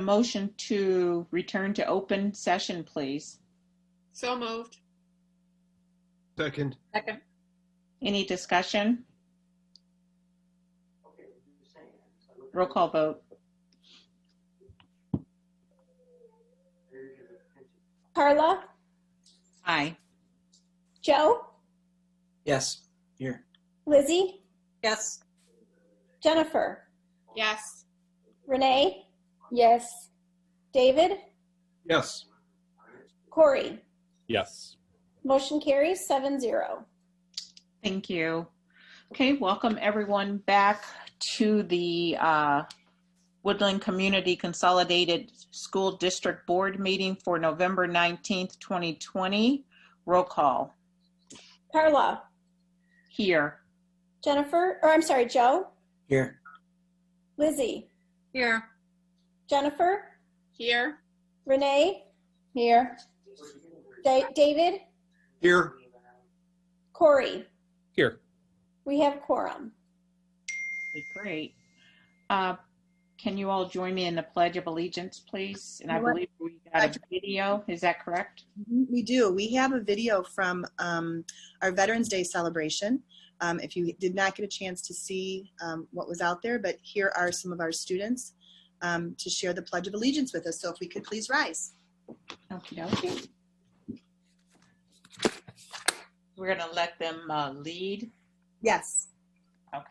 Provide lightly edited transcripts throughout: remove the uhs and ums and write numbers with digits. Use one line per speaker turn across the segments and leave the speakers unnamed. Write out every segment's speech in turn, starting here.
motion to return to open session, please?
So moved.
Second.
Second.
Any discussion? Roll call vote.
Carla,
Aye.
Joe,
Yes, here.
Lizzie,
Yes.
Jennifer,
Yes.
Renee, yes, David,
Yes.
Corey.
Yes.
Motion carries 7-0.
Thank you. Okay, welcome everyone back to the Woodland Community Consolidated School District Board meeting for November 19th, 2020. Roll call.
Carla,
Here.
Joe,
Here.
Lizzie,
Here.
Jennifer,
Here.
Renee, here, David,
Here.
Corey.
Here.
We have quorum.
Okay, great. Can you all join me in the Pledge of Allegiance, please? And I believe we got a video. Is that correct?
We do. We have a video from our Veterans Day celebration. If you did not get a chance to see what was out there, but here are some of our students to share the Pledge of Allegiance with us. So if we could please rise.
Okay. We're going to let them lead.
Yes.
Okay.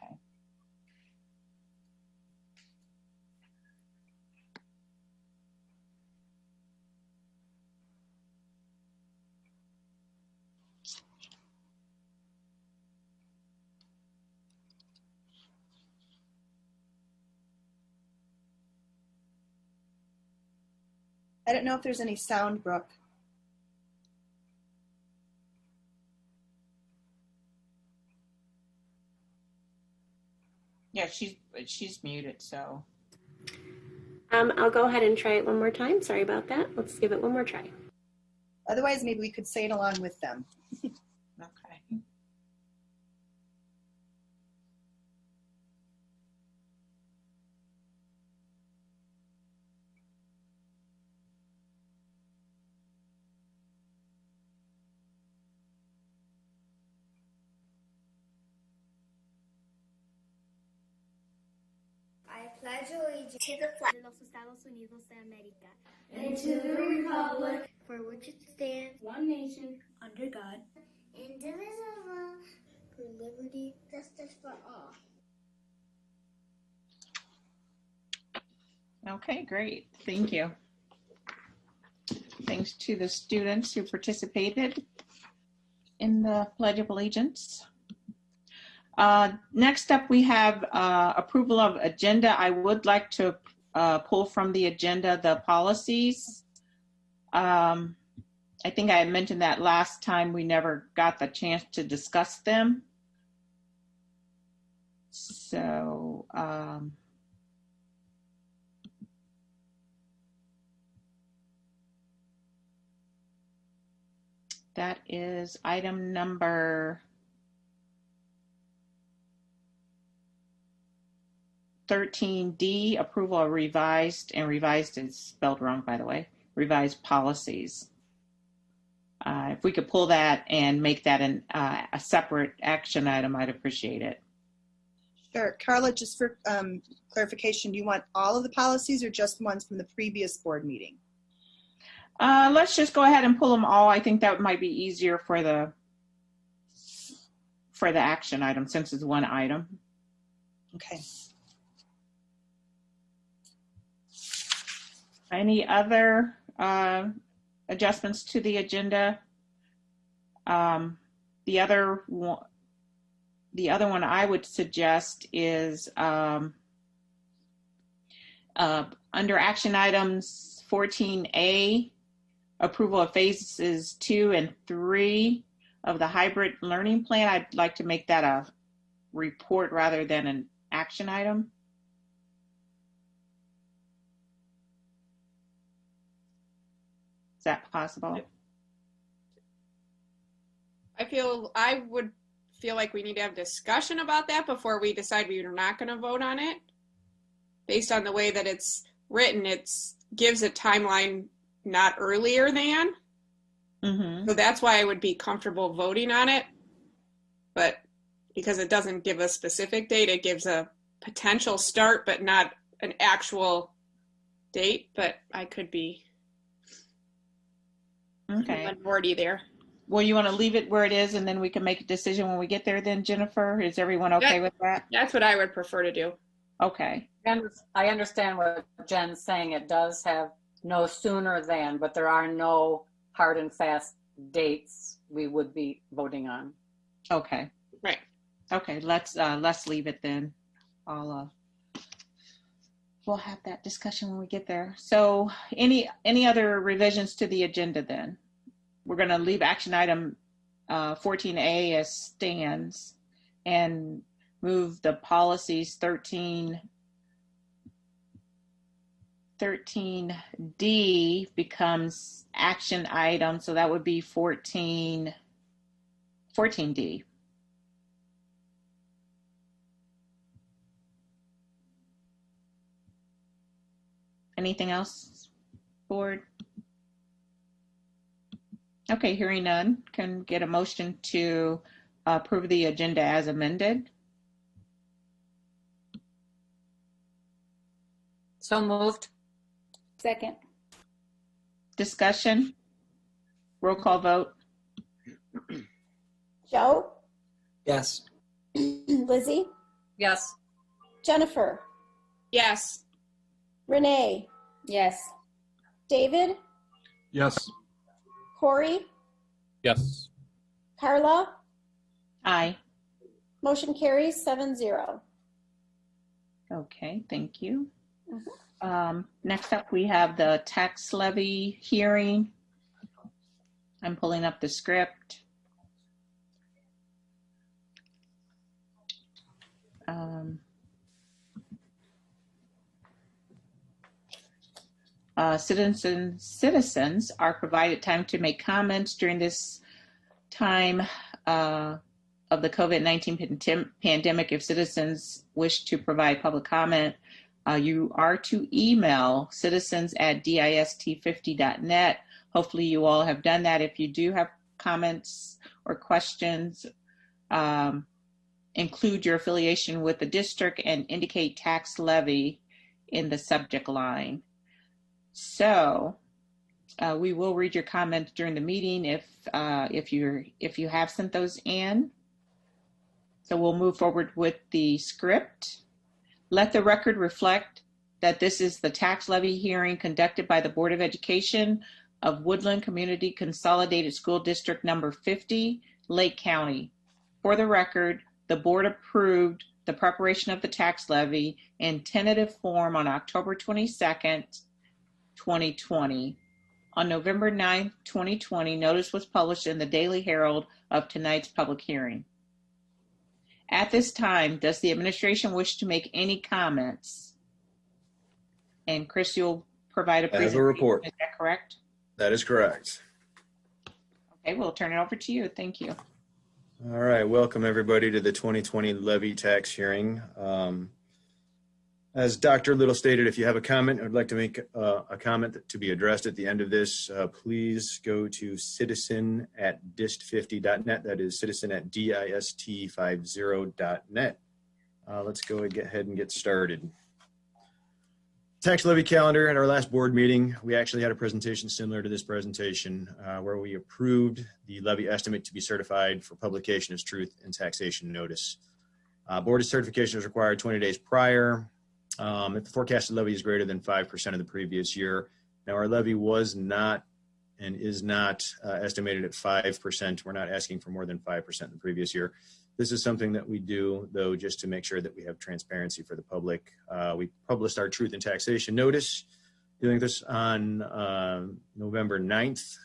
I don't know if there's any sound, Brooke.
Yeah, she's muted, so.
I'll go ahead and try it one more time. Sorry about that. Let's give it one more try.
Otherwise, maybe we could say it along with them.
Okay.
I pledge allegiance to the flag of los Estados Unidos de América and to the republic for which it stands, one nation, under God, indivisible, for liberty, justice for all.
Okay, great. Thank you. Thanks to the students who participated in the Pledge of Allegiance. Next up, we have approval of agenda. I would like to pull from the agenda the policies. I think I had mentioned that last time we never got the chance to discuss them. So, that is item number 13D, approval of revised, and revised is spelled wrong, by the way, revised policies. If we could pull that and make that a separate action item, I'd appreciate it.
Sure. Carla, just for clarification, do you want all of the policies or just ones from the previous board meeting?
Let's just go ahead and pull them all. I think that might be easier for the action item since it's one item.
Okay.
Any other adjustments to the agenda? The other one I would suggest is under action items 14A, approval of phases 2 and 3 of the hybrid learning plan. I'd like to make that a report rather than an action item. Is that possible?
I would feel like we need to have discussion about that before we decide we are not going to vote on it. Based on the way that it's written, it's gives a timeline not earlier than.
Mm-hmm.
So that's why I would be comfortable voting on it. But because it doesn't give a specific date, it gives a potential start, but not an actual date. But I could be
Okay.
minority there.
Well, you want to leave it where it is and then we can make a decision when we get there then, Jennifer? Is everyone okay
Yeah.
with that?
That's what I would prefer to do.
Okay.
And I understand what Jen's saying. It does have no sooner than, but there are no hard and fast dates we would be voting on.
Okay.
Right.
Okay, let's leave it then. We'll have that discussion when we get there. So any other revisions to the agenda then? We're going to leave action item 14A as stands and move the policies 13D becomes action item. So that would be 14D. Anything else, board? Okay, hearing none, can get a motion to approve the agenda as amended.
So moved.
Second.
Discussion? Roll call vote.
Joe,
Yes.
Lizzie,
Yes.
Jennifer,
Yes.
Renee,
Yes.
David,
Yes.
Corey,
Yes.
Carla.
Aye.
Motion carries 7-0.
Okay, thank you. Next up, we have the tax levy hearing. I'm pulling up the script. Citizens are provided time to make comments during this time of the COVID-19 pandemic. If citizens wish to provide public comment, you are to email citizens@dist50.net. Hopefully you all have done that. If you do have comments or questions, include your affiliation with the district and indicate tax levy in the subject line. So we will read your comments during the meeting if you have sent those in. So we'll move forward with the script. Let the record reflect that this is the tax levy hearing conducted by the Board of Education of Woodland Community Consolidated School District Number 50, Lake County. For the record, the board approved the preparation of the tax levy in tentative form on October 22nd, 2020. On November 9th, 2020, notice was published in the Daily Herald of tonight's public hearing. At this time, does the administration wish to make any comments? And Chris, you'll provide a
I have
presentation.
a report.
Is that correct?
That is correct.
Okay, we'll turn it over to you. Thank you.
All right, welcome everybody to the 2020 levy tax hearing. As Dr. Little stated, if you have a comment, I'd like to make a comment to be addressed at the end of this, please go to citizen@dist50.net. That is citizen@dist50.net. Let's go ahead and get started. Tax levy calendar. At our last board meeting, we actually had a presentation similar to this presentation where we approved the levy estimate to be certified for publication as truth and taxation notice. Board certification is required 20 days prior. If the forecasted levy is greater than 5% of the previous year. Now our levy was not and is not estimated at 5%. We're not asking for more than 5% in the previous year. This is something that we do, though, just to make sure that we have transparency for the public. We published our truth and taxation notice, doing this on November 9th,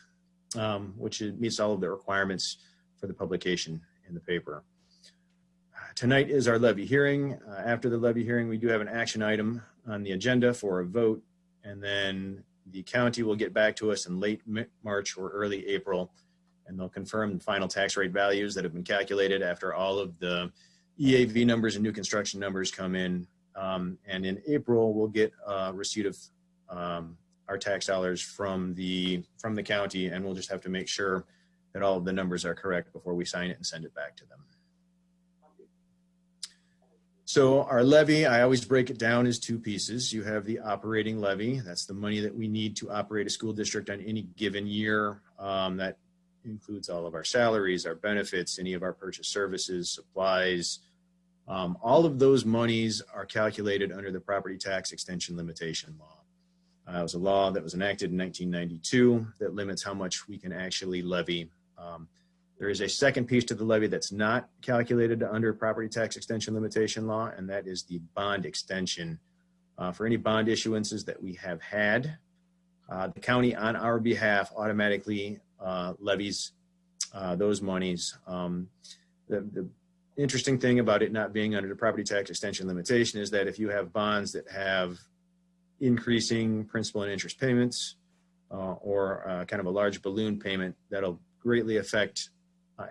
which meets all of the requirements for the publication in the paper. Tonight is our levy hearing. After the levy hearing, we do have an action item on the agenda for a vote, and then the county will get back to us in late March or early April, and they'll confirm the final tax rate values that have been calculated after all of the EAV numbers and new construction numbers come in. And in April, we'll get a receipt of our our tax dollars from the county, and we'll just have to make sure that all of the numbers are correct before we sign it and send it back to them. So our levy, I always break it down as two pieces. You have the operating levy. That's the money that we need to operate a school district on any given year. That includes all of our salaries, our benefits, any of our purchase services, supplies. All of those monies are calculated under the property tax extension limitation law. It was a law that was enacted in 1992 that limits how much we can actually levy. There is a second piece to the levy that's not calculated under property tax extension limitation law, and that is the bond extension. For any bond issuances that we have had, the county on our behalf automatically levies those monies. The interesting thing about it not being under the property tax extension limitation is that if you have bonds that have increasing principal and interest payments or kind of a large balloon payment, that'll greatly affect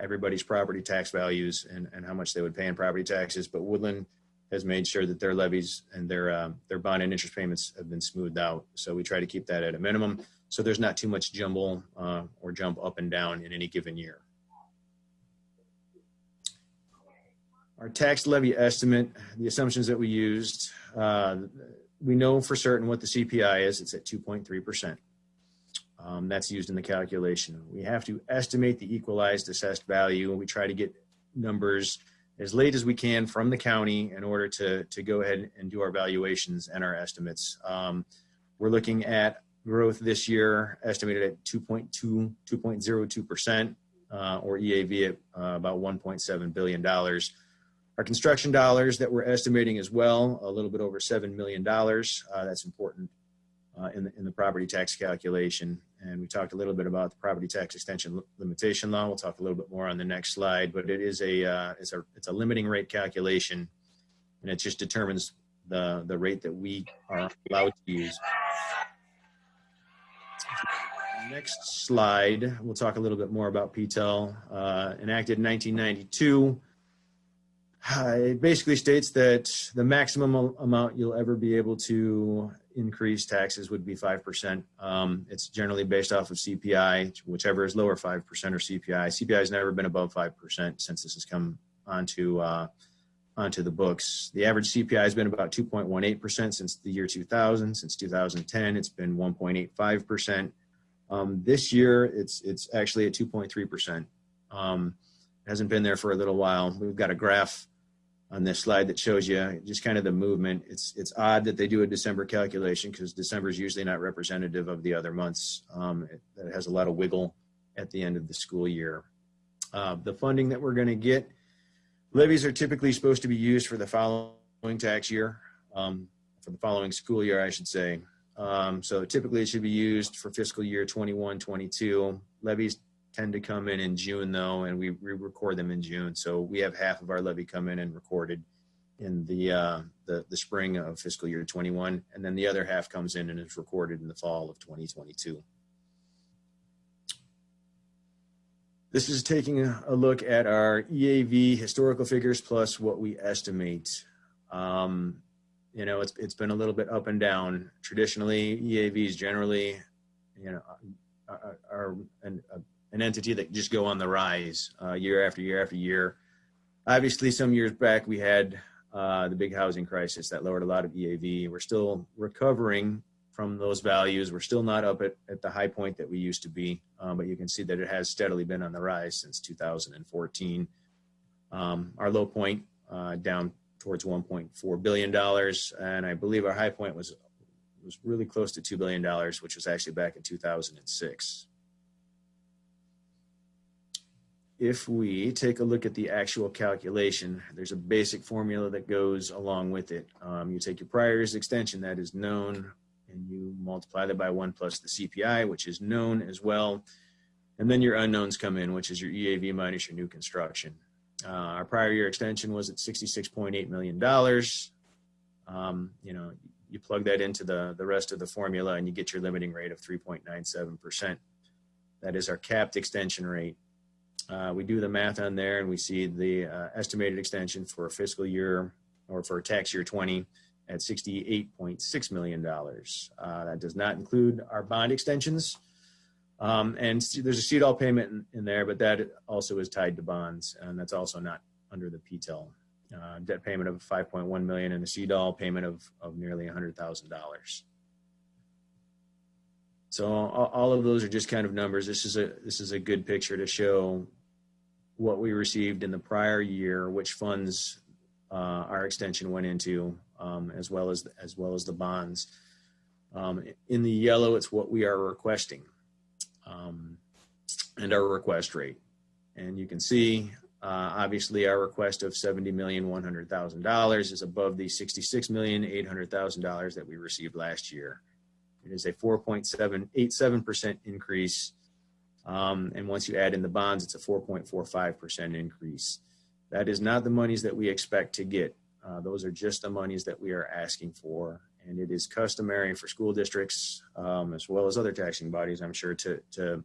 everybody's property tax values and how much they would pay in property taxes. But Woodland has made sure that their levies and their bond and interest payments have been smoothed out. So we try to keep that at a minimum, so there's not too much jumble or jump up and down in any given year. Our tax levy estimate, the assumptions that we used, we know for certain what the CPI is. It's at 2.3%. That's used in the calculation. We have to estimate the equalized assessed value, and we try to get numbers as late as we can from the county in order to go ahead and do our valuations and our estimates. We're looking at growth this year estimated at 2.02%, or EAV at about $1.7 billion. Our construction dollars that we're estimating as well, a little bit over $7 million. That's important in the property tax calculation. And we talked a little bit about the property tax extension limitation law. We'll talk a little bit more on the next slide, but it is it's a limiting rate calculation, and it just determines the rate that we are allowed to use. Next slide, we'll talk a little bit more about PTEL. Enacted in 1992. It basically states that the maximum amount you'll ever be able to increase taxes would be 5%. It's generally based off of CPI, whichever is lower, 5% or CPI. CPI has never been above 5% since this has come onto the books. The average CPI has been about 2.18% since the year 2000. Since 2010, it's been 1.85%. This year, it's actually at 2.3%. Hasn't been there for a little while. We've got a graph on this slide that shows you just kind of the movement. It's odd that they do a December calculation because December is usually not representative of the other months. It has a lot of wiggle at the end of the school year. The funding that we're going to get, levies are typically supposed to be used for the following tax year, for the following school year, I should say. So typically it should be used for fiscal year 21-22. Levies tend to come in June though, and we record them in June. So we have half of our levy come in and recorded in the spring of fiscal year 21, and then the other half comes in and is recorded in the fall of 2022. This is taking a look at our EAV historical figures plus what we estimate. You know, it's been a little bit up and down. Traditionally, EAVs generally, you know, are an entity that just go on the rise year after year after year. Obviously, some years back we had the big housing crisis that lowered a lot of EAV. We're still recovering from those values. We're still not up at the high point that we used to be, but you can see that it has steadily been on the rise since 2014. Our low point down towards $1.4 billion, and I believe our high point was really close to $2 billion, which was actually back in 2006. If we take a look at the actual calculation, there's a basic formula that goes along with it. You take your prior year's extension that is known, and you multiply that by 1 plus the CPI, which is known as well. And then your unknowns come in, which is your EAV minus your new construction. Our prior year extension was at $66.8 million. You know, you plug that into the rest of the formula and you get your limiting rate of 3.97%. That is our capped extension rate. We do the math on there and we see the estimated extension for a fiscal year or for tax year 20 at $68.6 million. That does not include our bond extensions. And there's a CEDAL payment in there, but that also is tied to bonds, and that's also not under the PTEL. Debt payment of $5.1 million and a CEDAL payment of nearly $100,000. So all of those are just kind of numbers. This is a good picture to show what we received in the prior year, which funds our extension went into, as well as the bonds. In the yellow, it's what we are requesting, and our request rate. And you can see, obviously, our request of $70,100,000 is above the $66,800,000 that we received last year. It is a 4.87% increase. And once you add in the bonds, it's a 4.45% increase. That is not the monies that we expect to get. Those are just the monies that we are asking for. And it is customary for school districts, as well as other taxing bodies, I'm sure, to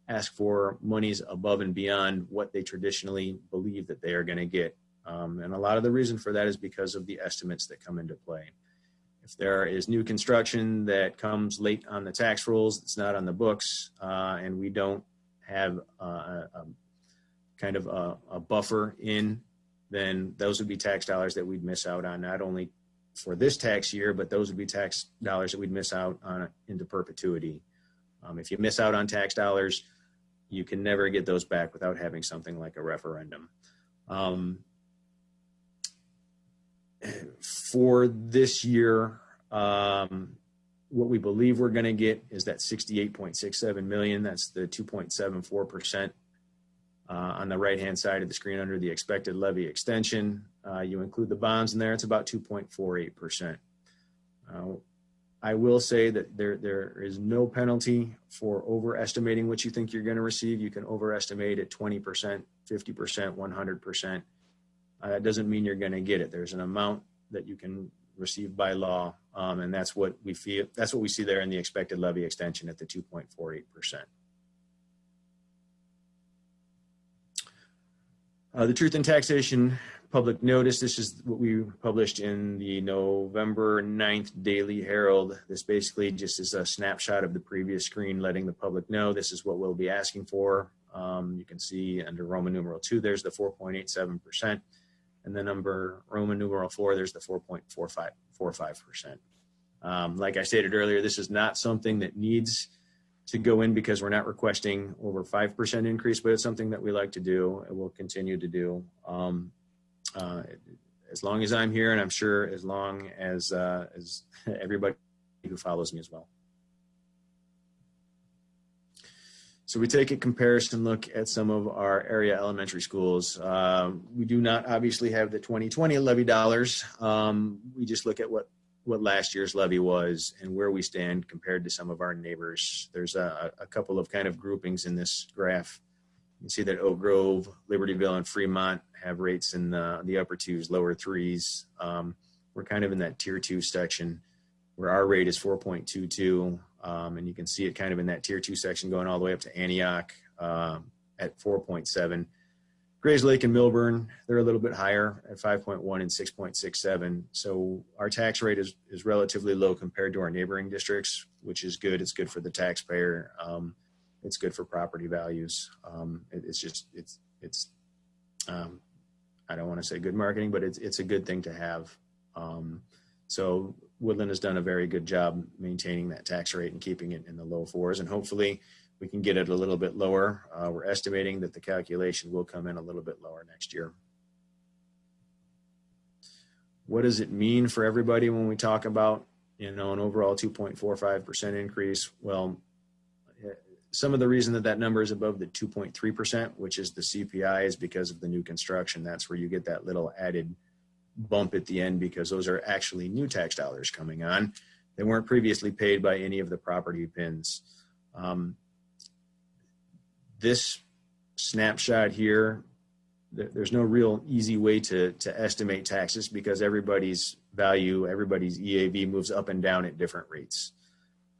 ask for monies above and beyond what they traditionally believe that they are going to get. And a lot of the reason for that is because of the estimates that come into play. If there is new construction that comes late on the tax rolls, it's not on the books, and we don't have a buffer in, then those would be tax dollars that we'd miss out on, not only for this tax year, but those would be tax dollars that we'd miss out on into perpetuity. If you miss out on tax dollars, you can never get those back without having something like a referendum. For this year, what we believe we're going to get is that $68.67 million. That's the 2.74%. On the right-hand side of the screen under the expected levy extension. You include the bonds in there, it's about 2.48%. I will say that there is no penalty for overestimating what you think you're going to receive. You can overestimate at 20%, 50%, 100%. That doesn't mean you're going to get it. There's an amount that you can receive by law, and that's what we feel. That's what we see there in the expected levy extension at the 2.48%. The Truth in Taxation public notice. This is what we published in the November 9th Daily Herald. This basically just is a snapshot of the previous screen, letting the public know this is what we'll be asking for. You can see under Roman numeral 2, there's the 4.87%. And then under Roman numeral 4, there's the 4.45%. Like I stated earlier, this is not something that needs to go in because we're not requesting over 5% increase, but it's something that we like to do and we'll continue to do. As long as I'm here, and I'm sure as long as everybody who follows me as well. So we take a comparison look at some of our area elementary schools. We do not obviously have the 2020 levy dollars. We just look at what last year's levy was and where we stand compared to some of our neighbors. There's a couple of kind of groupings in this graph. You can see that Oak Grove, Libertyville, and Fremont have rates in the upper 2s, lower 3s. We're kind of in that tier 2 section where our rate is 4.22. And you can see it kind of in that tier 2 section going all the way up to Antioch at 4.7. Grays Lake and Milburn, they're a little bit higher at 5.1 and 6.67. So our tax rate is relatively low compared to our neighboring districts, which is good. It's good for the taxpayer. It's good for property values. I don't want to say good marketing, but it's a good thing to have. So Woodland has done a very good job maintaining that tax rate and keeping it in the low 4s, and hopefully we can get it a little bit lower. We're estimating that the calculation will come in a little bit lower next year. What does it mean for everybody when we talk about, an overall 2.45% increase? Well, some of the reason that number is above the 2.3%, which is the CPI, is because of the new construction. That's where you get that little added bump at the end because those are actually new tax dollars coming on. They weren't previously paid by any of the property pins. This snapshot here, there's no real easy way to estimate taxes because everybody's value, everybody's EAV moves up and down at different rates.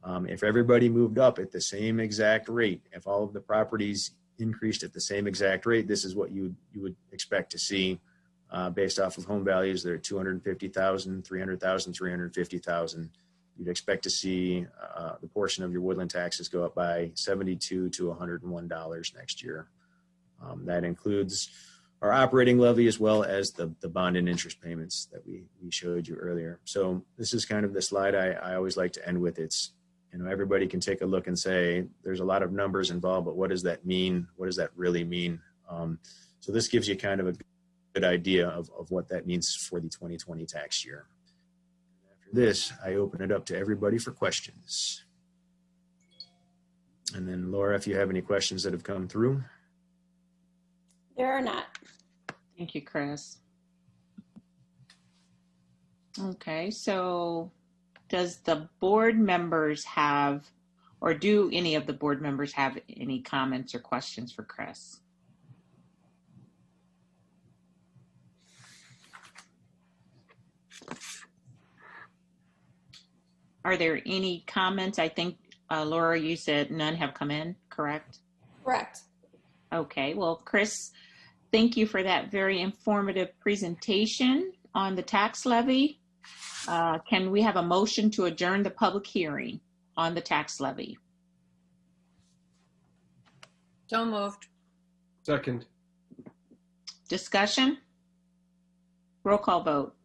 If everybody moved up at the same exact rate, if all of the properties increased at the same exact rate, this is what you would expect to see. based off of home values. They're 250,000, 300,000, 350,000. You'd expect to see the portion of your woodland taxes go up by $72 to $101 next year. That includes our operating levy as well as the bond and interest payments that we showed you earlier. So this is kind of the slide I always like to end with. It's, everybody can take a look and say, there's a lot of numbers involved, but what does that mean? What does that really mean? So this gives you kind of a good idea of what that means for the 2020 tax year. After this, I open it up to everybody for questions. And then Laura, if you have any questions that have come through.
There are not.
Thank you, Chris. Okay, so does the board members have, or do any of the board members have any comments or questions for Chris? Are there any comments? I think, Laura, you said none have come in, correct?
Correct.
Okay, well, Chris, thank you for that very informative presentation on the tax levy. Can we have a motion to adjourn the public hearing on the tax levy?
So moved.
Second.
Discussion? Roll call vote.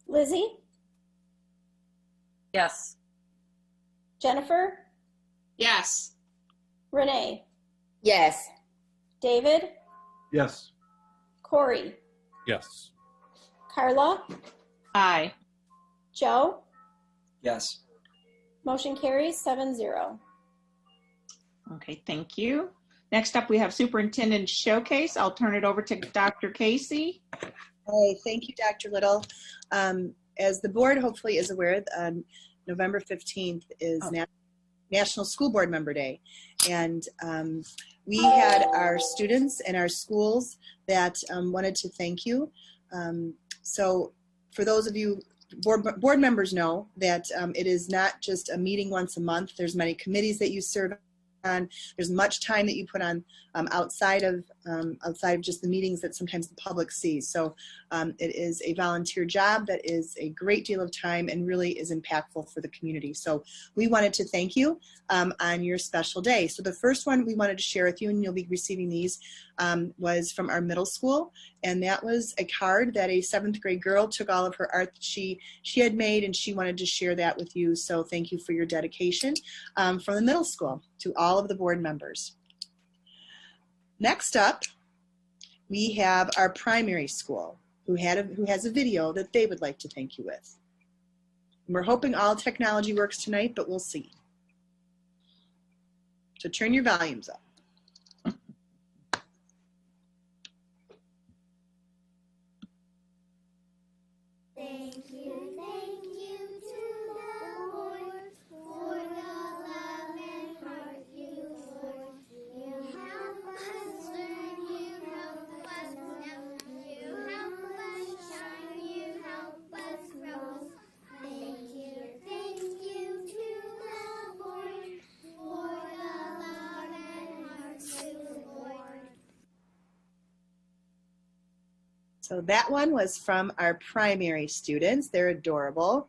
Lizzie,
Yes.
Jennifer,
Yes.
Renee,
Yes.
David,
Yes.
Corey,
Yes.
Carla,
Aye.
Joe.
Yes.
Motion carries 7-0.
Okay, thank you. Next up, we have Superintendent Showcase. I'll turn it over to Dr. Casey.
Hey, thank you, Dr. Little. As the board hopefully is aware, November 15th is National School Board Member Day. And we had our students and our schools that wanted to thank you. So for those of you board members know that it is not just a meeting once a month. There's many committees that you serve on. There's much time that you put on outside of just the meetings that sometimes the public sees. So it is a volunteer job that is a great deal of time and really is impactful for the community. So we wanted to thank you on your special day. So the first one we wanted to share with you, and you'll be receiving these, was from our middle school. And that was a card that a 7th grade girl took all of her art that she had made, and she wanted to share that with you. So thank you for your dedication from the middle school to all of the board members. Next up, we have our primary school who has a video that they would like to thank you with. And we're hoping all technology works tonight, but we'll see. So turn your volumes up.
Thank you to the Lord for the love and heart you Lord. You help us learn, you help us know, you help us shine, you help us grow. Thank you to the Lord for the love and heart you Lord.
So that one was from our primary students. They're adorable.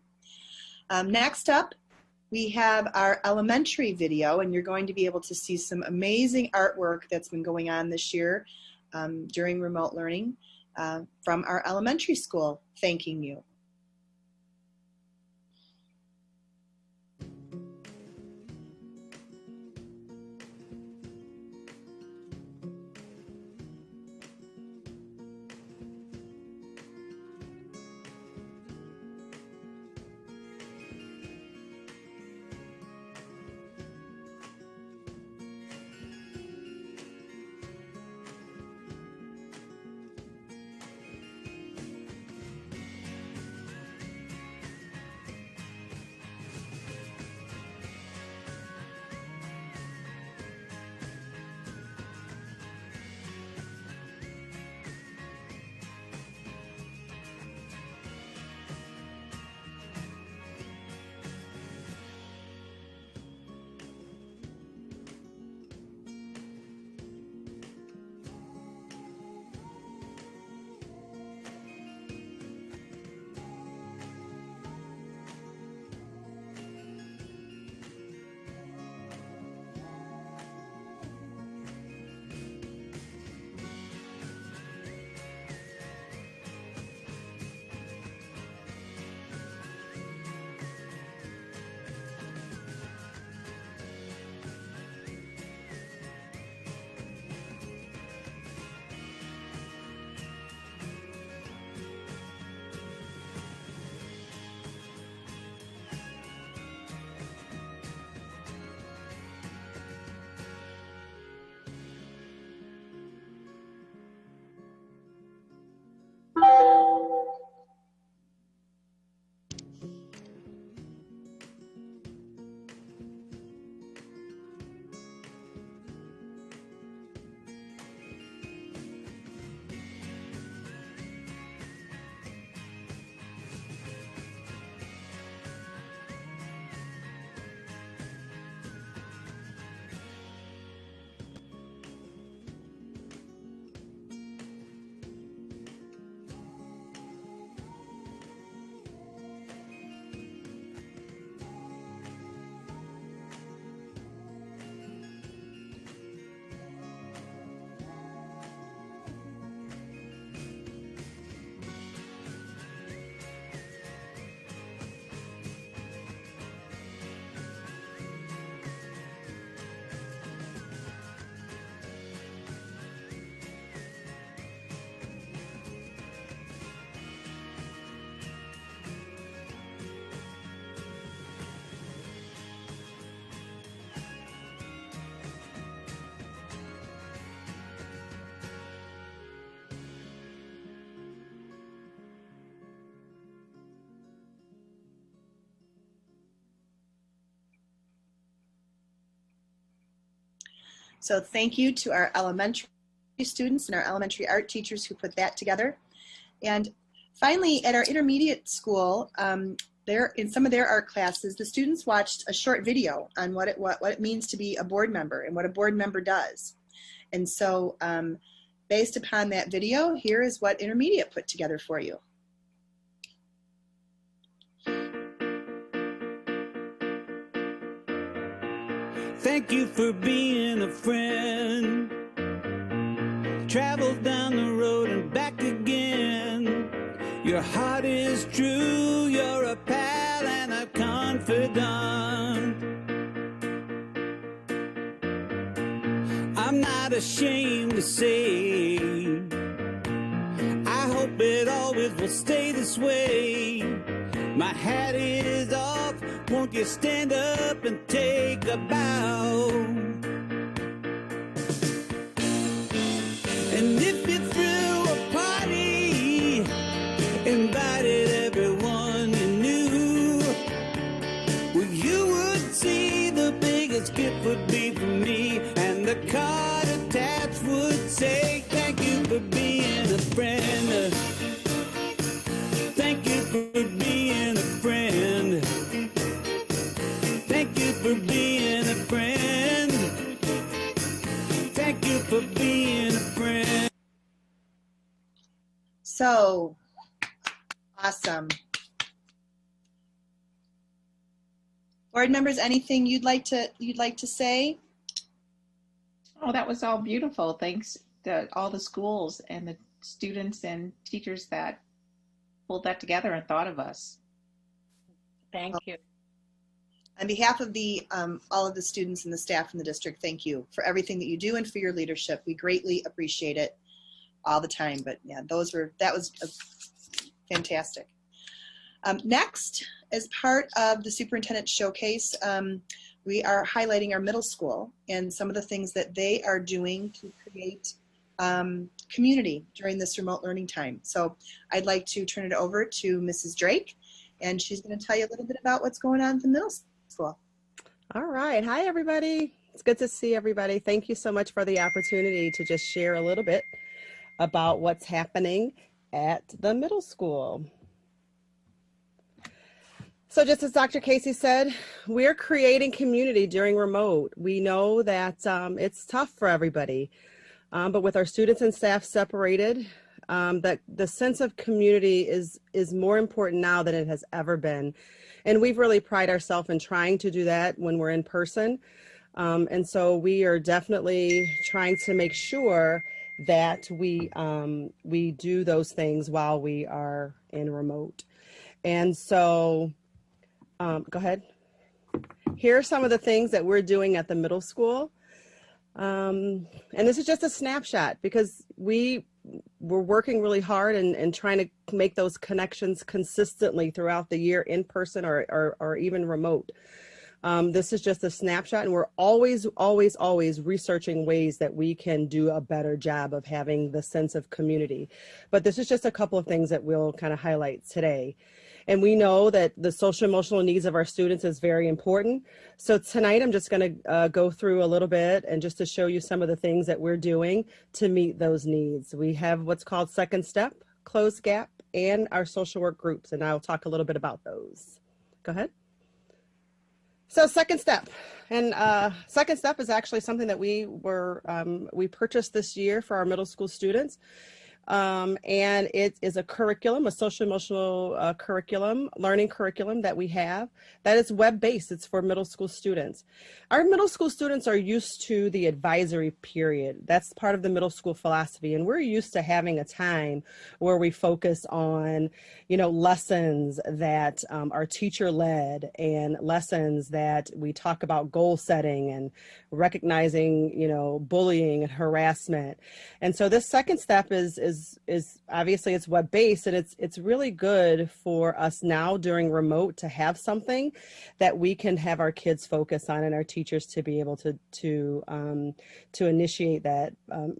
Next up, we have our elementary video, and you're going to be able to see some amazing artwork that's been going on this year during remote learning from our elementary school, thanking you. So thank you to our elementary students and our elementary art teachers who put that together. And finally, at our intermediate school, in some of their art classes, the students watched a short video on what it means to be a board member and what a board member does. And so based upon that video, here is what intermediate put together for you.
Thank you for being a friend. Travel down the road and back again. Your heart is true, you're a pal and a confidant. I'm not ashamed to say, I hope it always will stay this way. My hat is off, won't you stand up and take a bow? And if you threw a party, invited everyone you knew, well, you would see the biggest gift would be from me, and the card attached would say, thank you for being a friend. Thank you for being a friend. Thank you for being a friend. Thank you for being a friend.
So awesome. Board members, anything you'd like to say?
Oh, that was all beautiful. Thanks to all the schools and the students and teachers that pulled that together and thought of us.
Thank you.
On behalf of all of the students and the staff in the district, thank you for everything that you do and for your leadership. We greatly appreciate it all the time. But yeah, that was fantastic. Next, as part of the superintendent showcase, we are highlighting our middle school and some of the things that they are doing to create community during this remote learning time. So I'd like to turn it over to Mrs. Drake, and she's going to tell you a little bit about what's going on at the middle school.
All right. Hi, everybody. It's good to see everybody. Thank you so much for the opportunity to just share a little bit about what's happening at the middle school. So just as Dr. Casey said, we're creating community during remote. We know that it's tough for everybody, but with our students and staff separated, that the sense of community is more important now than it has ever been. And we've really pride ourselves in trying to do that when we're in person. And so we are definitely trying to make sure that we do those things while we are in remote. And so, go ahead. Here are some of the things that we're doing at the middle school. And this is just a snapshot because we're working really hard and trying to make those connections consistently throughout the year in person or even remote. This is just a snapshot, and we're always researching ways that we can do a better job of having the sense of community. But this is just a couple of things that we'll kind of highlight today. And we know that the social emotional needs of our students is very important. So tonight I'm just going to go through a little bit and just to show you some of the things that we're doing to meet those needs. We have what's called Second Step, Close Gap, and our social work groups. And I'll talk a little bit about those. Go ahead. So Second Step, and Second Step is actually something that we purchased this year for our middle school students. And it is a curriculum, a social emotional curriculum, learning curriculum that we have that is web-based. It's for middle school students. Our middle school students are used to the advisory period. That's part of the middle school philosophy. And we're used to having a time where we focus on, lessons that are teacher-led and lessons that we talk about goal setting and recognizing, bullying and harassment. And so this Second Step is obviously it's web-based, and it's really good for us now during remote to have something that we can have our kids focus on and our teachers to be able to initiate that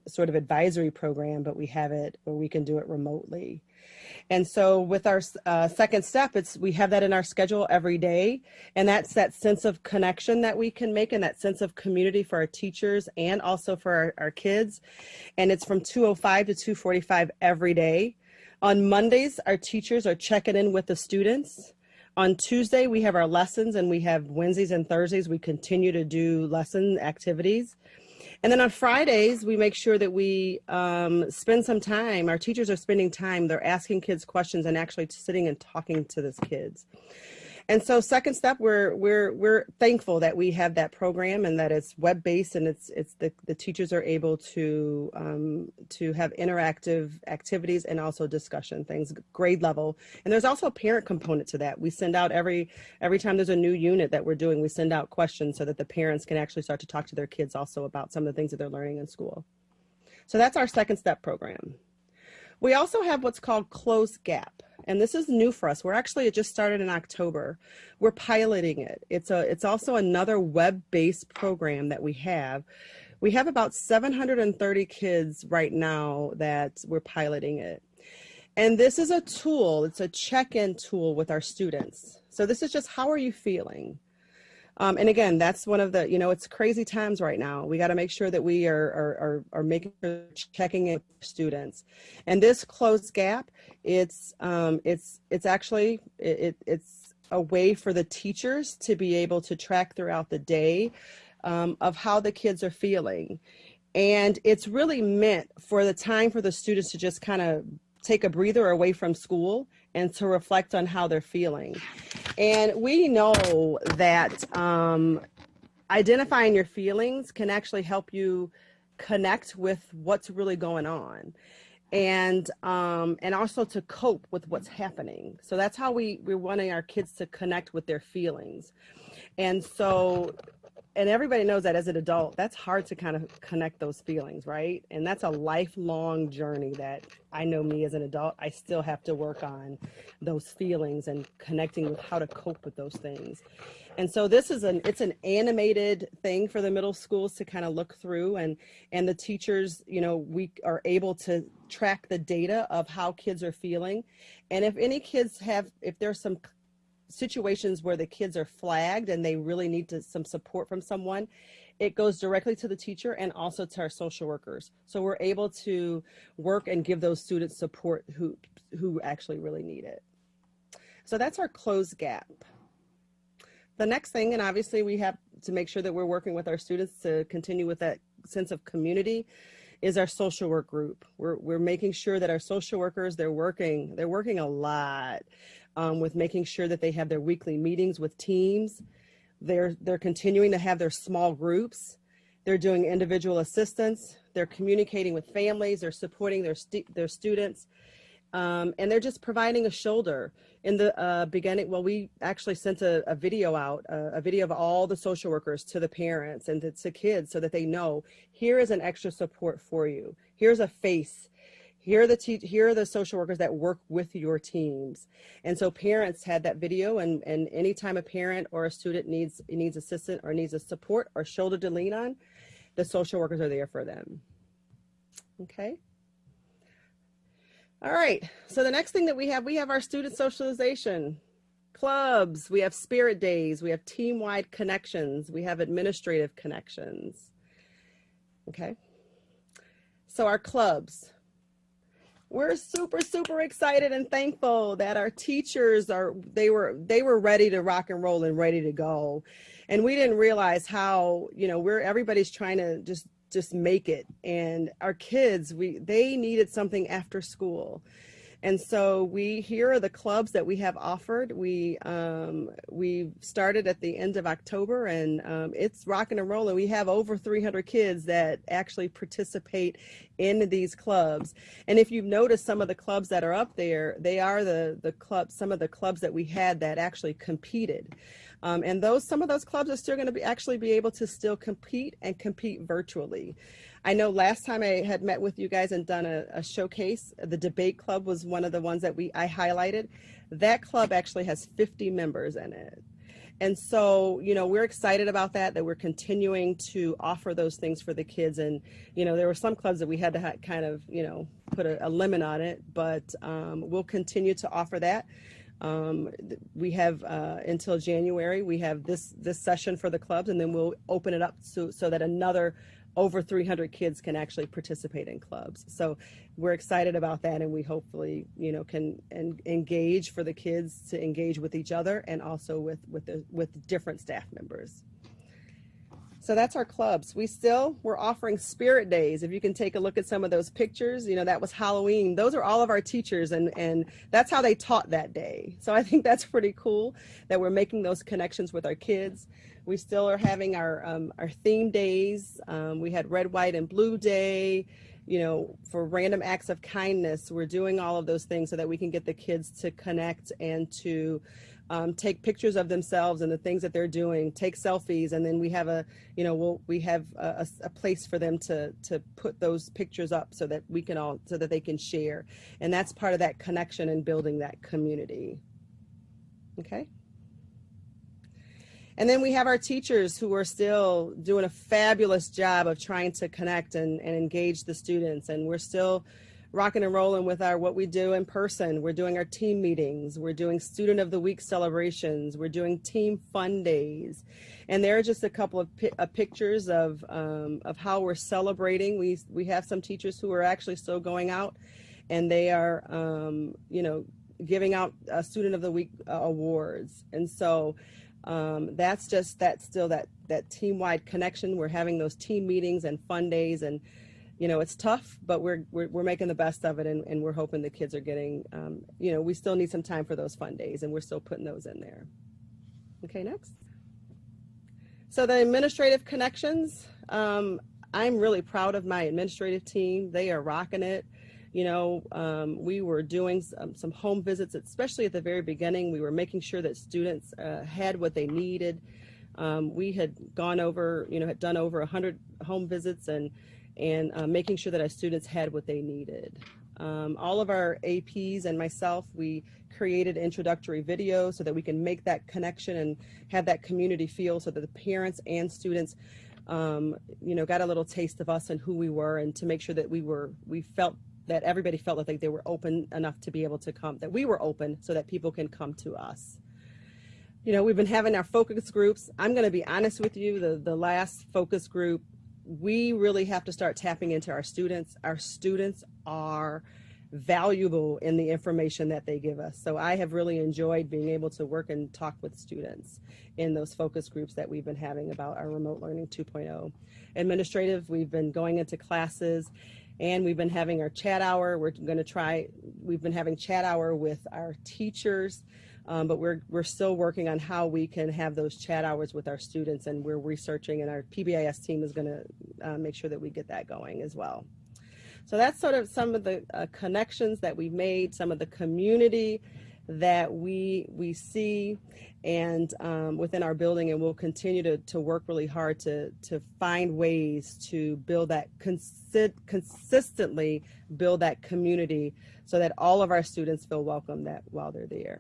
sort of advisory program, but we have it where we can do it remotely. And so with our second step, we have that in our schedule every day. And that's that sense of connection that we can make and that sense of community for our teachers and also for our kids. And it's from 2:05 to 2:45 every day. On Mondays, our teachers are checking in with the students. On Tuesday, we have our lessons, and we have Wednesdays and Thursdays, we continue to do lesson activities. And then on Fridays, we make sure that we spend some time. Our teachers are spending time. They're asking kids questions and actually sitting and talking to these kids. And so second step, we're thankful that we have that program and that it's web-based and it's the teachers are able to have interactive activities and also discussion things, grade level. And there's also a parent component to that. We send out every time there's a new unit that we're doing, we send out questions so that the parents can actually start to talk to their kids also about some of the things that they're learning in school. So that's our second step program. We also have what's called Closed Gap. And this is new for us. It just started in October. We're piloting it. It's also another web-based program that we have. We have about 730 kids right now that we're piloting it. And this is a tool. It's a check-in tool with our students. So this is just, how are you feeling? And again, that's one of the, it's crazy times right now. We got to make sure that we are making sure checking in with students. And this Closed Gap, it's actually a way for the teachers to be able to track throughout the day of how the kids are feeling. And it's really meant for the time for the students to just kind of take a breather away from school and to reflect on how they're feeling. And we know that identifying your feelings can actually help you connect with what's really going on and also to cope with what's happening. So that's how we're wanting our kids to connect with their feelings. And so, and everybody knows that as an adult, that's hard to kind of connect those feelings, right? And that's a lifelong journey that I know me as an adult, I still have to work on those feelings and connecting with how to cope with those things. And so this is it's an animated thing for the middle schools to kind of look through, and the teachers, we are able to track the data of how kids are feeling. And if any kids if there's some situations where the kids are flagged and they really need some support from someone, it goes directly to the teacher and also to our social workers. So we're able to work and give those students support who actually really need it. So that's our Closed Gap. The next thing, and obviously we have to make sure that we're working with our students to continue with that sense of community, is our social work group. We're making sure that our social workers, they're working a lot with making sure that they have their weekly meetings with teams. They're continuing to have their small groups. They're doing individual assistance. They're communicating with families. They're supporting their students. And they're just providing a shoulder. In the beginning, we actually sent a video out, a video of all the social workers to the parents and to kids so that they know, here is an extra support for you. Here's a face. Here are the social workers that work with your teams. And so parents had that video, and anytime a parent or a student needs assistance or needs a support or shoulder to lean on, the social workers are there for them. Okay. All right, so the next thing that we have our student socialization clubs, we have spirit days, we have team-wide connections, we have administrative connections. Okay, so our clubs, we're super, super excited and thankful that our teachers they were ready to rock and roll and ready to go. And we didn't realize how, everybody's trying to just make it, and our kids, they needed something after school. And so here are the clubs that we have offered. We started at the end of October, and it's rocking and rolling. We have over 300 kids that actually participate in these clubs. And if you've noticed, some of the clubs that are up there, they are some of the clubs that we had that actually competed. And some of those clubs are still going to actually be able to still compete and compete virtually. I know last time I had met with you guys and done a showcase, the debate club was one of the ones that I highlighted. That club actually has 50 members in it. And so, you know, we're excited about that we're continuing to offer those things for the kids. And, you know, there were some clubs that we had to kind of, you know, put a limit on it, but we'll continue to offer that. We have until January, we have this session for the clubs, and then we'll open it up so that another over 300 kids can actually participate in clubs. So we're excited about that, and we hopefully, you know, can engage for the kids to engage with each other and also with different staff members. So that's our clubs. We're offering spirit days. If you can take a look at some of those pictures, you know, that was Halloween. Those are all of our teachers, and that's how they taught that day. So I think that's pretty cool that we're making those connections with our kids. We still are having our theme days. We had Red, White, and Blue Day, you know, for random acts of kindness. We're doing all of those things so that we can get the kids to connect and to take pictures of themselves and the things that they're doing, take selfies, and then we have a place for them to put those pictures up so that so that they can share. And that's part of that connection and building that community. Okay. And then we have our teachers who are still doing a fabulous job of trying to connect and engage the students. And we're still rocking and rolling with what we do in person. We're doing our team meetings. We're doing Student of the Week celebrations. We're doing team fun days. And there are just a couple of pictures of how we're celebrating. We have some teachers who are actually still going out, and they are, you know, giving out Student of the Week awards. And so that's still that team-wide connection. We're having those team meetings and fun days, and you know, it's tough, but we're making the best of it, and we're hoping the kids are getting, you know, we still need some time for those fun days, and we're still putting those in there. Okay, next. So the administrative connections, I'm really proud of my administrative team. They are rocking it. You know, we were doing some home visits, especially at the very beginning. We were making sure that students had what they needed. We had gone over, you know, had done over 100 home visits and making sure that our students had what they needed. All of our APs and myself, we created introductory videos so that we can make that connection and have that community feel, so that the parents and students, you know, got a little taste of us and who we were, and to make sure that we felt that everybody felt like they were open enough to be able to come, that we were open so that people can come to us. You know, we've been having our focus groups. I'm going to be honest with you, the last focus group, we really have to start tapping into our students. Our students are valuable in the information that they give us. So I have really enjoyed being able to work and talk with students in those focus groups that we've been having about our remote learning 2.0. Administrative, we've been going into classes, and we've been having our chat hour. We've been having chat hour with our teachers. But we're still working on how we can have those chat hours with our students, and we're researching, and our PBIS team is going to make sure that we get that going as well. So that's sort of some of the connections that we've made, some of the community that we see and within our building, and we'll continue to work really hard to find ways to build that consistently build that community so that all of our students feel welcome that while they're there.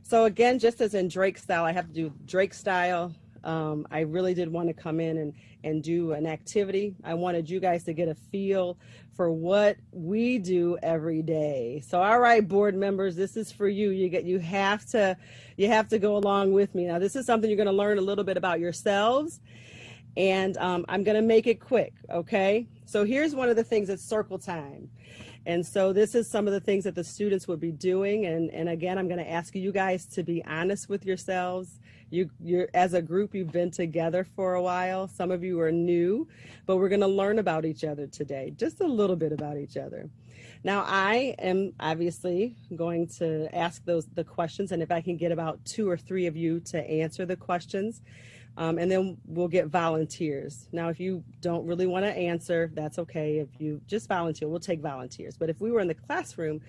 So again, just as in Drake style, I have to do Drake style. I really did want to come in and do an activity. I wanted you guys to get a feel for what we do every day. So, all right, board members, this is for you. You have to go along with me. Now, this is something you're going to learn a little bit about yourselves, and I'm going to make it quick. Okay. So here's one of the things. It's circle time. And so this is some of the things that the students would be doing. And again, I'm going to ask you guys to be honest with yourselves. You're as a group, you've been together for a while. Some of you are new, but we're going to learn about each other today, just a little bit about each other. Now, I am obviously going to ask the questions, and if I can get about 2 or 3 of you to answer the questions, and then we'll get volunteers. Now, if you don't really want to answer, that's okay. If you just volunteer, we'll take volunteers. But if we were in the classroom,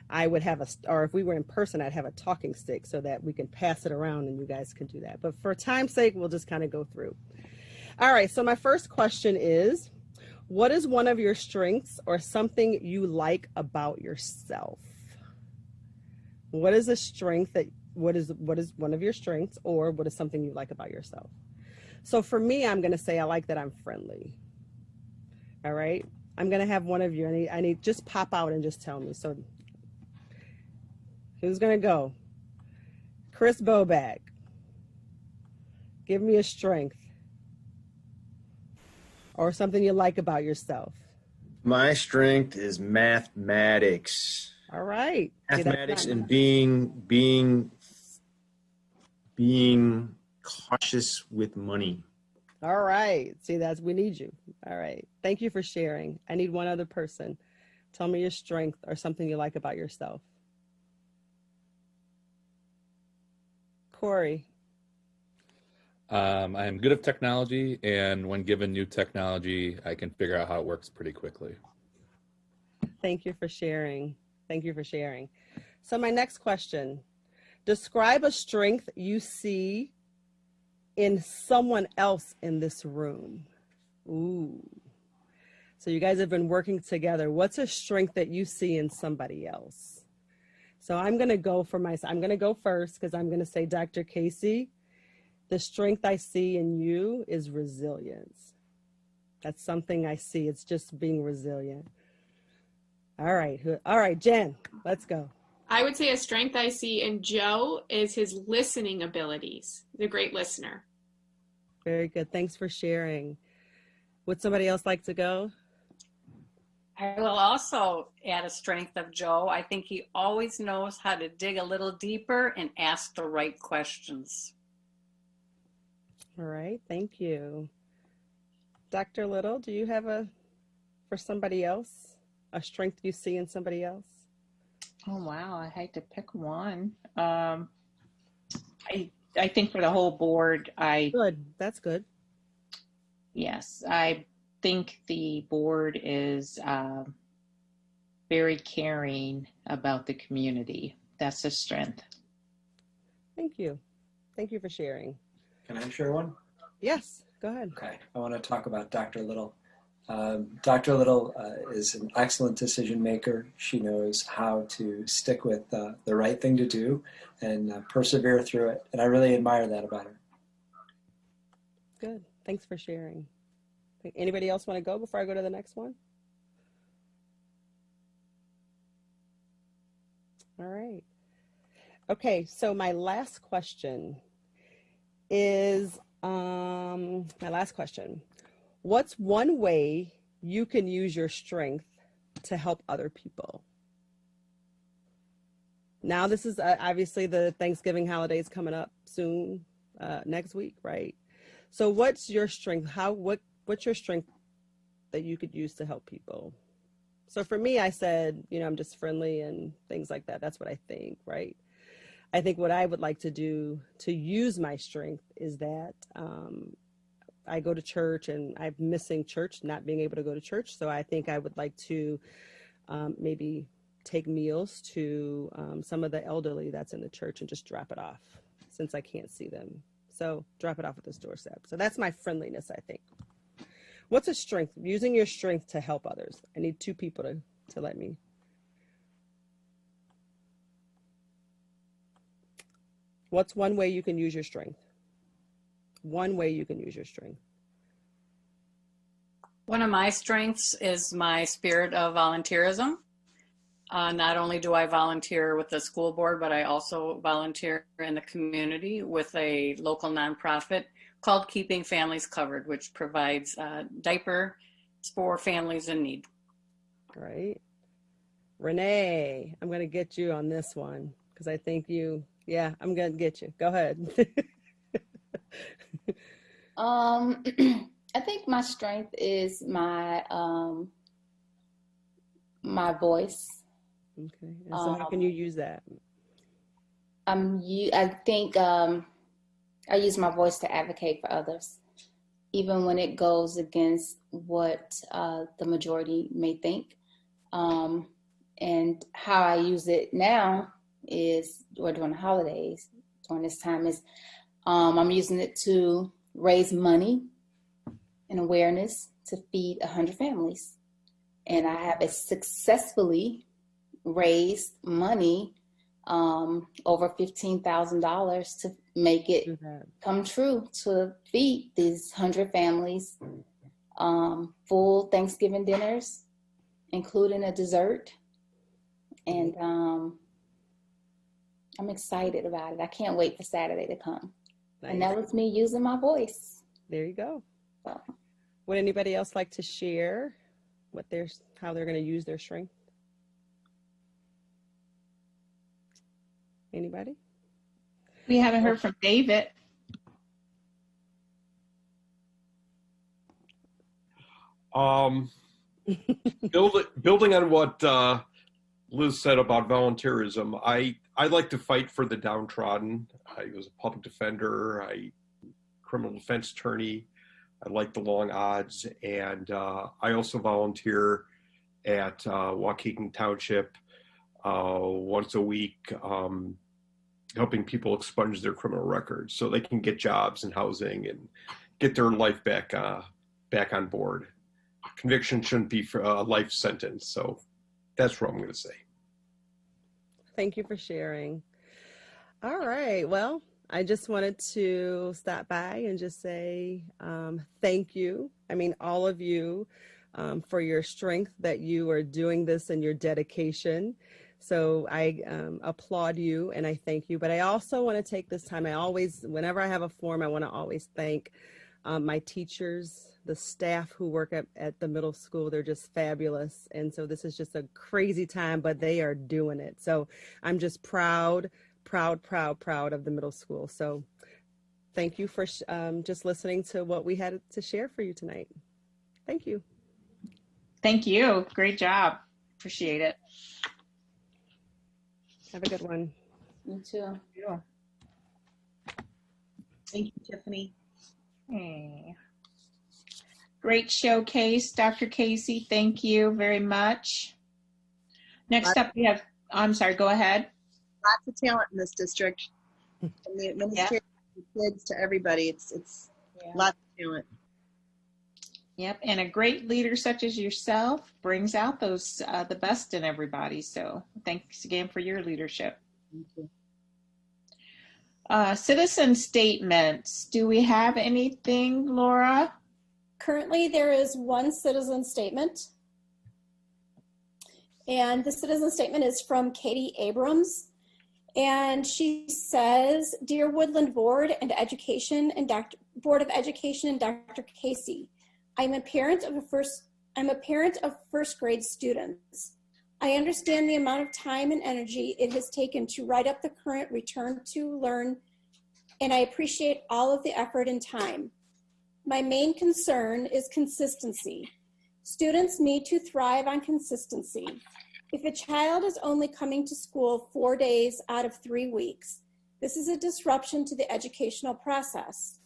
I would have or if we were in person, I'd have a talking stick so that we can pass it around and you guys can do that. But for time's sake, we'll just kind of go through. All right, so my first question is, what is one of your strengths or something you like about yourself? What is a strength what is one of your strengths, or what is something you like about yourself. So for me, I'm going to say I like that I'm friendly. All right. I'm going to have one of you. I need just pop out and just tell me. So who's going to go? Chris Bobak. Give me a strength or something you like about yourself.
My strength is mathematics.
All right. See,
Mathematics and being cautious with money.
All right. See, we need you. All right. Thank you for sharing. I need one other person. Tell me your strength or something you like about yourself. Corey.
I am good at technology, and when given new technology, I can figure out how it works pretty quickly.
Thank you for sharing. Thank you for sharing. So my next question, describe a strength you see in someone else in this room. Ooh. So you guys have been working together. What's a strength that you see in somebody else? So I'm going to go first because I'm going to say, Dr. Casey, the strength I see in you is resilience. That's something I see. It's just being resilient. All right, Jen, let's go.
I would say a strength I see in Joe is his listening abilities. He's a great listener.
Very good. Thanks for sharing. Would somebody else like to go?
I will also add a strength of Joe. I think he always knows how to dig a little deeper and ask the right questions.
All right, thank you. Dr. Little, do you have for somebody else, a strength you see in somebody else?
Oh, wow. I hate to pick one. I think for the whole board,
Good. That's good.
Yes, I think the board is very caring about the community. That's a strength.
Thank you. Thank you for sharing.
Can I share one?
Yes, go ahead.
Okay, I want to talk about Dr. Little. Dr. Little is an excellent decision maker. She knows how to stick with the right thing to do and persevere through it. And I really admire that about her.
Good. Thanks for sharing. Anybody else want to go before I go to the next one? All right. Okay, so my last question is, what's one way you can use your strength to help other people? Now, this is obviously the Thanksgiving holidays coming up soon, next week, right? So what's your strength? What's your strength that you could use to help people? So for me, I said, I'm just friendly and things like that. That's what I think, right? I think what I would like to do to use my strength is that I go to church and I'm missing church, not being able to go to church. So I think I would like to maybe take meals to some of the elderly that's in the church and just drop it off since I can't see them. So drop it off at this doorstep. So that's my friendliness, I think. What's a strength? Using your strength to help others. I need two people to let me. What's one way you can use your strength? One way you can use your strength.
One of my strengths is my spirit of volunteerism. Not only do I volunteer with the school board, but I also volunteer in the community with a local nonprofit called Keeping Families Covered, which provides diapers for families in need.
Right. Renee, I'm going to get you on this one because I think I'm going to get you. Go ahead.
I think my strength is my my voice.
Okay. And so how can you use that?
I think I use my voice to advocate for others, even when it goes against what the majority may think. And how I use it now is, or during the holidays, during this time, is I'm using it to raise money and awareness to feed 100 families. And I have successfully raised money over $15,000 to make it come true, to feed these 100 families full Thanksgiving dinners, including a dessert. And I'm excited about it. I can't wait for Saturday to come.
Nice.
And that was me using my voice.
There you go.
So.
Would anybody else like to share how they're going to use their strength? Anybody?
We haven't heard from David.
Building on what Liz said about volunteerism, I like to fight for the downtrodden. I was a public defender, criminal defense attorney. I like the long odds, and I also volunteer at Waukegan Township once a week, helping people expunge their criminal records so they can get jobs and housing and get their life back on board. Conviction shouldn't be for a life sentence, so that's what I'm going to say.
Thank you for sharing. All right, well, I just wanted to stop by and just say thank you. I mean, all of you for your strength that you are doing this and your dedication. So I applaud you and I thank you. But I also want to take this time, whenever I have a forum, I want to always thank my teachers, the staff who work at the middle school. They're just fabulous. And so this is just a crazy time, but they are doing it. So I'm just proud of the middle school. So thank you for just listening to what we had to share for you tonight. Thank you.
Thank you. Great job. Appreciate it.
Have a good one.
You too.
Yeah.
Thank you, Tiffany.
Hey. Great showcase, Dr. Casey. Thank you very much. Next up, we have, I'm sorry, go ahead.
Lots of talent in this district. From the administrators, to kids, to everybody. It's lots of talent.
Yep, and a great leader such as yourself brings out those the best in everybody. So thanks again for your leadership.
Thank you.
Citizen statements. Do we have anything, Laura?
Currently, there is one citizen statement. And the citizen statement is from Katie Abrams. And she says, "Dear Woodland Board of Education and Dr. Casey, I'm a parent of first grade students. I understand the amount of time and energy it has taken to write up the current Return to Learn, and I appreciate all of the effort and time. My main concern is consistency. Students need to thrive on consistency. If a child is only coming to school 4 days out of 3 weeks, this is a disruption to the educational process.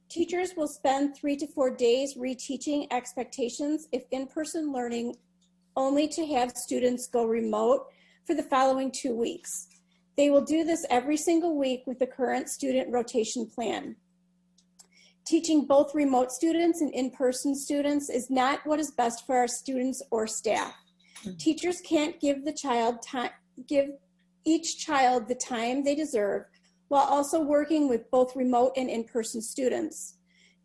Teachers will spend 3 to 4 days reteaching expectations if in-person learning, only to have students go remote for the following 2 weeks. They will do this every single week with the current student rotation plan. Teaching both remote students and in-person students is not what is best for our students or staff. Teachers can't give each child the time they deserve while also working with both remote and in-person students.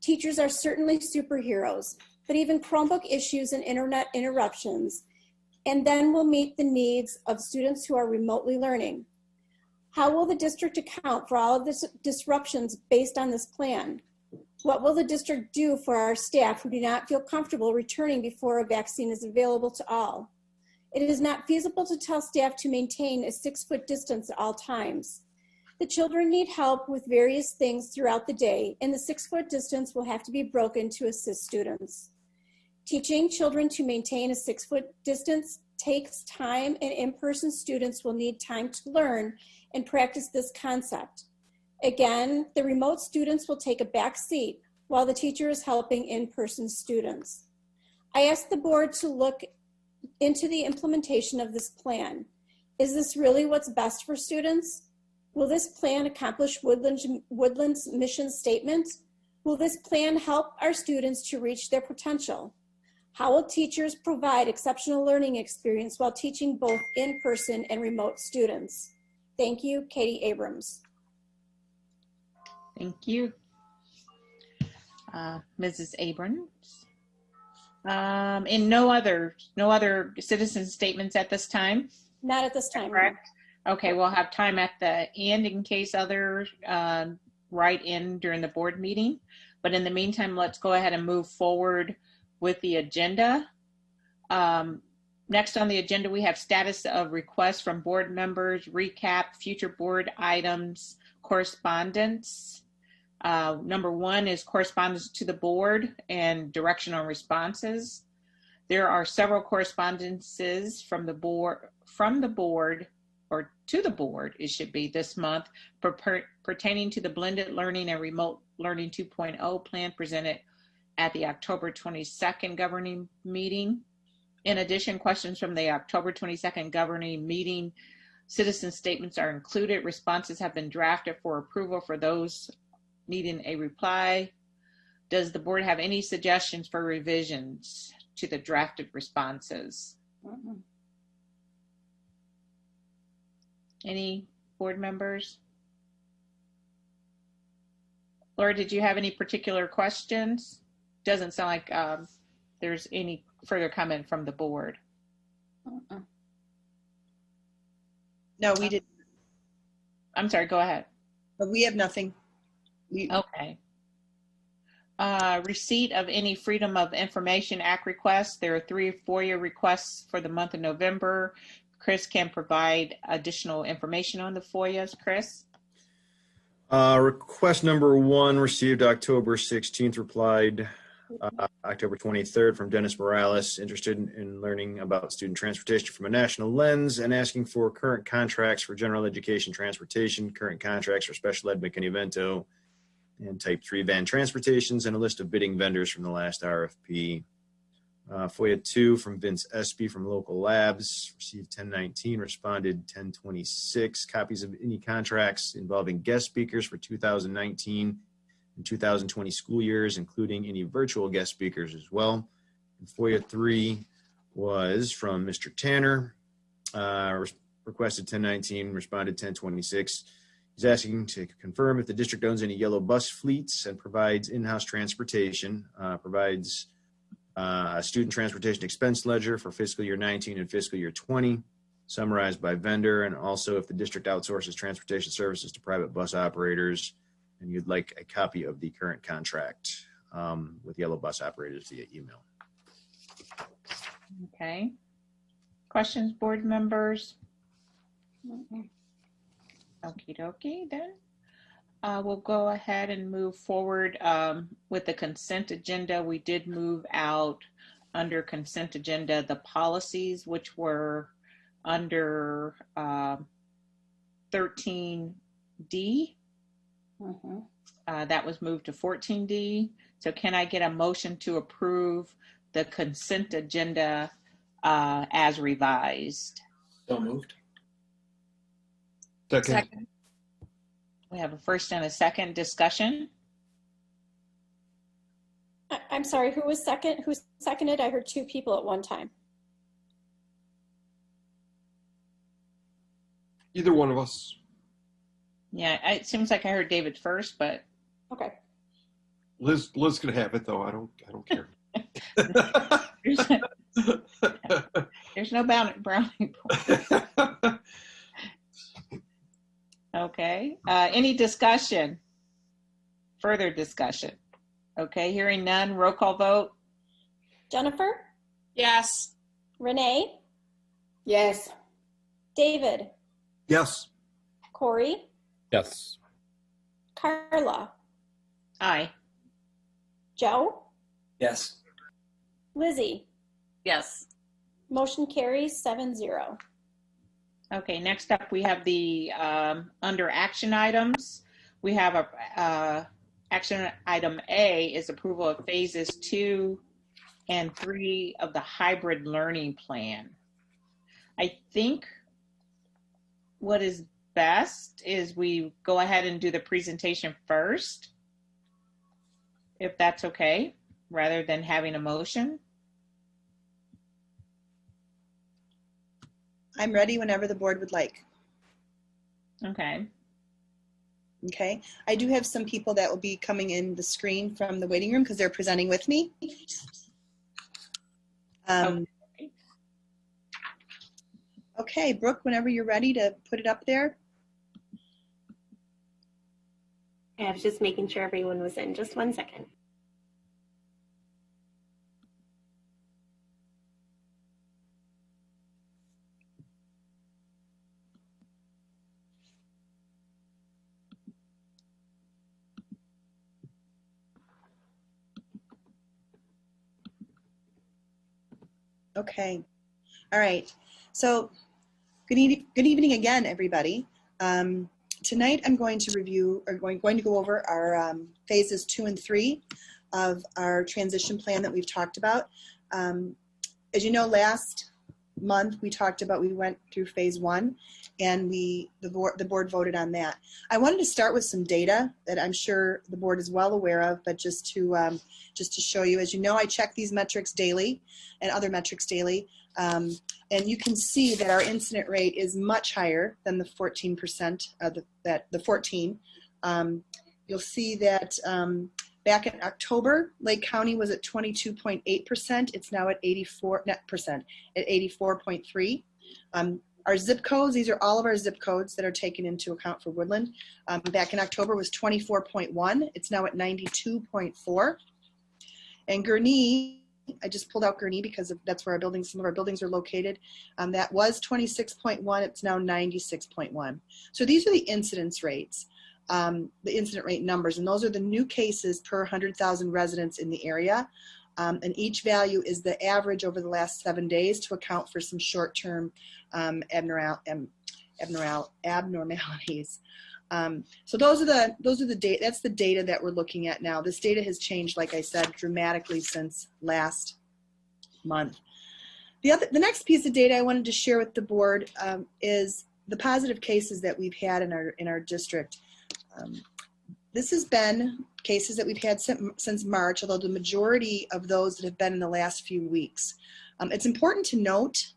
Teachers are certainly superheroes, but even Chromebook issues and internet interruptions, and then will meet the needs of students who are remotely learning. How will the district account for all of the disruptions based on this plan? What will the district do for our staff who do not feel comfortable returning before a vaccine is available to all? It is not feasible to tell staff to maintain a 6-foot distance at all times. The children need help with various things throughout the day, and the 6-foot distance will have to be broken to assist students. Teaching children to maintain a 6-foot distance takes time, and in-person students will need time to learn and practice this concept. Again, the remote students will take a back seat while the teacher is helping in-person students. I asked the board to look into the implementation of this plan. Is this really what's best for students? Will this plan accomplish Woodland's mission statement? Will this plan help our students to reach their potential? How will teachers provide exceptional learning experience while teaching both in-person and remote students? Thank you, Katie Abrams.
Thank you. Mrs. Abrams. And no other citizen statements at this time?
Not at this time.
Correct. Okay, we'll have time at the end in case others write in during the board meeting. But in the meantime, let's go ahead and move forward with the agenda. Next on the agenda, we have status of requests from board members, recap, future board items, correspondence. Number one is correspondence to the board and direction on responses. There are several correspondences from the board, or to the board, it should be this month, pertaining to the blended learning and remote learning 2.0 plan presented at the October 22nd governing meeting. In addition, questions from the October 22nd governing meeting, citizen statements are included. Responses have been drafted for approval for those needing a reply. Does the board have any suggestions for revisions to the drafted responses? Any board members? Laura, did you have any particular questions? Doesn't sound like there's any further comment from the board.
No, we didn't.
I'm sorry, go ahead.
But we have nothing.
Okay. Receipt of any Freedom of Information Act requests. There are 3 FOIA requests for the month of November. Chris can provide additional information on the FOIAs. Chris?
Request number 1 received October 16th, replied October 23rd from Dennis Morales, interested in learning about student transportation from a national lens and asking for current contracts for general education transportation, current contracts for special ed McKinney-Vento, and type 3 van transportations, and a list of bidding vendors from the last RFP. FOIA 2 from Vince Espy from Local Labs, received 10/19, responded 10/26. Copies of any contracts involving guest speakers for 2019 and 2020 school years, including any virtual guest speakers as well. And FOIA 3 was from Mr. Tanner, requested 10/19, responded 10/26. He's asking to confirm if the district owns any yellow bus fleets and provides in-house transportation, provides a student transportation expense ledger for fiscal year 19 and fiscal year 20, summarized by vendor, and also if the district outsources transportation services to private bus operators, and you'd like a copy of the current contract with yellow bus operators via email.
Okay. Questions, board members? Okie dokie then. We'll go ahead and move forward with the consent agenda. We did move out under consent agenda the policies, which were under 13D. That was moved to 14D. So can I get a motion to approve the consent agenda as revised?
So moved.
Second.
We have a first and a second discussion.
I'm sorry, who was second? Who seconded? I heard 2 people at one time.
Either one of us.
Yeah, it seems like I heard David first, but
okay.
Liz can have it though. I don't care.
There's no brownie point. Okay. Any discussion? Further discussion? Okay. Hearing none. Roll call vote.
Jennifer?
Yes.
Renee?
Yes.
David?
Yes.
Corey?
Yes.
Carla?
Aye.
Joe?
Yes.
Lizzie?
Yes.
Motion carries 7-0.
Okay, next up we have the under action items. We have a action item A is approval of phases 2 and 3 of the hybrid learning plan. I think what is best is we go ahead and do the presentation first, if that's okay, rather than having a motion.
I'm ready whenever the board would like.
Okay.
Okay. I do have some people that will be coming in the screen from the waiting room because they're presenting with me. Okay, Brooke, whenever you're ready to put it up there.
I was just making sure everyone was in. Just 1 second.
Okay. All right. So good evening again, everybody. Tonight I'm going to review, or going to go over our phases 2 and 3 of our transition plan that we've talked about. As you know, last month we went through phase 1, and the board voted on that. I wanted to start with some data that I'm sure the board is well aware of, but just to show you. As you know, I check these metrics daily and other metrics daily. And you can see that our incident rate is much higher than the 14% of the 14. You'll see that back in October, Lake County was at 22.8%. It's now at 84.3. Our zip codes, these are all of our zip codes that are taken into account for Woodland. Back in October was 24.1. It's now at 92.4. And Gurnee, I just pulled out Gurnee because that's where some of our buildings are located. That was 26.1. It's now 96.1. So these are the incidence rates, the incident rate numbers, and those are the new cases per 100,000 residents in the area. And each value is the average over the last 7 days to account for some short-term abnormalities. So those are the data. That's the data that we're looking at now. This data has changed, like I said, dramatically since last month. The next piece of data I wanted to share with the board is the positive cases that we've had in our district. This has been cases that we've had since March, although the majority of those that have been in the last few weeks. It's important to note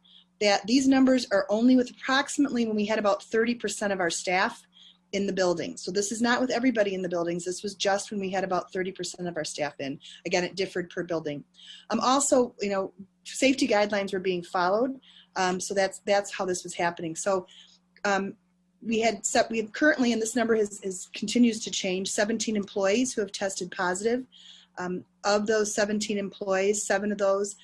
that these numbers are only with approximately when we had about 30% of our staff in the building. So this is not with everybody in the buildings. This was just when we had about 30% of our staff in. Again, it differed per building. Also, safety guidelines were being followed. So that's how this was happening. So we have currently, and this number continues to change, 17 employees who have tested positive. Of those 17 employees, seven of the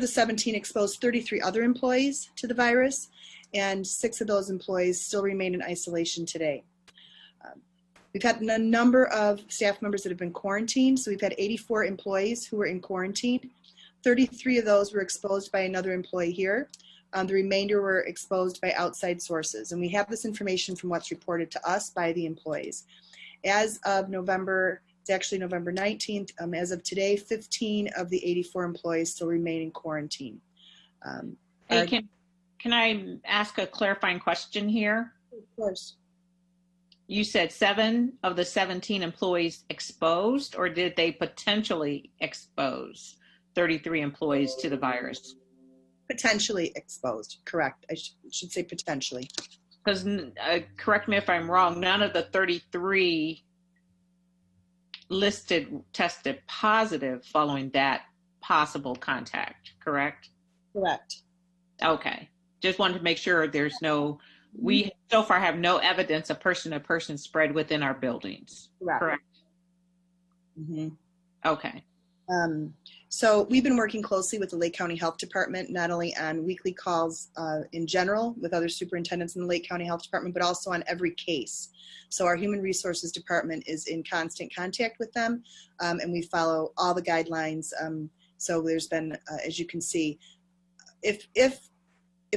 17 exposed 33 other employees to the virus, and 6 of those employees still remain in isolation today. We've had a number of staff members that have been quarantined. So we've had 84 employees who were in quarantine. 33 of those were exposed by another employee here. The remainder were exposed by outside sources. And we have this information from what's reported to us by the employees. As of November 19th, as of today, 15 of the 84 employees still remain in quarantine.
Hey, can I ask a clarifying question here?
Of course.
You said 7 of the 17 employees exposed, or did they potentially expose 33 employees to the virus?
Potentially exposed, correct. I should say potentially.
Because, correct me if I'm wrong, none of the 33 listed tested positive following that possible contact, correct?
Correct.
Okay. Just wanted to make sure we so far have no evidence of person-to-person spread within our buildings. Correct?
Mm-hmm.
Okay.
So we've been working closely with the Lake County Health Department, not only on weekly calls in general with other superintendents in the Lake County Health Department, but also on every case. So our Human Resources Department is in constant contact with them, and we follow all the guidelines. So there's been, as you can see, if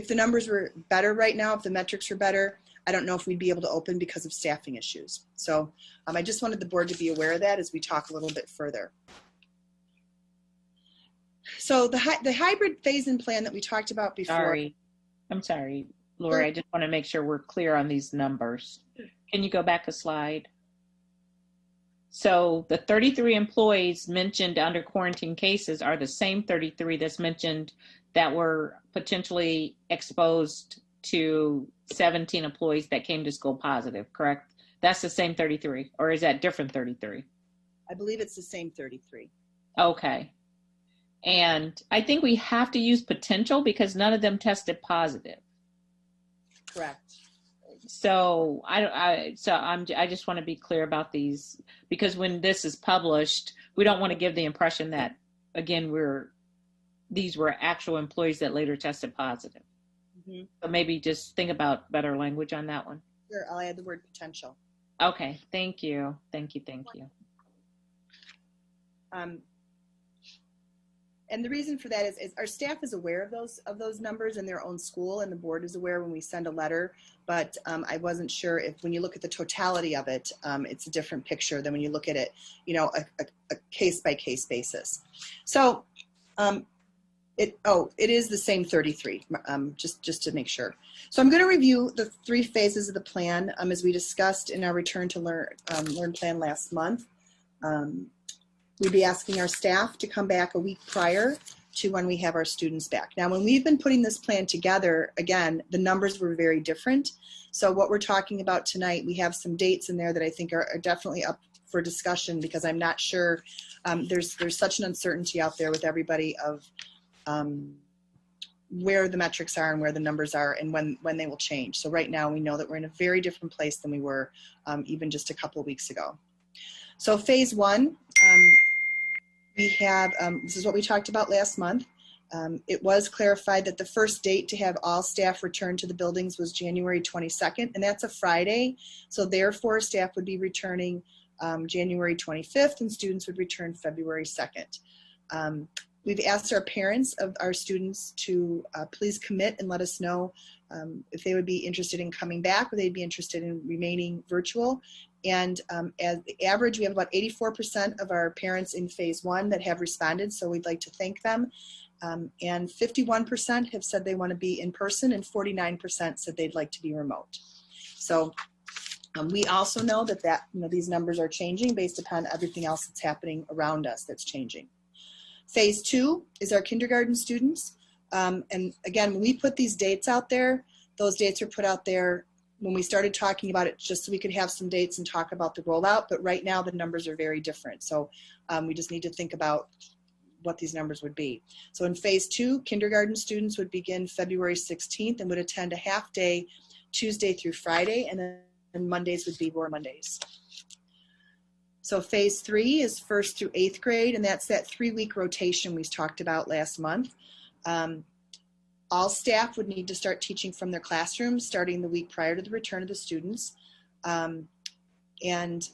the numbers were better right now, if the metrics were better, I don't know if we'd be able to open because of staffing issues. So I just wanted the board to be aware of that as we talk a little bit further. So the hybrid phase-in plan that we talked about before.
I'm sorry, Lori. I just want to make sure we're clear on these numbers. Can you go back a slide? So the 33 employees mentioned under quarantine cases are the same 33 that's mentioned that were potentially exposed to 17 employees that came to school positive, correct? That's the same 33, or is that different 33?
I believe it's the same 33.
Okay. And I think we have to use potential because none of them tested positive.
Correct.
So I just want to be clear about these, because when this is published, we don't want to give the impression that, again, these were actual employees that later tested positive.
Mm-hmm.
So maybe just think about better language on that one.
Sure, I'll add the word potential.
Okay, thank you. Thank you.
And the reason for that is our staff is aware of those numbers in their own school, and the board is aware when we send a letter. But I wasn't sure if, when you look at the totality of it, it's a different picture than when you look at it, a case by case basis. So it is the same 33. Just to make sure. So I'm going to review the 3 phases of the plan as we discussed in our Return to Learn plan last month. We'd be asking our staff to come back a week prior to when we have our students back. Now, when we've been putting this plan together, again, the numbers were very different. So what we're talking about tonight, we have some dates in there that I think are definitely up for discussion, because I'm not sure, there's such an uncertainty out there with everybody of where the metrics are and where the numbers are and when they will change. So right now we know that we're in a very different place than we were even just a couple of weeks ago. So phase 1, we have, this is what we talked about last month. It was clarified that the first date to have all staff return to the buildings was January 22nd, and that's a Friday. So therefore, staff would be returning January 25th, and students would return February 2nd. We've asked our parents of our students to please commit and let us know if they would be interested in coming back or they'd be interested in remaining virtual. And as the average, we have about 84% of our parents in phase 1 that have responded, so we'd like to thank them. And 51% have said they want to be in person, and 49% said they'd like to be remote. So we also know that these numbers are changing based upon everything else that's happening around us that's changing. Phase 2 is our kindergarten students. And again, when we put these dates out there, those dates are put out there when we started talking about it just so we could have some dates and talk about the rollout. But right now the numbers are very different. So we just need to think about what these numbers would be. So in phase 2, kindergarten students would begin February 16th and would attend a half day Tuesday through Friday, and then Mondays would be Roar Mondays. So phase 3 is 1st through 8th grade, and that's that 3-week rotation we talked about last month. All staff would need to start teaching from their classrooms starting the week prior to the return of the students. And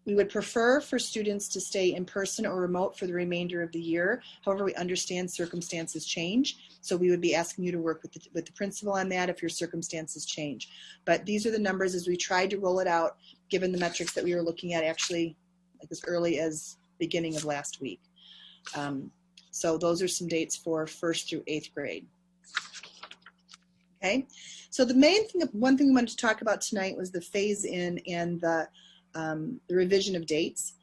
we would prefer for students to stay in person or remote for the remainder of the year. However, we understand circumstances change. So we would be asking you to work with the principal on that if your circumstances change. But these are the numbers as we tried to roll it out, given the metrics that we were looking at actually like as early as beginning of last week. So those are some dates for 1st through 8th grade. Okay, so the main thing, one thing we wanted to talk about tonight was the phase in and the revision of dates.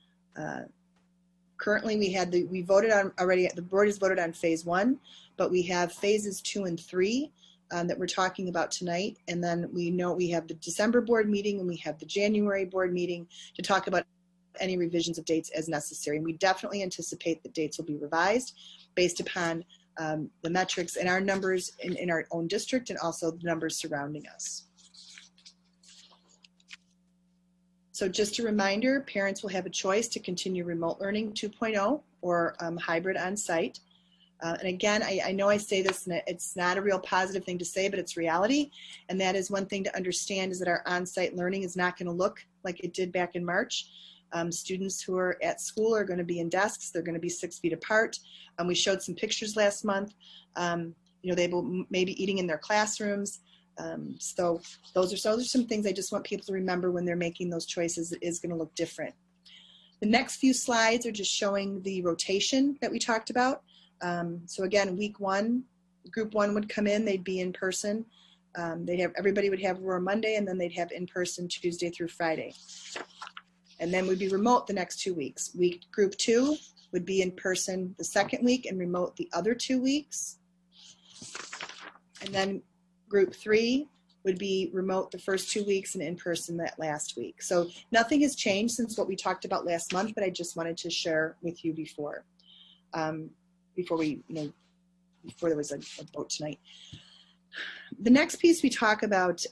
Currently we voted on already, the board has voted on phase 1, but we have phases 2 and 3 that we're talking about tonight. And then we know we have the December board meeting and we have the January board meeting to talk about any revisions of dates as necessary. And we definitely anticipate that dates will be revised based upon the metrics and our numbers in our own district and also the numbers surrounding us. So just a reminder, parents will have a choice to continue remote learning 2.0 or hybrid on-site. And again, I know I say this and it's not a real positive thing to say, but it's reality. And that is one thing to understand is that our on-site learning is not going to look like it did back in March. Students who are at school are going to be in desks. They're going to be 6 feet apart. We showed some pictures last month. They will maybe eating in their classrooms. So those are some things I just want people to remember when they're making those choices. It is going to look different. The next few slides are just showing the rotation that we talked about. So again, week 1, group 1 would come in, they'd be in person. Everybody would have Roar Monday, and then they'd have in person Tuesday through Friday. And then we'd be remote the next 2 weeks. Group 2 would be in person the second week and remote the other 2 weeks. And then group 3 would be remote the first 2 weeks and in person that last week. So nothing has changed since what we talked about last month, but I just wanted to share with you before there was a vote tonight. The next piece we talk about,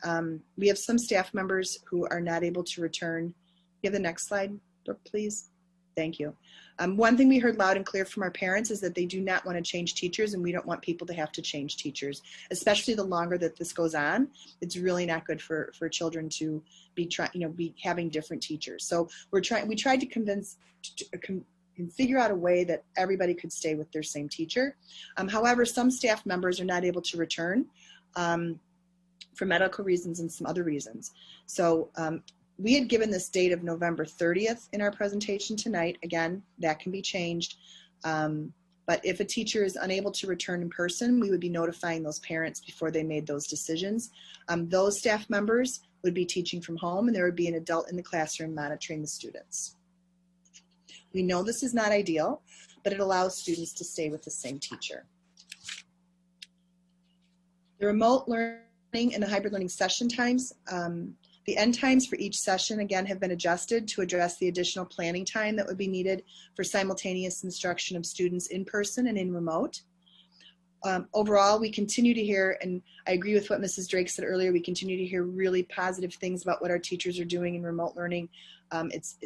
we have some staff members who are not able to return. You have the next slide, please. Thank you. One thing we heard loud and clear from our parents is that they do not want to change teachers, and we don't want people to have to change teachers, especially the longer that this goes on. It's really not good for children to be having different teachers. So we tried to figure out a way that everybody could stay with their same teacher. However, some staff members are not able to return for medical reasons and some other reasons. So we had given this date of November 30th in our presentation tonight. Again, that can be changed. But if a teacher is unable to return in person, we would be notifying those parents before they made those decisions. Those staff members would be teaching from home, and there would be an adult in the classroom monitoring the students. We know this is not ideal, but it allows students to stay with the same teacher. The remote learning and the hybrid learning session times, the end times for each session, again, have been adjusted to address the additional planning time that would be needed for simultaneous instruction of students in person and in remote. Overall, we continue to hear, and I agree with what Mrs. Drake said earlier, we continue to hear really positive things about what our teachers are doing in remote learning. It's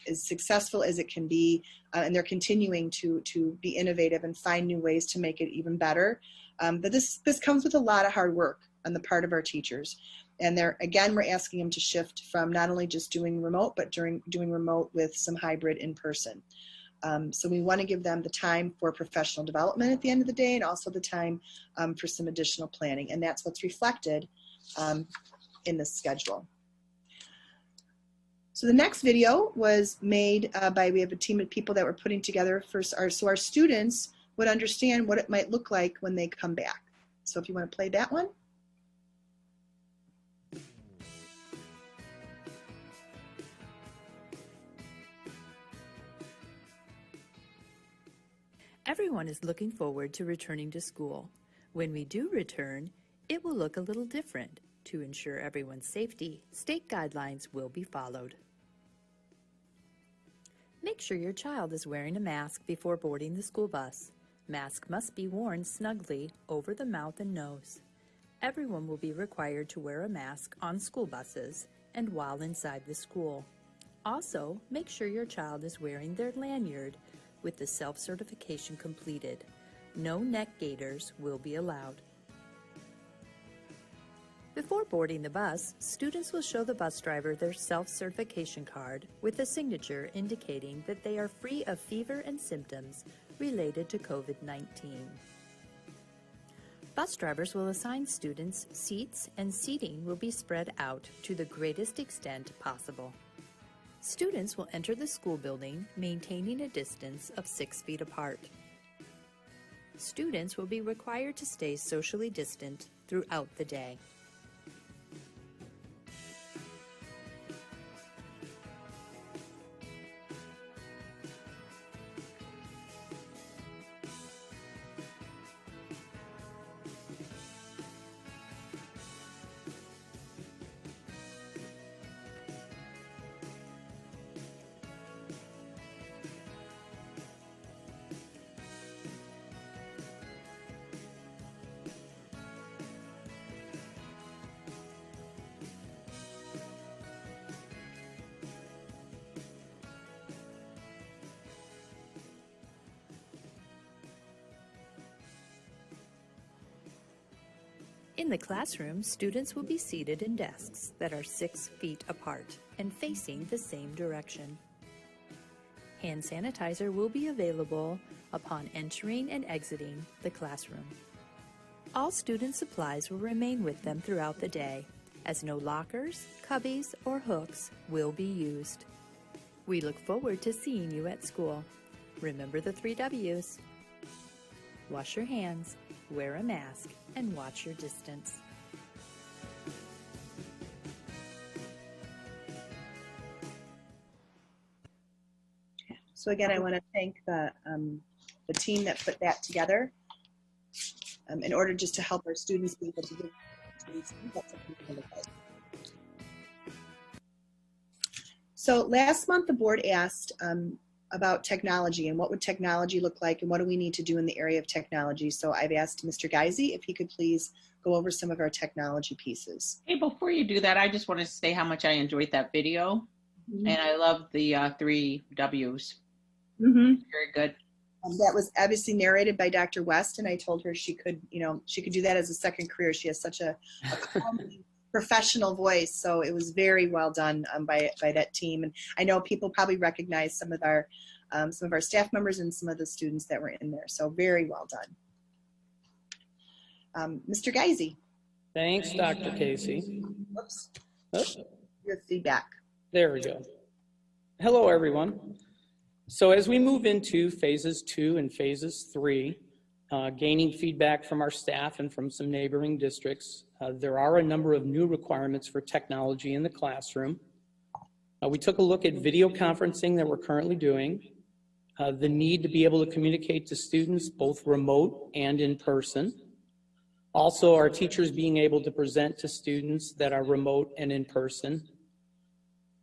as successful as it can be, and they're continuing to be innovative and find new ways to make it even better. But this comes with a lot of hard work on the part of our teachers. And again, we're asking them to shift from not only just doing remote, but doing remote with some hybrid in person. So we want to give them the time for professional development at the end of the day, and also the time for some additional planning. And that's what's reflected in the schedule. So the next video was made we have a team of people that were putting together so our students would understand what it might look like when they come back. So if you want to play that one.
Everyone is looking forward to returning to school. When we do return, it will look a little different. To ensure everyone's safety, state guidelines will be followed. Make sure your child is wearing a mask before boarding the school bus. Mask must be worn snugly over the mouth and nose. Everyone will be required to wear a mask on school buses and while inside the school. Also, make sure your child is wearing their lanyard with the self-certification completed. No neck gaiters will be allowed. Before boarding the bus, students will show the bus driver their self-certification card with a signature indicating that they are free of fever and symptoms related to COVID-19. Bus drivers will assign students seats, and seating will be spread out to the greatest extent possible. Students will enter the school building maintaining a distance of 6 feet apart. Students will be required to stay socially distant throughout the day. In the classroom, students will be seated in desks that are 6 feet apart and facing the same direction. Hand sanitizer will be available upon entering and exiting the classroom. All student supplies will remain with them throughout the day, as no lockers, cubbies, or hooks will be used. We look forward to seeing you at school. Remember the 3 W's. Wash your hands, wear a mask, and watch your distance.
So again, I want to thank the team that put that together in order just to help our students be able to give So last month, the board asked about technology and what would technology look like and what do we need to do in the area of technology. So I've asked Mr. Geisy if he could please go over some of our technology pieces.
Hey, before you do that, I just want to say how much I enjoyed that video. And I love the 3 W's. Very good.
That was obviously narrated by Dr. West, and I told her she could, she could do that as a second career. She has such a calming, professional voice, so it was very well done by that team. And I know people probably recognize some of our staff members and some of the students that were in there. So very well done. Mr. Geisy.
Thanks, Dr. Casey.
Whoops.
Oh,
Your feedback.
there we go. Hello, everyone. So as we move into phases 2 and phases 3, gaining feedback from our staff and from some neighboring districts, there are a number of new requirements for technology in the classroom. We took a look at video conferencing that we're currently doing, the need to be able to communicate to students both remote and in person. Also, our teachers being able to present to students that are remote and in person.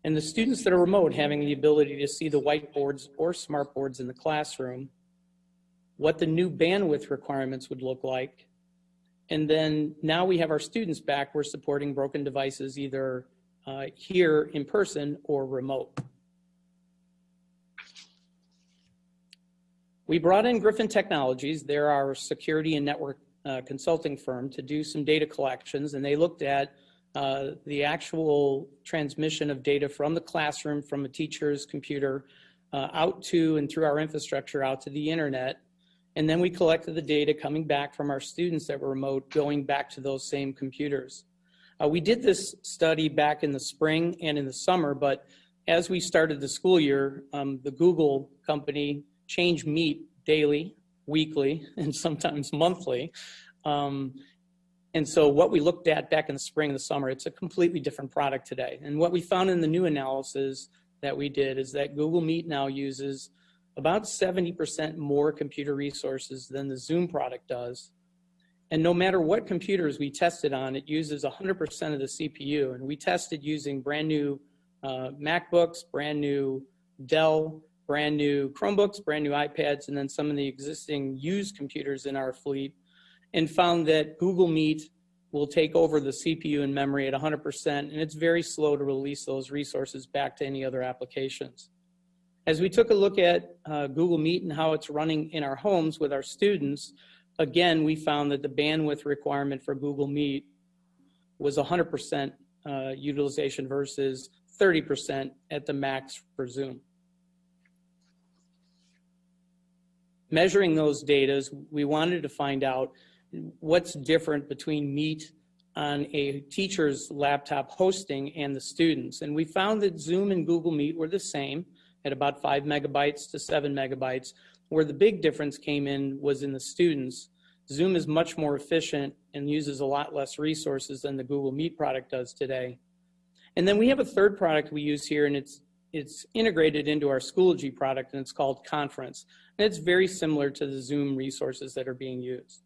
And the students that are remote having the ability to see the whiteboards or smartboards in the classroom, what the new bandwidth requirements would look like. And then now we have our students back, we're supporting broken devices either here in person or remote. We brought in Griffin Technologies. They're our security and network consulting firm to do some data collections, and they looked at the actual transmission of data from the classroom, from a teacher's computer, out to and through our infrastructure out to the internet. And then we collected the data coming back from our students that were remote, going back to those same computers. We did this study back in the spring and in the summer, but as we started the school year, the Google company changed Meet daily, weekly, and sometimes monthly. And so what we looked at back in the spring and the summer, it's a completely different product today. And what we found in the new analysis that we did is that Google Meet now uses about 70% more computer resources than the Zoom product does. And no matter what computers we tested on, it uses 100% of the CPU. And we tested using brand new MacBooks, brand new Dell, brand new Chromebooks, brand new iPads, and then some of the existing used computers in our fleet, and found that Google Meet will take over the CPU and memory at 100%, and it's very slow to release those resources back to any other applications. As we took a look at Google Meet and how it's running in our homes with our students, again, we found that the bandwidth requirement for Google Meet was 100% utilization versus 30% at the max for Zoom. Measuring those data, we wanted to find out what's different between Meet on a teacher's laptop hosting and the students. And we found that Zoom and Google Meet were the same at about 5 megabytes to 7 megabytes. Where the big difference came in was in the students. Zoom is much more efficient and uses a lot less resources than the Google Meet product does today. And then we have a third product we use here, and it's integrated into our Schoology product, and it's called Conference. And it's very similar to the Zoom resources that are being used.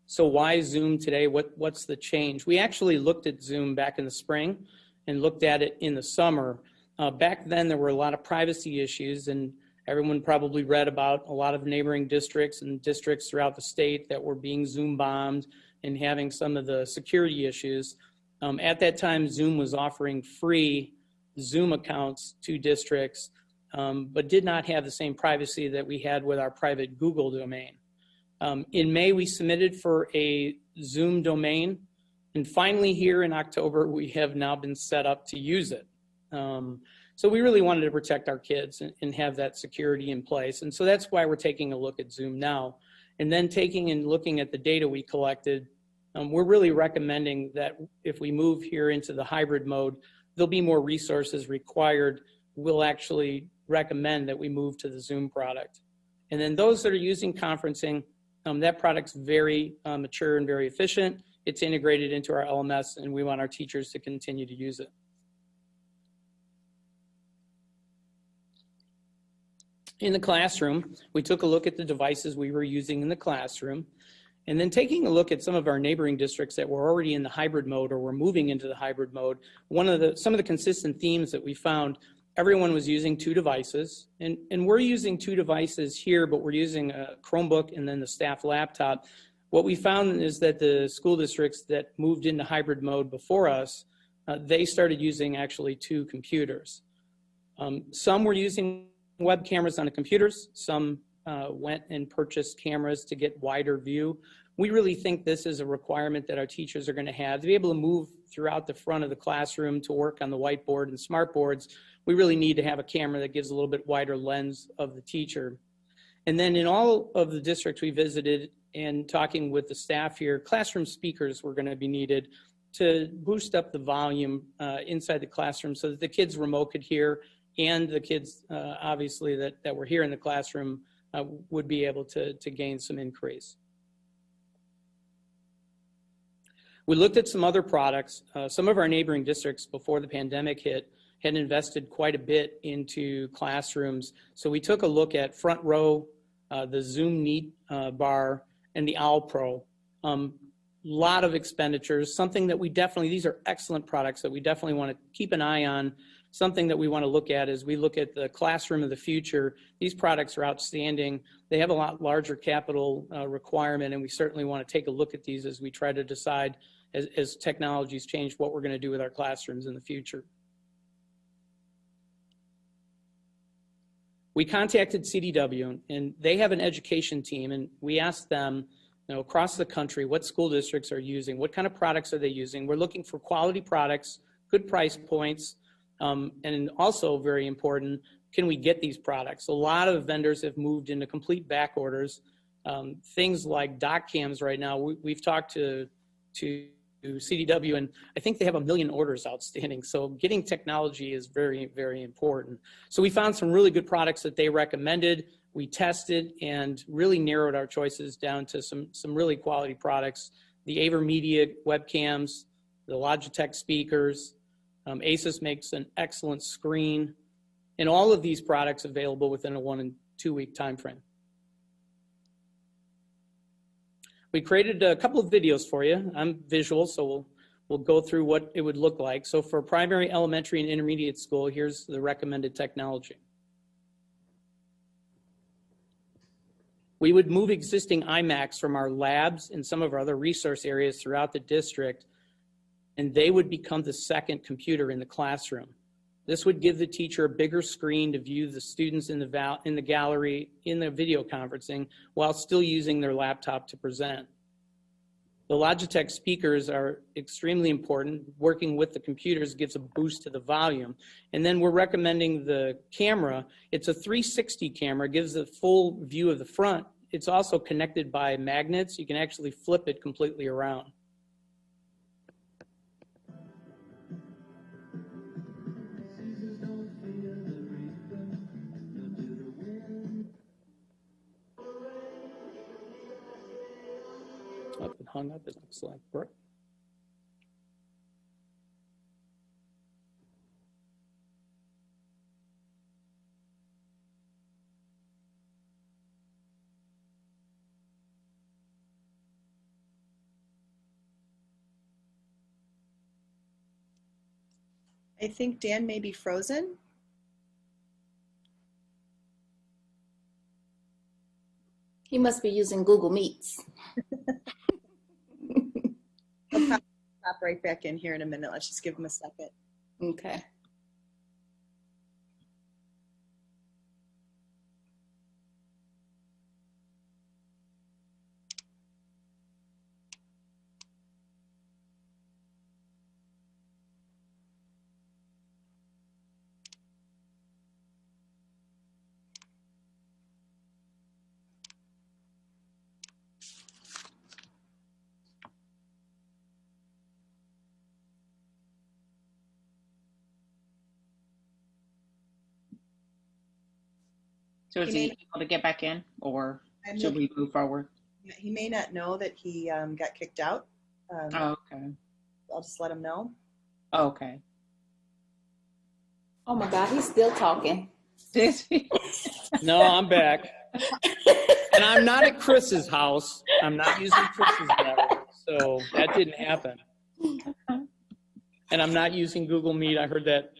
So why Zoom today? What's the change? We actually looked at Zoom back in the spring and looked at it in the summer. Back then, there were a lot of privacy issues, and everyone probably read about a lot of neighboring districts and districts throughout the state that were being Zoom bombed and having some of the security issues. At that time, Zoom was offering free Zoom accounts to districts, but did not have the same privacy that we had with our private Google domain. In May, we submitted for a Zoom domain, and finally here in October, we have now been set up to use it. So we really wanted to protect our kids and have that security in place. And so that's why we're taking a look at Zoom now. And then taking and looking at the data we collected, we're really recommending that if we move here into the hybrid mode, there'll be more resources required. We'll actually recommend that we move to the Zoom product. And then those that are using conferencing, that product's very mature and very efficient. It's integrated into our LMS, and we want our teachers to continue to use it. In the classroom, we took a look at the devices we were using in the classroom, And then taking a look at some of our neighboring districts that were already in the hybrid mode or were moving into the hybrid mode, some of the consistent themes that we found, everyone was using 2 devices. And we're using 2 devices here, but we're using a Chromebook and then the staff laptop. What we found is that the school districts that moved into hybrid mode before us, they started using actually 2 computers. Some were using web cameras on the computers. Some went and purchased cameras to get wider view. We really think this is a requirement that our teachers are going to have to be able to move throughout the front of the classroom to work on the whiteboard and smart boards. We really need to have a camera that gives a little bit wider lens of the teacher. And then in all of the districts we visited and talking with the staff here, classroom speakers were going to be needed to boost up the volume inside the classroom so that the kids remote could hear, and the kids obviously that were here in the classroom would be able to gain some increase. We looked at some other products. Some of our neighboring districts before the pandemic hit had invested quite a bit into classrooms. So we took a look at Front Row, the Zoom Neat bar, and the Owl Pro. Lot of expenditures, something that we definitely, these are excellent products that we definitely want to keep an eye on. Something that we want to look at as we look at the classroom of the future. These products are outstanding. They have a lot larger capital requirement, and we certainly want to take a look at these as we try to decide as technologies change what we're going to do with our classrooms in the future. We contacted CDW, and they have an education team, and we asked them, across the country, what school districts are using, what kind of products are they using. We're looking for quality products, good price points, and also very important, can we get these products? A lot of vendors have moved into complete back orders. Things like dock cams right now, we've talked to CDW, and I think they have 1 million orders outstanding. So getting technology is very, very important. So we found some really good products that they recommended. We tested and really narrowed our choices down to some really quality products. The AverMedia webcams, the Logitech speakers, Asus makes an excellent screen, and all of these products available within a 1 and 2 week time frame. We created a couple of videos for you. I'm visual, so we'll go through what it would look like. So for primary, elementary, and intermediate school, here's the recommended technology. We would move existing iMacs from our labs and some of our other resource areas throughout the district, and they would become the second computer in the classroom. This would give the teacher a bigger screen to view the students in the gallery, in the video conferencing, while still using their laptop to present. The Logitech speakers are extremely important. Working with the computers gives a boost to the volume. And then we're recommending the camera. It's a 360 camera, gives a full view of the front. It's also connected by magnets. You can actually flip it completely around. Up and hung up, it looks like. Right.
I think Dan may be frozen.
He must be using Google Meets.
I'll probably pop right back in here in a minute. Let's just give him a second.
Okay.
So is he able to get back in, or should we move forward?
He may not know that he got kicked out.
Oh, okay.
I'll just let him know.
Okay.
Oh my God, he's still talking.
Did he?
No, I'm back. And I'm not at Chris's house. I'm not using Chris's network, so that didn't happen. And I'm not using Google Meet. I heard that.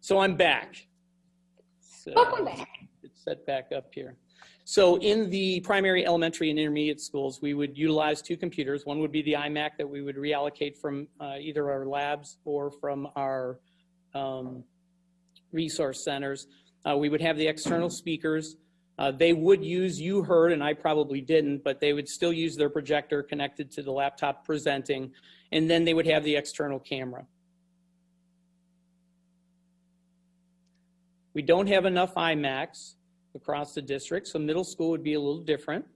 So I'm back. So
Welcome back.
It's set back up here. So in the primary, elementary, and intermediate schools, we would utilize 2 computers. One would be the iMac that we would reallocate from either our labs or from our resource centers. We would have the external speakers. They would use, you heard, and I probably didn't, but they would still use their projector connected to the laptop presenting, and then they would have the external camera. We don't have enough iMacs across the district, so middle school would be a little different.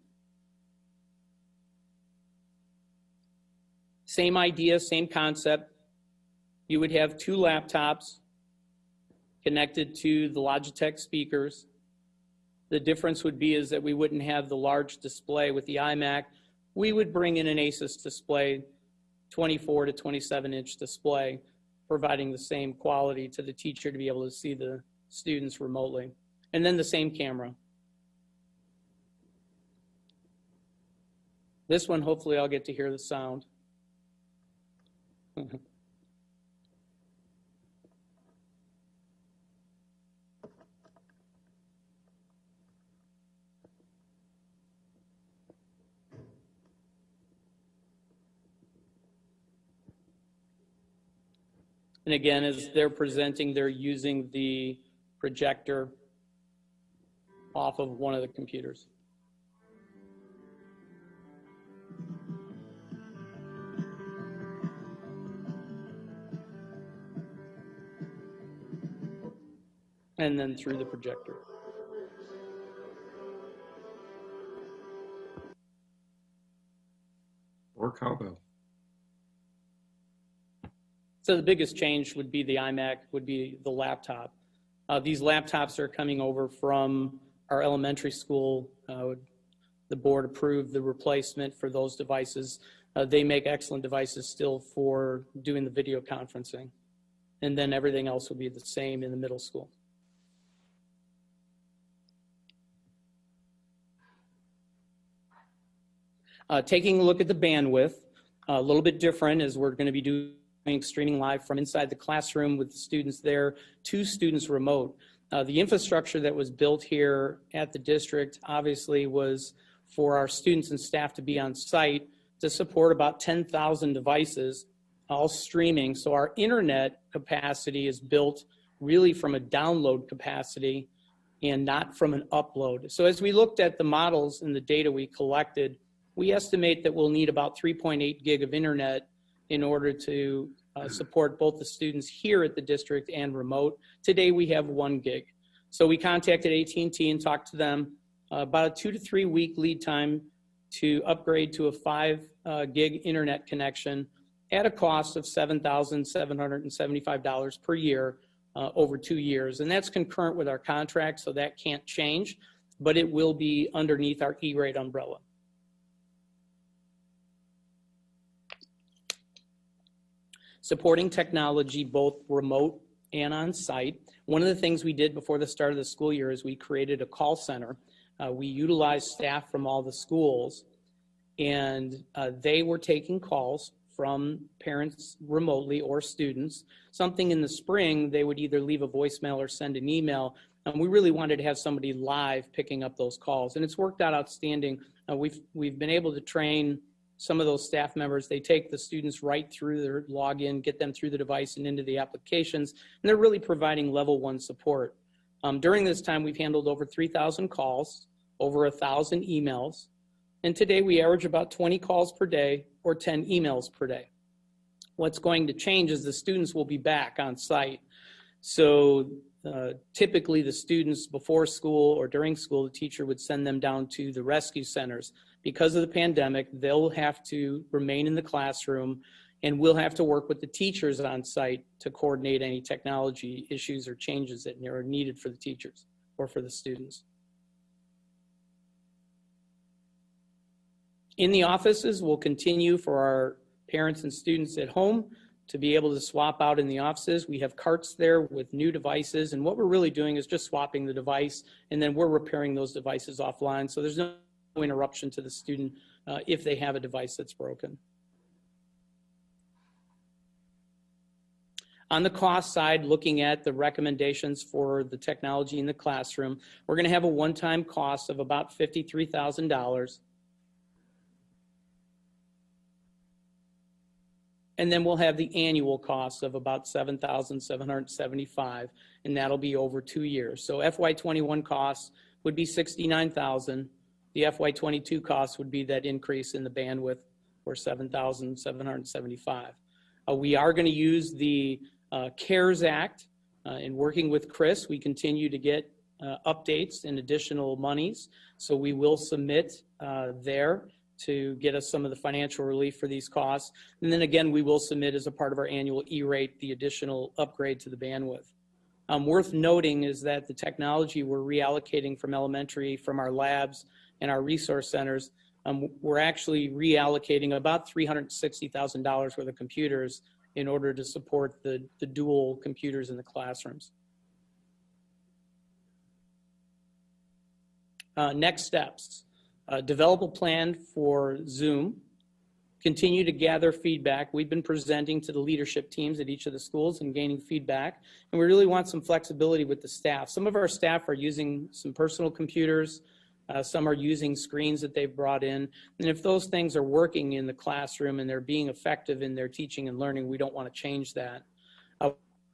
Same idea, same concept. You would have 2 laptops connected to the Logitech speakers. The difference would be is that we wouldn't have the large display with the iMac. We would bring in an Asus display, 24 to 27-inch display, providing the same quality to the teacher to be able to see the students remotely. And then the same camera. This one, hopefully I'll get to hear the sound. And again, as they're presenting, they're using the projector off of one of the computers. And then through the projector.
Or cowbell.
So the biggest change would be the iMac, would be the laptop. These laptops are coming over from our elementary school. The board approved the replacement for those devices. They make excellent devices still for doing the video conferencing. And then everything else will be the same in the middle school. Taking a look at the bandwidth, a little bit different as we're going to be doing streaming live from inside the classroom with the students there to students remote. The infrastructure that was built here at the district obviously was for our students and staff to be on site to support about 10,000 devices, all streaming. So our internet capacity is built really from a download capacity and not from an upload. So as we looked at the models and the data we collected, we estimate that we'll need about 3.8 gig of internet in order to support both the students here at the district and remote. Today we have 1 gig. So we contacted AT&T and talked to them about a 2 to 3 week lead time to upgrade to a 5 gig internet connection at a cost of $7,775 per year over 2 years. And that's concurrent with our contract, so that can't change, but it will be underneath our E-rate umbrella. Supporting technology both remote and on site. One of the things we did before the start of the school year is we created a call center. We utilized staff from all the schools, and they were taking calls from parents remotely or students. Something in the spring, they would either leave a voicemail or send an email, and we really wanted to have somebody live picking up those calls, and it's worked out outstanding. We've been able to train some of those staff members. They take the students right through their login, get them through the device and into the applications, and they're really providing level 1 support. During this time, we've handled over 3,000 calls, over 1,000 emails, and today we average about 20 calls per day or 10 emails per day. What's going to change is the students will be back on site. So typically the students before school or during school, the teacher would send them down to the rescue centers. Because of the pandemic, they'll have to remain in the classroom, and we'll have to work with the teachers on site to coordinate any technology issues or changes that are needed for the teachers or for the students. In the offices, we'll continue for our parents and students at home to be able to swap out in the offices. We have carts there with new devices, and what we're really doing is just swapping the device, and then we're repairing those devices offline, so there's no interruption to the student if they have a device that's broken. On the cost side, looking at the recommendations for the technology in the classroom, we're going to have a one-time cost of about $53,000. And then we'll have the annual cost of about $7,775, and that'll be over 2 years. So FY21 costs would be $69,000. The FY22 costs would be that increase in the bandwidth for $7,775. We are going to use the CARES Act. In working with Chris, we continue to get updates and additional monies. So we will submit there to get us some of the financial relief for these costs. And then again, we will submit as a part of our annual E-rate the additional upgrade to the bandwidth. Worth noting is that the technology we're reallocating from elementary, from our labs and our resource centers, we're actually reallocating about $360,000 worth of computers in order to support the dual computers in the classrooms. Next steps. Develop a plan for Zoom. Continue to gather feedback. We've been presenting to the leadership teams at each of the schools and gaining feedback. And we really want some flexibility with the staff. Some of our staff are using some personal computers. Some are using screens that they've brought in. And if those things are working in the classroom and they're being effective in their teaching and learning, we don't want to change that.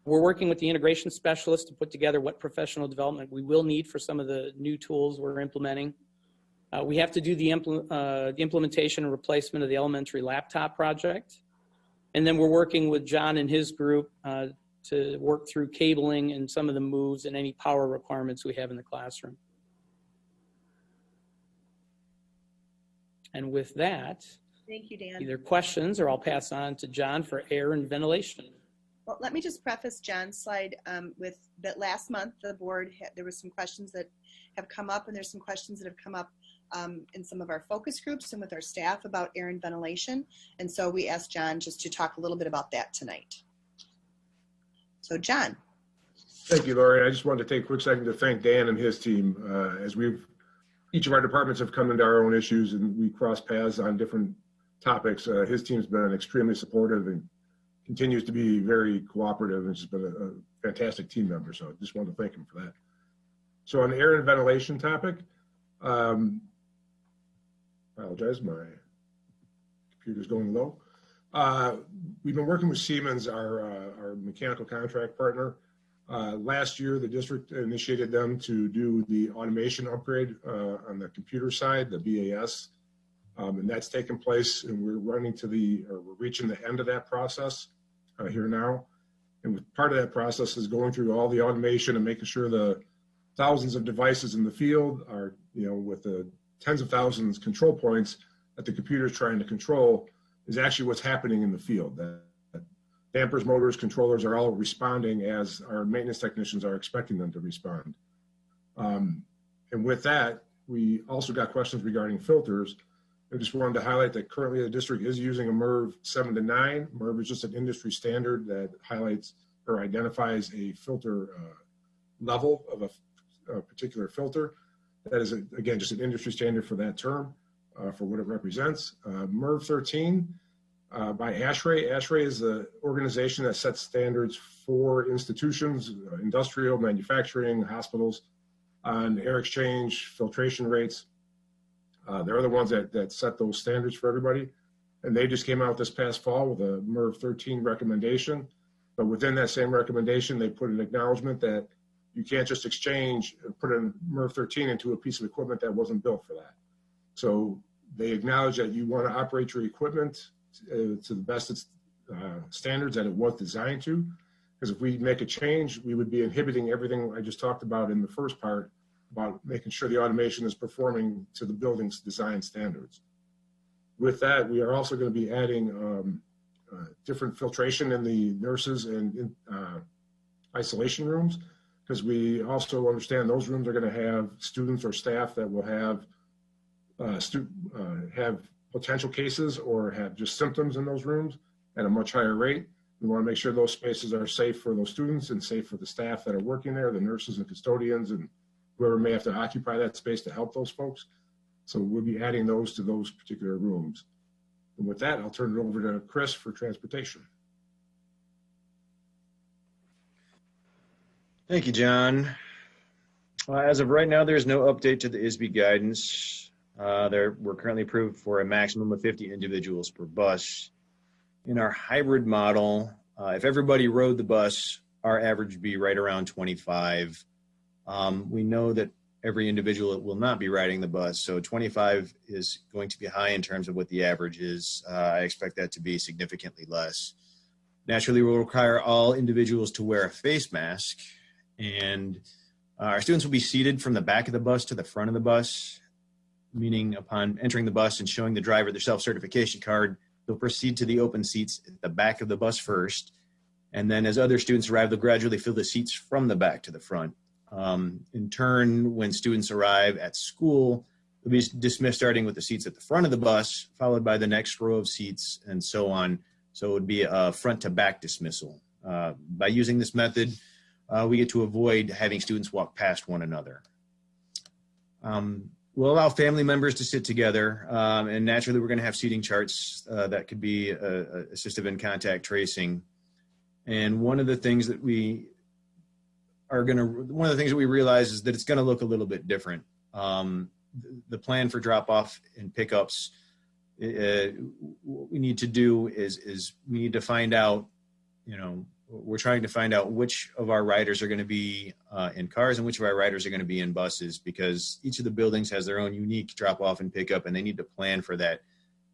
We're working with the integration specialist to put together what professional development we will need for some of the new tools we're implementing. We have to do the implementation and replacement of the elementary laptop project. And then we're working with John and his group to work through cabling and some of the moves and any power requirements we have in the classroom. And with that,
thank you, Dan.
Either questions or I'll pass on to John for air and ventilation.
Well, let me just preface John's slide with that last month, the board, there was some questions that have come up, and there's some questions that have come up in some of our focus groups and with our staff about air and ventilation. And so we asked John just to talk a little bit about that tonight. So John.
Thank you, Lori. I just wanted to take a quick second to thank Dan and his team as each of our departments have come into our own issues and we cross paths on different topics. His team's been extremely supportive and continues to be very cooperative, and has been a fantastic team member. So I just wanted to thank him for that. So on the air and ventilation topic, apologize, my computer's going low. We've been working with Siemens, our mechanical contract partner. Last year, the district initiated them to do the automation upgrade on the computer side, the BAS, and that's taken place, and we're reaching the end of that process here now. And part of that process is going through all the automation and making sure the thousands of devices in the field are, with the tens of thousands control points that the computer is trying to control is actually what's happening in the field. That dampers, motors, controllers are all responding as our maintenance technicians are expecting them to respond. And with that, we also got questions regarding filters. I just wanted to highlight that currently the district is using a MERV 7 to 9. MERV is just an industry standard that highlights or identifies a filter level of a particular filter. That is, again, just an industry standard for that term, for what it represents. MERV 13 by ASHRAE. ASHRAE is the organization that sets standards for institutions, industrial, manufacturing, hospitals, on air exchange, filtration rates. They're the ones that set those standards for everybody. And they just came out this past fall with a MERV 13 recommendation. But within that same recommendation, they put an acknowledgement that you can't just exchange, put a MERV 13 into a piece of equipment that wasn't built for that. So they acknowledge that you want to operate your equipment to the best standards that it was designed to. Because if we make a change, we would be inhibiting everything I just talked about in the first part about making sure the automation is performing to the building's design standards. With that, we are also going to be adding different filtration in the nurses and isolation rooms, because we also understand those rooms are going to have students or staff that will have potential cases or have just symptoms in those rooms at a much higher rate. We want to make sure those spaces are safe for those students and safe for the staff that are working there, the nurses and custodians and whoever may have to occupy that space to help those folks. So we'll be adding those to those particular rooms. And with that, I'll turn it over to Chris for transportation.
Thank you, John. As of right now, there's no update to the ISB guidance. We're currently approved for a maximum of 50 individuals per bus. In our hybrid model, if everybody rode the bus, our average would be right around 25. We know that every individual will not be riding the bus, so 25 is going to be high in terms of what the average is. I expect that to be significantly less. Naturally, we'll require all individuals to wear a face mask, and our students will be seated from the back of the bus to the front of the bus, meaning upon entering the bus and showing the driver their self-certification card, they'll proceed to the open seats at the back of the bus first, and then as other students arrive, they'll gradually fill the seats from the back to the front. In turn, when students arrive at school, they'll be dismissed starting with the seats at the front of the bus, followed by the next row of seats, and so on. So it would be a front to back dismissal. By using this method, we get to avoid having students walk past one another. We'll allow family members to sit together, and naturally we're going to have seating charts that could be assistive in contact tracing. And one of the things that we realize is that it's going to look a little bit different. The plan for drop-off and pickups, what we need to do is we need to find out, we're trying to find out which of our riders are going to be in cars and which of our riders are going to be in buses, because each of the buildings has their own unique drop-off and pickup, and they need to plan for that.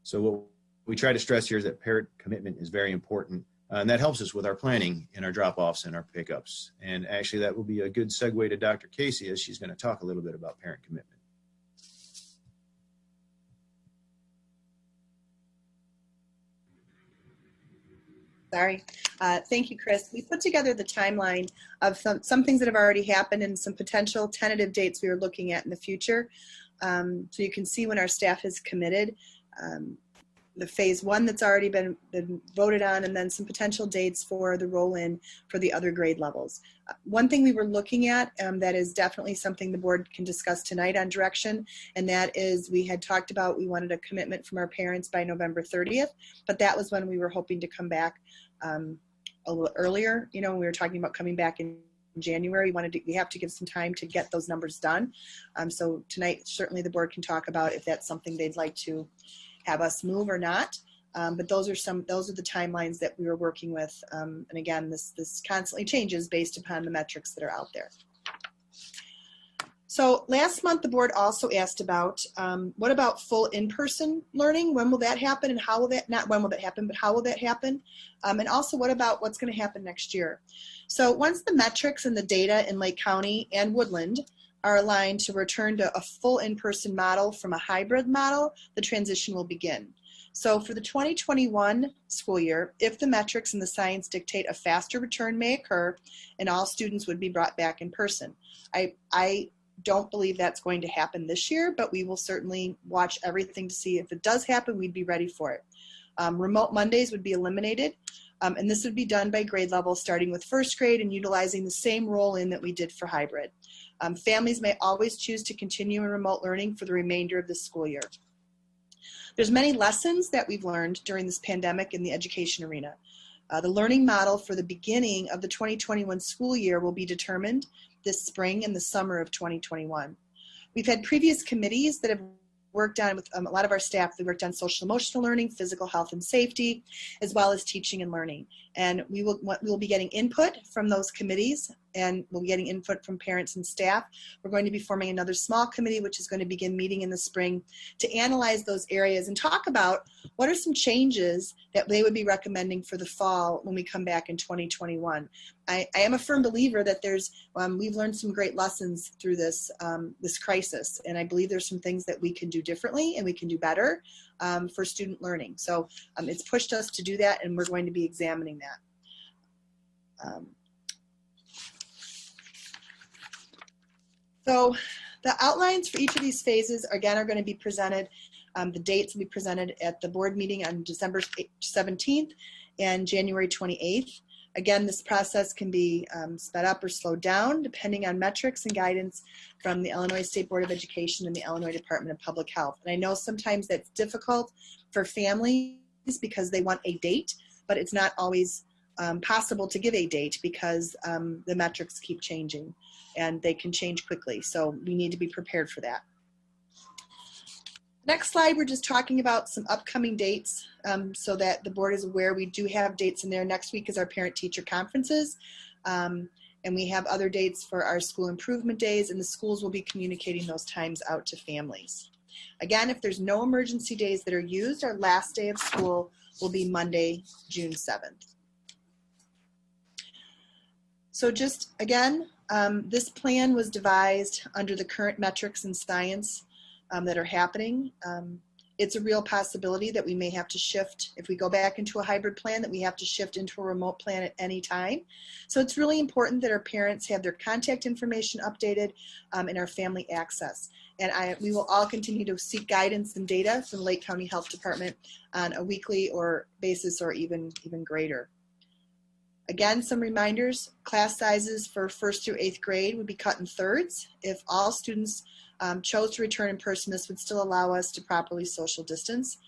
So what we try to stress here is that parent commitment is very important, and that helps us with our planning in our drop-offs and our pickups. And actually, that will be a good segue to Dr. Casey, as she's going to talk a little bit about parent commitment.
Sorry. Thank you, Chris. We put together the timeline of some things that have already happened and some potential tentative dates we are looking at in the future. So you can see when our staff has committed, the phase one that's already been voted on, and then some potential dates for the roll-in for the other grade levels. One thing we were looking at that is definitely something the board can discuss tonight on direction, and that is we had talked about we wanted a commitment from our parents by November 30th, but that was when we were hoping to come back a little earlier. We were talking about coming back in January. We have to give some time to get those numbers done. So tonight, certainly the board can talk about if that's something they'd like to have us move or not. But those are the timelines that we were working with. And again, this constantly changes based upon the metrics that are out there. So last month, the board also asked about what about full in-person learning? When will that happen, and how will that, not when will that happen, but how will that happen? And also, what about what's going to happen next year? So once the metrics and the data in Lake County and Woodland are aligned to return to a full in-person model from a hybrid model, the transition will begin. So for the 2021 school year, if the metrics and the science dictate a faster return may occur and all students would be brought back in person. I don't believe that's going to happen this year, but we will certainly watch everything to see if it does happen, we'd be ready for it. Remote Mondays would be eliminated, and this would be done by grade level, starting with first grade and utilizing the same roll-in that we did for hybrid. Families may always choose to continue in remote learning for the remainder of the school year. There's many lessons that we've learned during this pandemic in the education arena. The learning model for the beginning of the 2021 school year will be determined this spring and the summer of 2021. We've had previous committees that have worked on with a lot of our staff. They worked on social emotional learning, physical health and safety, as well as teaching and learning. And we will be getting input from those committees, and we'll be getting input from parents and staff. We're going to be forming another small committee, which is going to begin meeting in the spring to analyze those areas and talk about what are some changes that they would be recommending for the fall when we come back in 2021. I am a firm believer that we've learned some great lessons through this crisis, and I believe there's some things that we can do differently and we can do better for student learning. So it's pushed us to do that, and we're going to be examining that. So the outlines for each of these phases, again, are going to be presented. The dates will be presented at the board meeting on December 17th, and January 28th. Again, this process can be sped up or slowed down depending on metrics and guidance from the Illinois State Board of Education and the Illinois Department of Public Health. And I know sometimes that's difficult for families because they want a date, but it's not always possible to give a date because the metrics keep changing and they can change quickly. So we need to be prepared for that. Next slide, we're just talking about some upcoming dates so that the board is aware. We do have dates in there. Next week is our parent-teacher conferences. And we have other dates for our school improvement days, and the schools will be communicating those times out to families. Again, if there's no emergency days that are used, our last day of school will be Monday, June 7th. So just again, this plan was devised under the current metrics and science that are happening. It's a real possibility that we may have to shift, if we go back into a hybrid plan, that we have to shift into a remote plan at any time. So it's really important that our parents have their contact information updated and our family access. And we will all continue to seek guidance and data from the Lake County Health Department on a weekly or basis or even greater. Again, some reminders, class sizes for 1st through 8th grade would be cut in thirds. If all students chose to return in person, this would still allow us to properly social distance.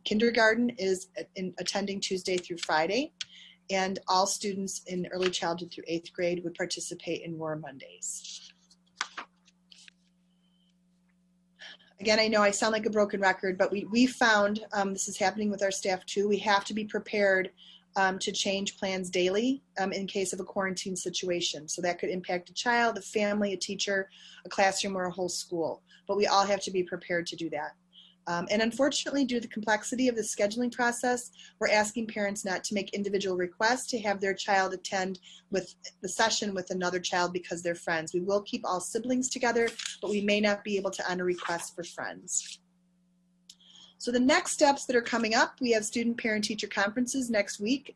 Kindergarten is attending Tuesday through Friday, and all students in early childhood through 8th grade would participate in War Mondays. Again, I know I sound like a broken record, but we found, this is happening with our staff too, we have to be prepared to change plans daily in case of a quarantine situation. So that could impact a child, a family, a teacher, a classroom, or a whole school. But we all have to be prepared to do that. And unfortunately, due to the complexity of the scheduling process, we're asking parents not to make individual requests to have their child attend with the session with another child because they're friends. We will keep all siblings together, but we may not be able to honor requests for friends. So the next steps that are coming up, we have student parent-teacher conferences next week.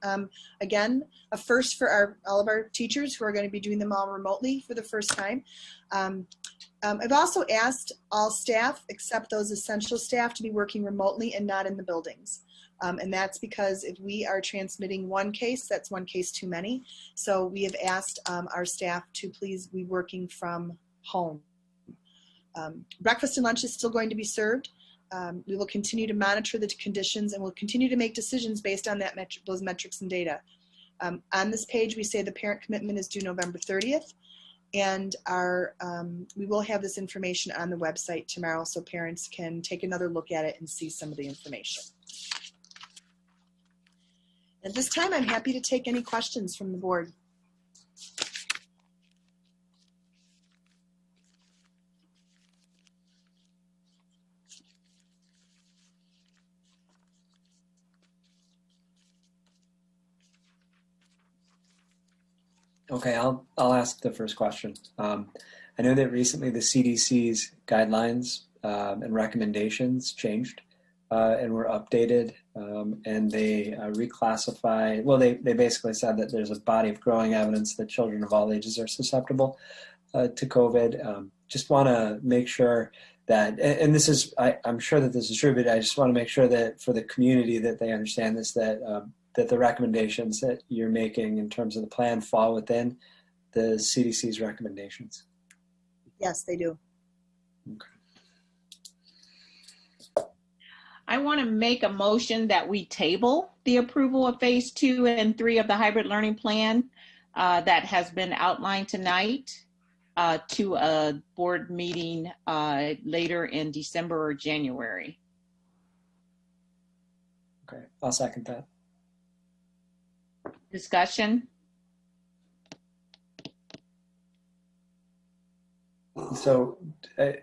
Again, a first for all of our teachers who are going to be doing them all remotely for the first time. I've also asked all staff, except those essential staff, to be working remotely and not in the buildings. And that's because if we are transmitting one case, that's one case too many. So we have asked our staff to please be working from home. Breakfast and lunch is still going to be served. We will continue to monitor the conditions and we'll continue to make decisions based on those metrics and data. On this page, we say the parent commitment is due November 30th, and we will have this information on the website tomorrow so parents can take another look at it and see some of the information. At this time, I'm happy to take any questions from the board.
Okay, I'll ask the first question. I know that recently the CDC's guidelines and recommendations changed and were updated, and they reclassified. Well, they basically said that there's a body of growing evidence that children of all ages are susceptible to COVID. Just want to make sure that, and this is, I'm sure that this is true, but I just want to make sure that for the community that they understand this, that the recommendations that you're making in terms of the plan fall within the CDC's recommendations.
Yes, they do.
Okay.
I want to make a motion that we table the approval of phase 2 and 3 of the hybrid learning plan that has been outlined tonight to a board meeting later in December or January.
Okay, I'll second that.
Discussion?
So do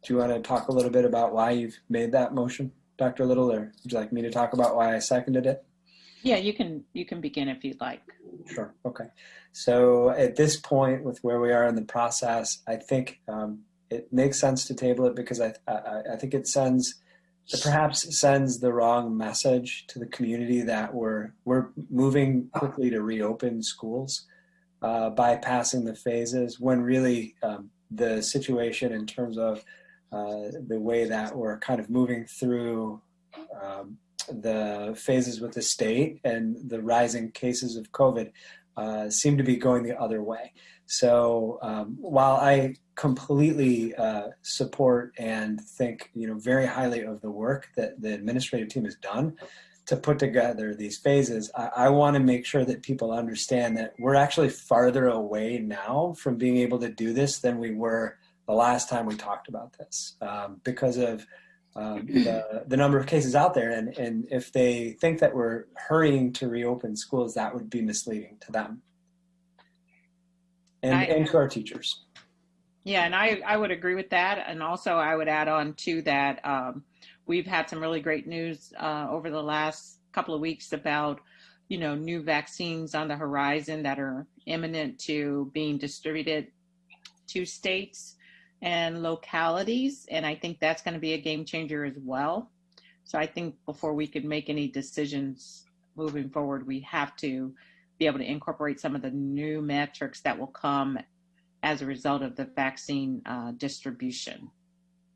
you want to talk a little bit about why you've made that motion, Dr. Little, or would you like me to talk about why I seconded it?
Yeah, you can begin if you'd like.
Sure. Okay. So at this point, with where we are in the process, I think it makes sense to table it because I think it perhaps sends the wrong message to the community that we're moving quickly to reopen schools, bypassing the phases, when really the situation in terms of the way that we're kind of moving through the phases with the state and the rising cases of COVID seem to be going the other way. So while I completely support and think very highly of the work that the administrative team has done to put together these phases, I want to make sure that people understand that we're actually farther away now from being able to do this than we were the last time we talked about this, because of the number of cases out there. And if they think that we're hurrying to reopen schools, that would be misleading to them and to our teachers.
Yeah, and I would agree with that. And also I would add on to that, we've had some really great news over the last couple of weeks about, new vaccines on the horizon that are imminent to being distributed to states and localities. And I think that's going to be a game changer as well. So I think before we could make any decisions moving forward, we have to be able to incorporate some of the new metrics that will come as a result of the vaccine distribution.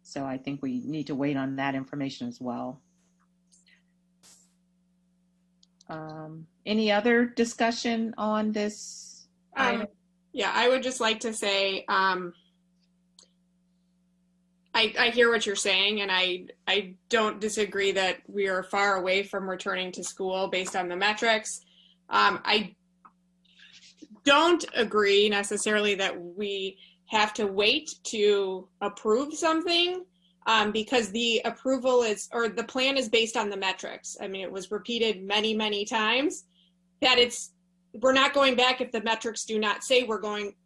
So I think we need to wait on that information as well. Any other discussion on this item?
Yeah, I would just like to say, I hear what you're saying, and I don't disagree that we are far away from returning to school based on the metrics. I don't agree necessarily that we have to wait to approve something because the approval or the plan is based on the metrics. I mean, it was repeated many, many times that we're not going back if the metrics do not say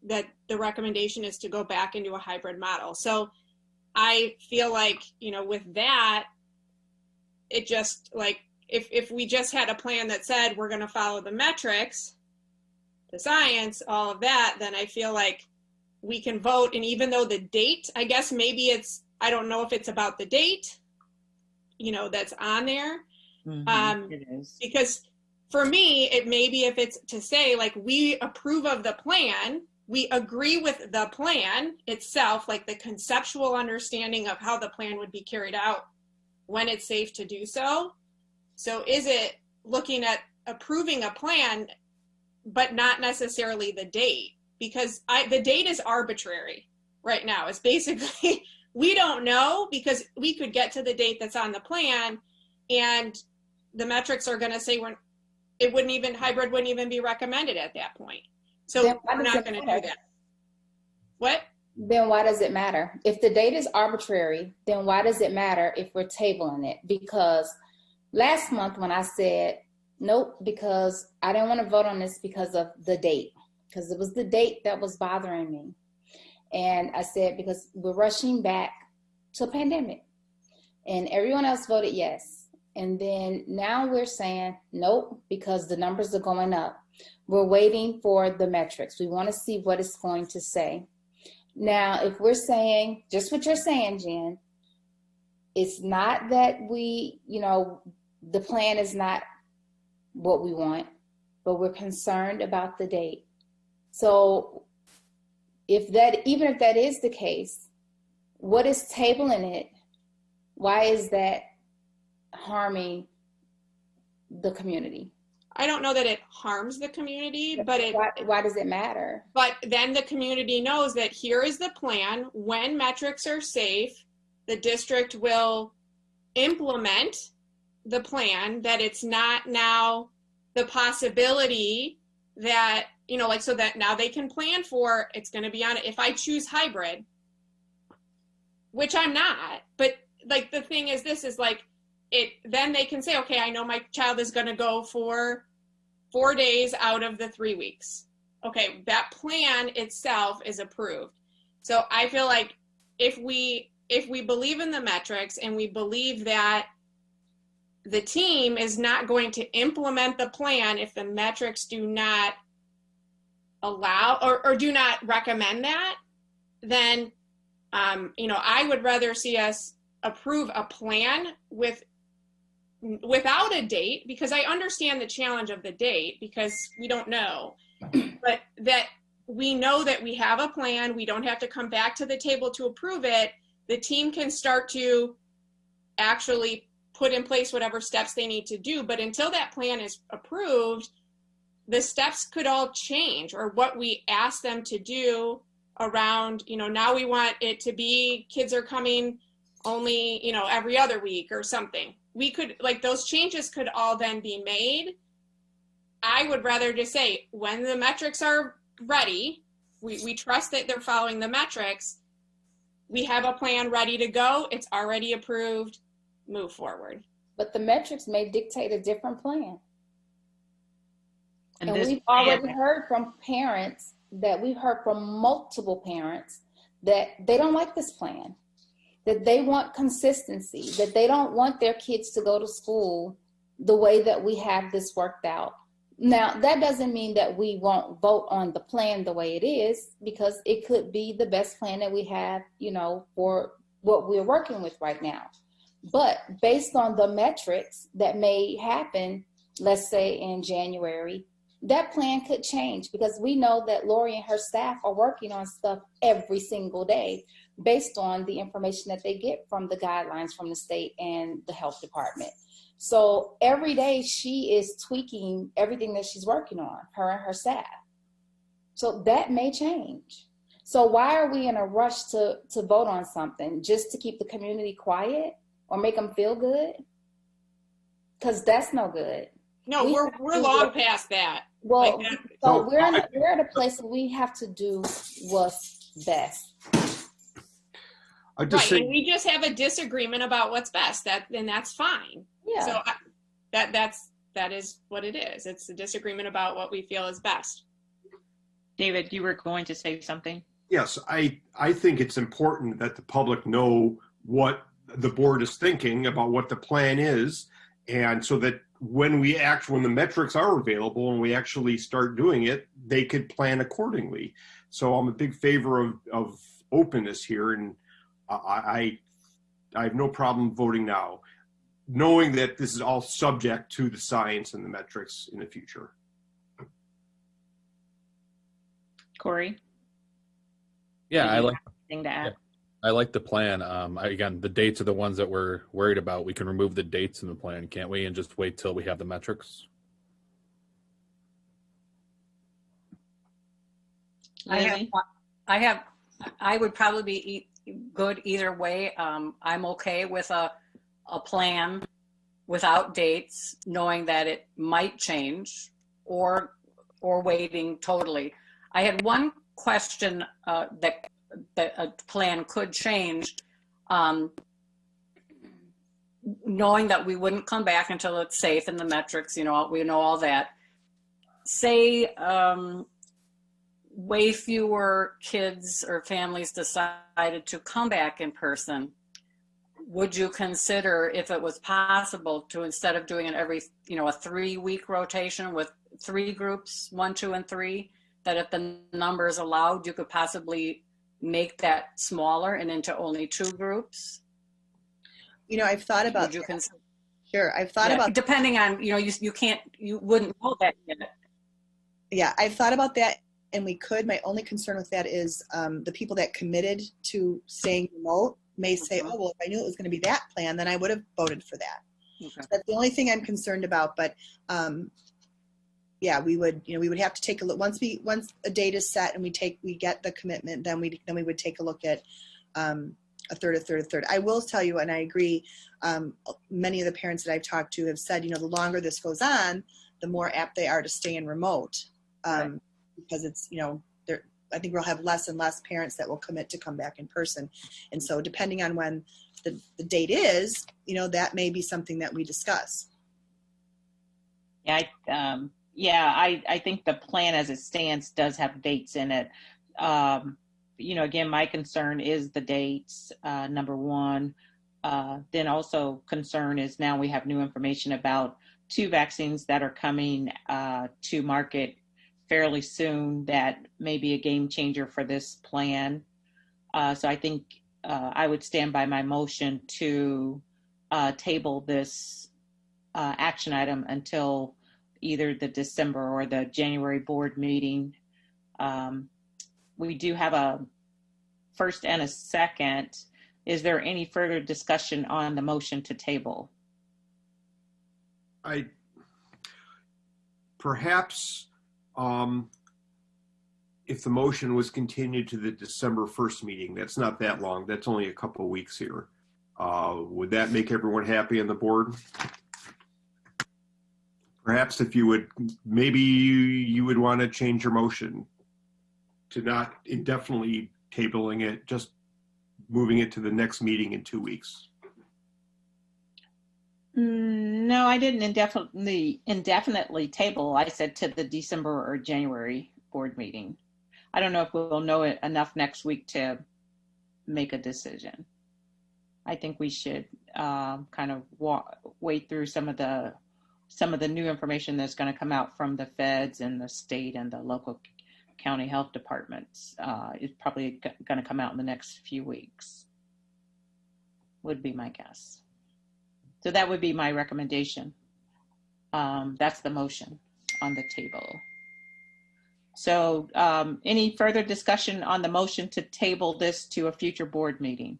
that the recommendation is to go back into a hybrid model. So I feel like, with that, it just if we just had a plan that said we're going to follow the metrics, the science, all of that, then I feel like we can vote. And even though the date, I guess maybe I don't know if it's about the date, that's on there.
It is.
Because for me, it maybe if it's to say we approve of the plan, we agree with the plan itself, like the conceptual understanding of how the plan would be carried out when it's safe to do so. So is it looking at approving a plan, but not necessarily the date? Because the date is arbitrary right now. It's basically, we don't know, because we could get to the date that's on the plan and the metrics are going to say hybrid wouldn't even be recommended at that point. So we're not going to do that. What?
Then why does it matter? If the date is arbitrary, then why does it matter if we're tabling it? Because last month when I said, nope, because I didn't want to vote on this because of the date, because it was the date that was bothering me. And I said, because we're rushing back to a pandemic. And everyone else voted yes. And then now we're saying, nope, because the numbers are going up. We're waiting for the metrics. We want to see what it's going to say. Now, if we're saying, just what you're saying, Jen, it's not that the plan is not what we want, but we're concerned about the date. So even if that is the case, what is tabling it? Why is that harming the community?
I don't know that it harms the community, but
why does it matter?
But then the community knows that here is the plan. When metrics are safe, the district will implement the plan, that it's not now the possibility that, so that now they can plan for, it's going to be on it. If I choose hybrid, which I'm not, but the thing is, this is then they can say, okay, I know my child is going to go for 4 days out of the 3 weeks. Okay, that plan itself is approved. So I feel like if we believe in the metrics and we believe that the team is not going to implement the plan if the metrics do not allow or do not recommend that, then I would rather see us approve a plan without a date, because I understand the challenge of the date because we don't know, but that we know that we have a plan. We don't have to come back to the table to approve it. The team can start to actually put in place whatever steps they need to do. But until that plan is approved, the steps could all change, or what we ask them to do around, now we want it to be kids are coming only, every other week or something. We could, those changes could all then be made. I would rather just say, when the metrics are ready, we trust that they're following the metrics. We have a plan ready to go. It's already approved. Move forward.
But the metrics may dictate a different plan. And
this
we've
plan-
already heard from parents we've heard from multiple parents that they don't like this plan, that they want consistency, that they don't want their kids to go to school the way that we have this worked out. Now, that doesn't mean that we won't vote on the plan the way it is, because it could be the best plan that we have, for what we're working with right now. But based on the metrics that may happen, let's say in January, that plan could change, because we know that Lori and her staff are working on stuff every single day based on the information that they get from the guidelines from the state and the health department. So every day she is tweaking everything that she's working on, her and her staff. So that may change. So why are we in a rush to vote on something just to keep the community quiet or make them feel good? Because that's no good.
No, we're long past that.
Well, so we're at a place where we have to do what's best.
Right, and we just have a disagreement about what's best. Then that's fine.
Yeah.
So that is what it is. It's a disagreement about what we feel is best.
David, you were going to say something?
Yes, I think it's important that the public know what the board is thinking about what the plan is, and so that when the metrics are available and we actually start doing it, they could plan accordingly. So I'm a big favor of openness here, and I have no problem voting now, knowing that this is all subject to the science and the metrics in the future.
Corey?
Yeah, I like
anything to add?
I like the plan. Again, the dates are the ones that we're worried about. We can remove the dates in the plan, can't we? And just wait till we have the metrics.
I would probably be good either way. I'm okay with a plan without dates, knowing that it might change, or waiting totally. I had one question that a plan could change, knowing that we wouldn't come back until it's safe and the metrics, we know all that. Say way fewer kids or families decided to come back in person. Would you consider, if it was possible, to, instead of doing it every, a 3-week rotation with 3 groups, 1, 2, and 3, that if the numbers allowed, you could possibly make that smaller and into only 2 groups?
I've thought about
Would you consider?
Sure, I've thought about,
depending on, you wouldn't know that yet.
Yeah, I've thought about that, and we could. My only concern with that is the people that committed to staying remote may say, oh, well, if I knew it was going to be that plan, then I would have voted for that.
Okay.
That's the only thing I'm concerned about. But yeah, we would have to take a look once a date is set and we get the commitment. Then we would take a look at a third. I will tell you, and I agree. Many of the parents that I've talked to have said, the longer this goes on, the more apt they are to stay in remote, because it's I think we'll have less and less parents that will commit to come back in person, and so depending on when the date is, that may be something that we discuss.
Yeah, I think the plan as it stands does have dates in it. Again, my concern is the dates, number one. Then also concern is now we have new information about 2 vaccines that are coming to market fairly soon that may be a game changer for this plan. So I think I would stand by my motion to table this action item until either the December or the January board meeting. We do have a first and a second. Is there any further discussion on the motion to table?
Perhaps if the motion was continued to the December 1st meeting, that's not that long. That's only a couple of weeks here. Would that make everyone happy on the board? Perhaps if you would, maybe you would want to change your motion to not indefinitely tabling it, just moving it to the next meeting in 2 weeks.
No, I didn't indefinitely table. I said to the December or January board meeting. I don't know if we'll know it enough next week to make a decision. I think we should kind of wait through some of the new information that's going to come out from the feds and the state and the local county health departments. It's probably going to come out in the next few weeks, would be my guess. So that would be my recommendation. That's the motion on the table. So any further discussion on the motion to table this to a future board meeting?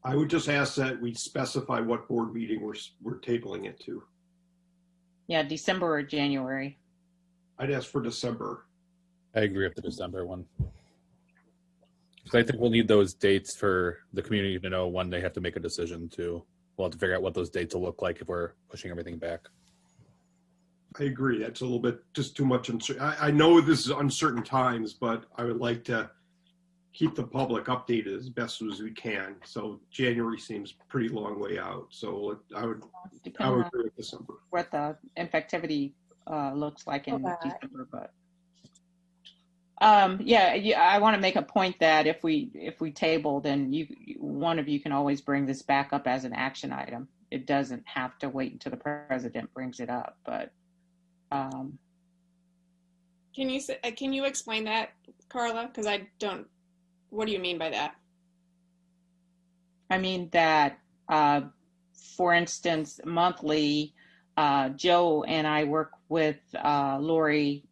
I would just ask that we specify what board meeting we're tabling it to.
Yeah, December or January.
I'd ask for December.
I agree with the December one. So I think we'll need those dates for the community to know when they have to make a decision too. We'll have to figure out what those dates will look like if we're pushing everything back.
I agree. That's a little bit just too much uncertain. I know this is uncertain times, but I would like to keep the public updated as best as we can. So January seems pretty long way out. So I would agree with December.
What the infectivity looks like in December, but yeah, I want to make a point that if we table, then one of you can always bring this back up as an action item. It doesn't have to wait until the president brings it up, but.
Can you explain that, Carla? Because I don't. What do you mean by that?
I mean that, for instance, monthly, Joe and I work with Lori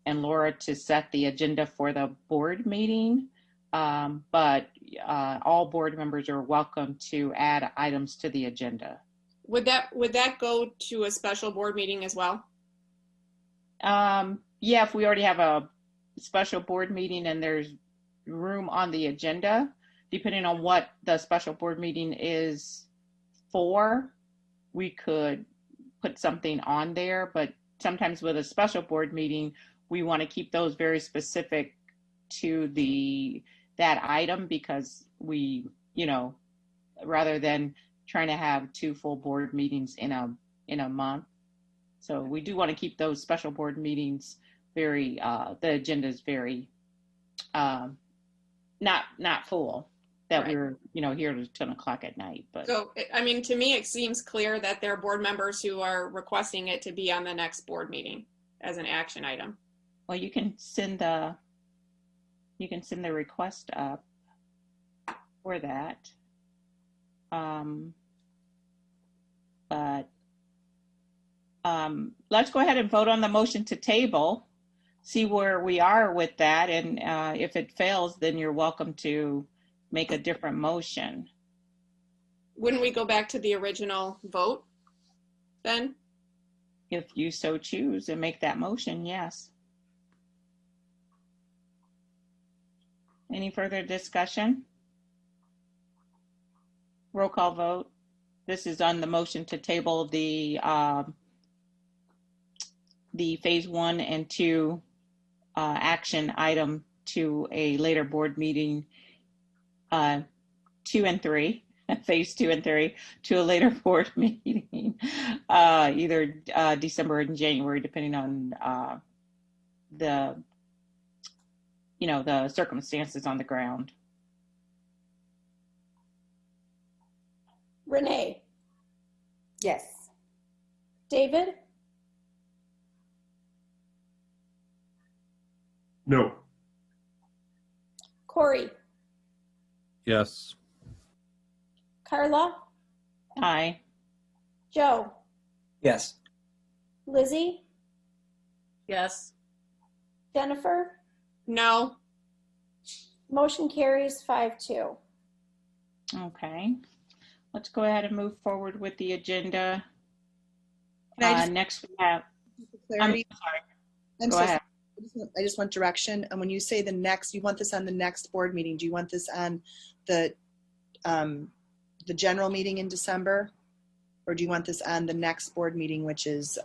and Laura to set the agenda for the board meeting, but all board members are welcome to add items to the agenda.
Would that go to a special board meeting as well?
Yeah, if we already have a special board meeting and there's room on the agenda, depending on what the special board meeting is for, we could put something on there. But sometimes with a special board meeting, we want to keep those very specific to that item, because we, rather than trying to have 2 full board meetings in a month. So we do want to keep those special board meetings very, the agenda is very, not full, that right. We're, here to 10 o'clock at night. But
so, I mean, to me, it seems clear that there are board members who are requesting it to be on the next board meeting as an action item.
Well, you can send the request up for that. But let's go ahead and vote on the motion to table, see where we are with that. And if it fails, then you're welcome to make a different motion.
Wouldn't we go back to the original vote then?
If you so choose and make that motion, yes. Any further discussion? Roll call vote. This is on the motion to table the phase 1 and 2 action item to a later board meeting, 2 and 3, phase 2 and 3 to a later board meeting, either December and January, depending on the circumstances on the ground.
Renee.
Yes.
David.
No.
Corey.
Yes.
Carla.
Aye.
Joe.
Yes.
Lizzie.
Yes.
Jennifer.
No.
Motion carries 5-2.
Okay. Let's go ahead and move forward with the agenda.
Can I just,
Next we have, I'm
clarity?
sorry.
I'm
Go
so
ahead.
sorry. I just want direction. And when you say the next, you want this on the next board meeting. Do you want this on the general meeting in December? Or do you want this on the next board meeting, which is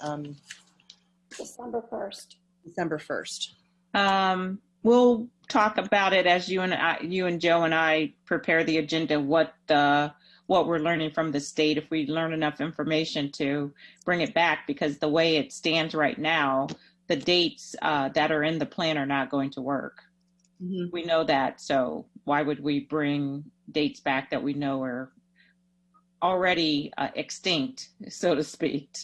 December 1st.
December 1st?
We'll talk about it as you and Joe and I prepare the agenda, what we're learning from the state, if we learn enough information to bring it back, because the way it stands right now, the dates that are in the plan are not going to work.
Mm-hmm.
We know that, so why would we bring dates back that we know are already extinct, so to speak?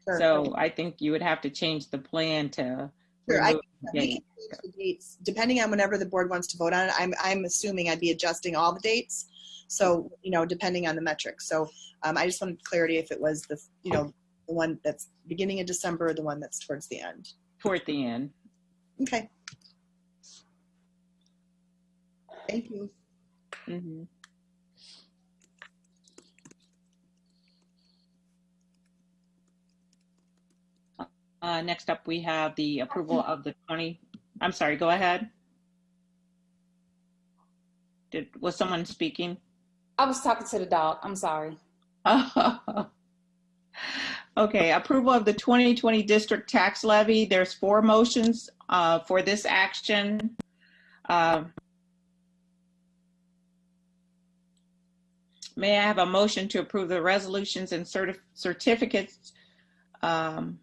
Sure.
So I think you would have to change the plan to
Sure,
remove
we
the
can
date.
change the dates depending on whenever the board wants to vote on it. I'm assuming I'd be adjusting all the dates. So, depending on the metrics. So I just wanted clarity if it was the one that's beginning of December or the one that's towards the end.
Toward the end.
Okay. Thank you.
Mm-hmm. Next up, we have the approval of the I'm sorry, go ahead. Was someone speaking?
I was talking to the dog. I'm sorry.
Okay, approval of the 2020 district tax levy. There's 4 motions for this action. May I have a motion to approve the resolutions and certificates? I'm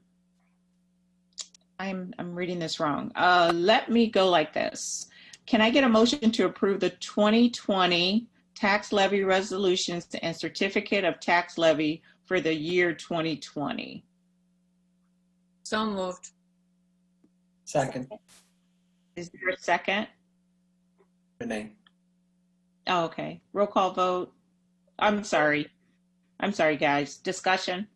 reading this wrong. Let me go like this. Can I get a motion to approve the 2020 tax levy resolutions and certificate of tax levy for the year 2020?
So moved.
Second.
Is there a second?
Renee.
Oh, okay. Roll call vote. I'm sorry, guys. Discussion.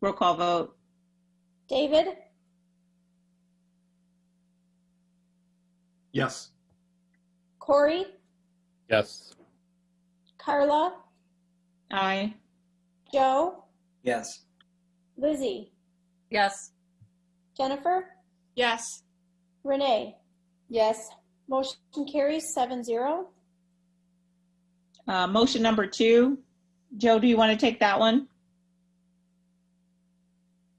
Roll call vote.
David,
Yes.
Corey,
Yes.
Carla,
Aye.
Joe,
Yes.
Lizzie,
Yes.
Jennifer,
Yes.
Renee.
Yes.
Motion carries 7-0.
Motion number 2. Joe, do you want to take that one?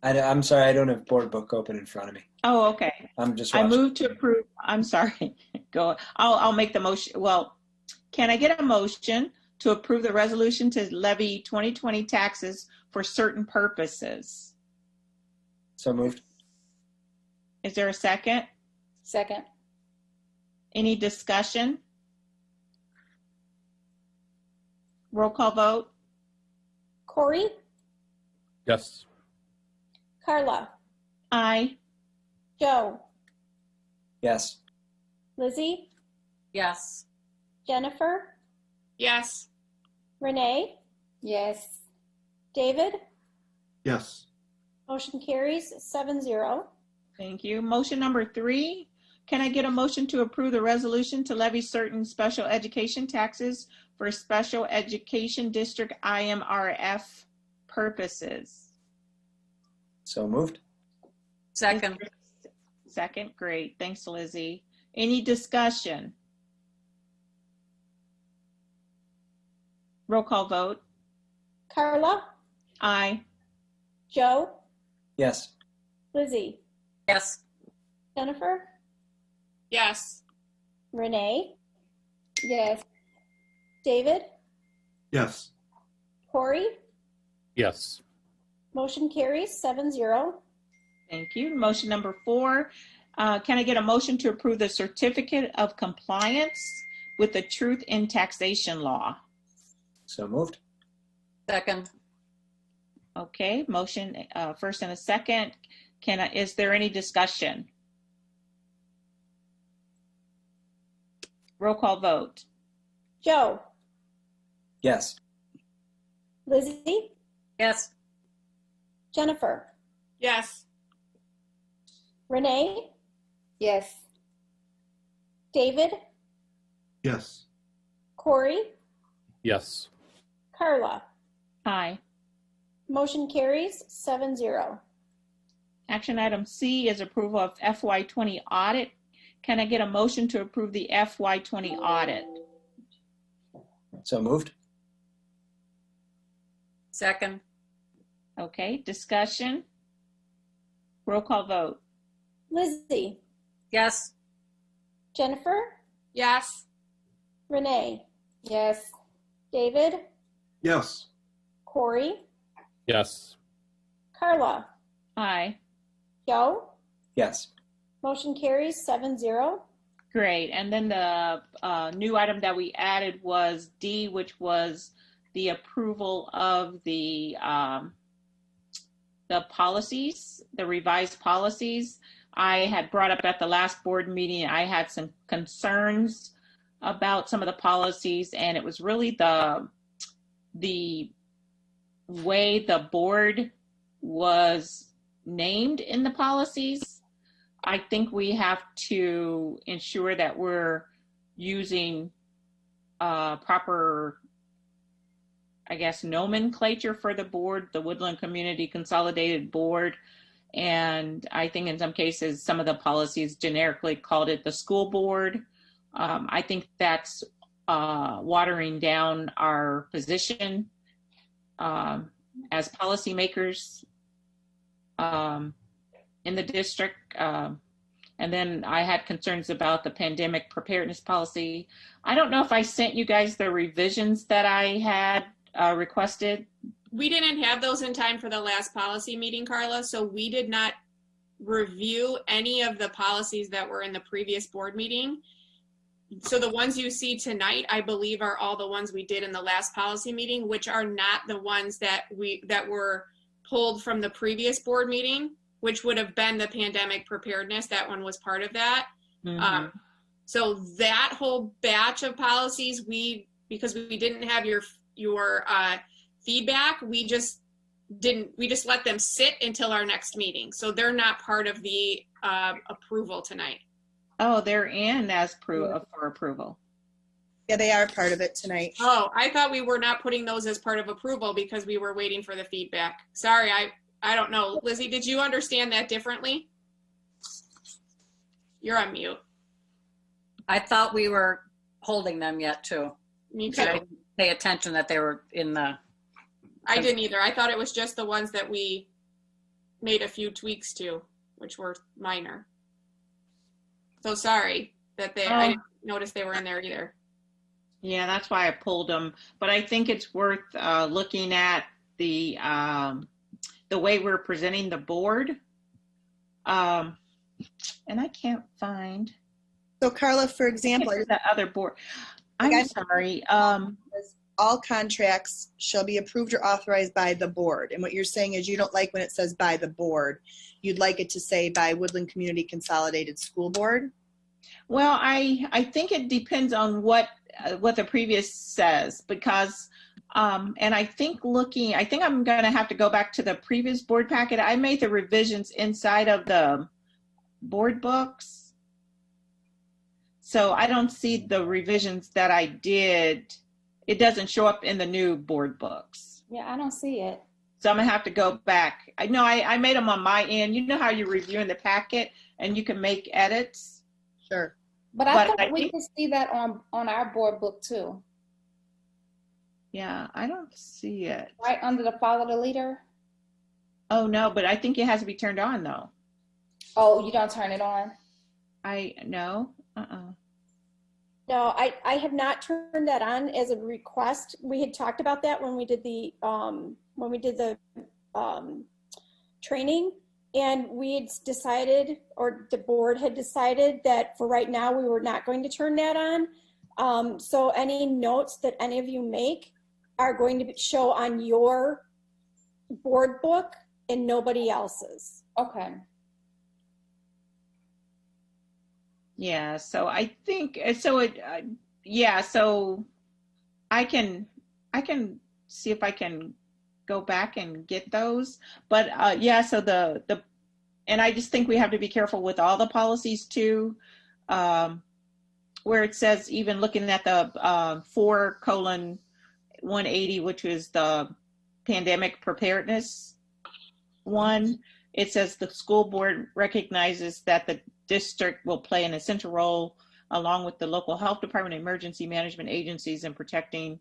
I'm sorry, I don't have board book open in front of me.
Oh, okay.
I'm just
I
watching.
move to approve. I'm sorry. Go. I'll make the motion. Well, can I get a motion to approve the resolution to levy 2020 taxes for certain purposes?
So moved.
Is there a second?
Second.
Any discussion? Roll call vote.
Corey,
Yes.
Carla,
Aye.
Joe,
Yes.
Lizzie,
Yes.
Jennifer,
Yes.
Renee,
Yes.
David.
Yes.
Motion carries 7-0.
Thank you. Motion number 3. Can I get a motion to approve the resolution to levy certain special education taxes for special education district IMRF purposes?
So moved.
Second.
Second, great. Thanks, Lizzie. Any discussion? Roll call vote.
Carla,
Aye.
Joe,
Yes.
Lizzie,
Yes.
Jennifer,
Yes.
Renee,
Yes.
David,
Yes.
Corey.
Yes.
Motion carries 7-0.
Thank you. Motion number 4. Can I get a motion to approve the certificate of compliance with the truth in taxation law?
So moved.
Second.
Okay, motion first and a second. Is there any discussion? Roll call vote.
Joe,
Yes.
Lizzie,
Yes.
Jennifer,
Yes.
Renee,
Yes.
David,
Yes.
Corey,
Yes.
Carla.
Aye.
Motion carries 7-0.
Action item C is approval of FY20 audit. Can I get a motion to approve the FY20 audit?
So moved.
Second.
Okay, discussion. Roll call vote.
Lizzie,
Yes.
Jennifer,
Yes.
Renee,
Yes.
David,
Yes.
Corey,
Yes.
Carla,
Aye.
Joe.
Yes.
Motion carries 7-0.
Great. And then the new item that we added was D, which was the approval of the policies, the revised policies. I had brought up at the last board meeting, I had some concerns about some of the policies, and it was really the way the board was named in the policies. I think we have to ensure that we're using proper, I guess, nomenclature for the board, the Woodland Community Consolidated Board. And I think in some cases, some of the policies generically called it the school board. I think that's watering down our position as policymakers in the district. And then I had concerns about the pandemic preparedness policy. I don't know if I sent you guys the revisions that I had requested.
We didn't have those in time for the last policy meeting, Carla, so we did not review any of the policies that were in the previous board meeting. So the ones you see tonight, I believe, are all the ones we did in the last policy meeting, which are not the ones that were pulled from the previous board meeting, which would have been the pandemic preparedness. That one was part of that.
Mm-hmm.
So that whole batch of policies, because we didn't have your feedback, we just let them sit until our next meeting. So they're not part of the approval tonight.
Oh, they're in as for approval.
Yeah, they are part of it tonight.
Oh, I thought we were not putting those as part of approval because we were waiting for the feedback. Sorry, I don't know. Lizzie, did you understand that differently? You're on mute.
I thought we were holding them yet too.
Me too.
I didn't pay attention that they were in the.
I didn't either. I thought it was just the ones that we made a few tweaks to, which were minor. So sorry that I didn't notice they were in there either.
Yeah, that's why I pulled them. But I think it's worth looking at the way we're presenting the board. And I can't find.
So Carla, for example,
the other board. I'm sorry.
All contracts shall be approved or authorized by the board. And what you're saying is you don't like when it says by the board. You'd like it to say by Woodland Community Consolidated School Board?
Well, I think it depends on what the previous says, because and I think I'm going to have to go back to the previous board packet. I made the revisions inside of the board books. So I don't see the revisions that I did. It doesn't show up in the new board books.
Yeah, I don't see it.
So I'm gonna have to go back. I know I made them on my end. You know how you're reviewing the packet and you can make edits?
Sure.
But I thought we could see that on our board book too.
Yeah, I don't see it.
Right under the follow the leader?
Oh, no, but I think it has to be turned on though.
Oh, you don't turn it on?
No.
No, I have not turned that on as a request. We had talked about that when we did the training, and we had decided, or the board had decided, that for right now we were not going to turn that on. So any notes that any of you make are going to show on your board book and nobody else's.
Okay.
Yeah, so I think so. So I can see if I can go back and get those. But so and I just think we have to be careful with all the policies too, where it says, even looking at the 4:180, which is the pandemic preparedness one. It says the school board recognizes that the district will play an essential role along with the local health department, emergency management agencies in protecting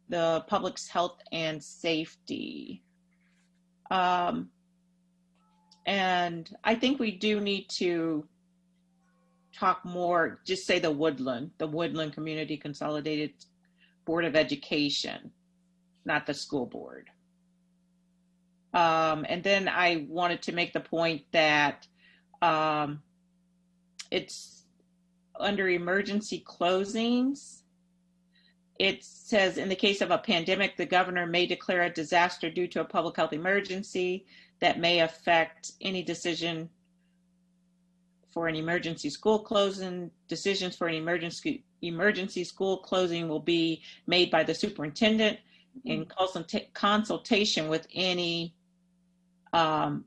the public's health and safety. And I think we do need to talk more, just say the Woodland Community Consolidated Board of Education, not the school board. And then I wanted to make the point that it's under emergency closings. It says in the case of a pandemic, the governor may declare a disaster due to a public health emergency that may affect any decision for an emergency school closing. Decisions for an emergency school closing will be made by the superintendent in consultation with any, not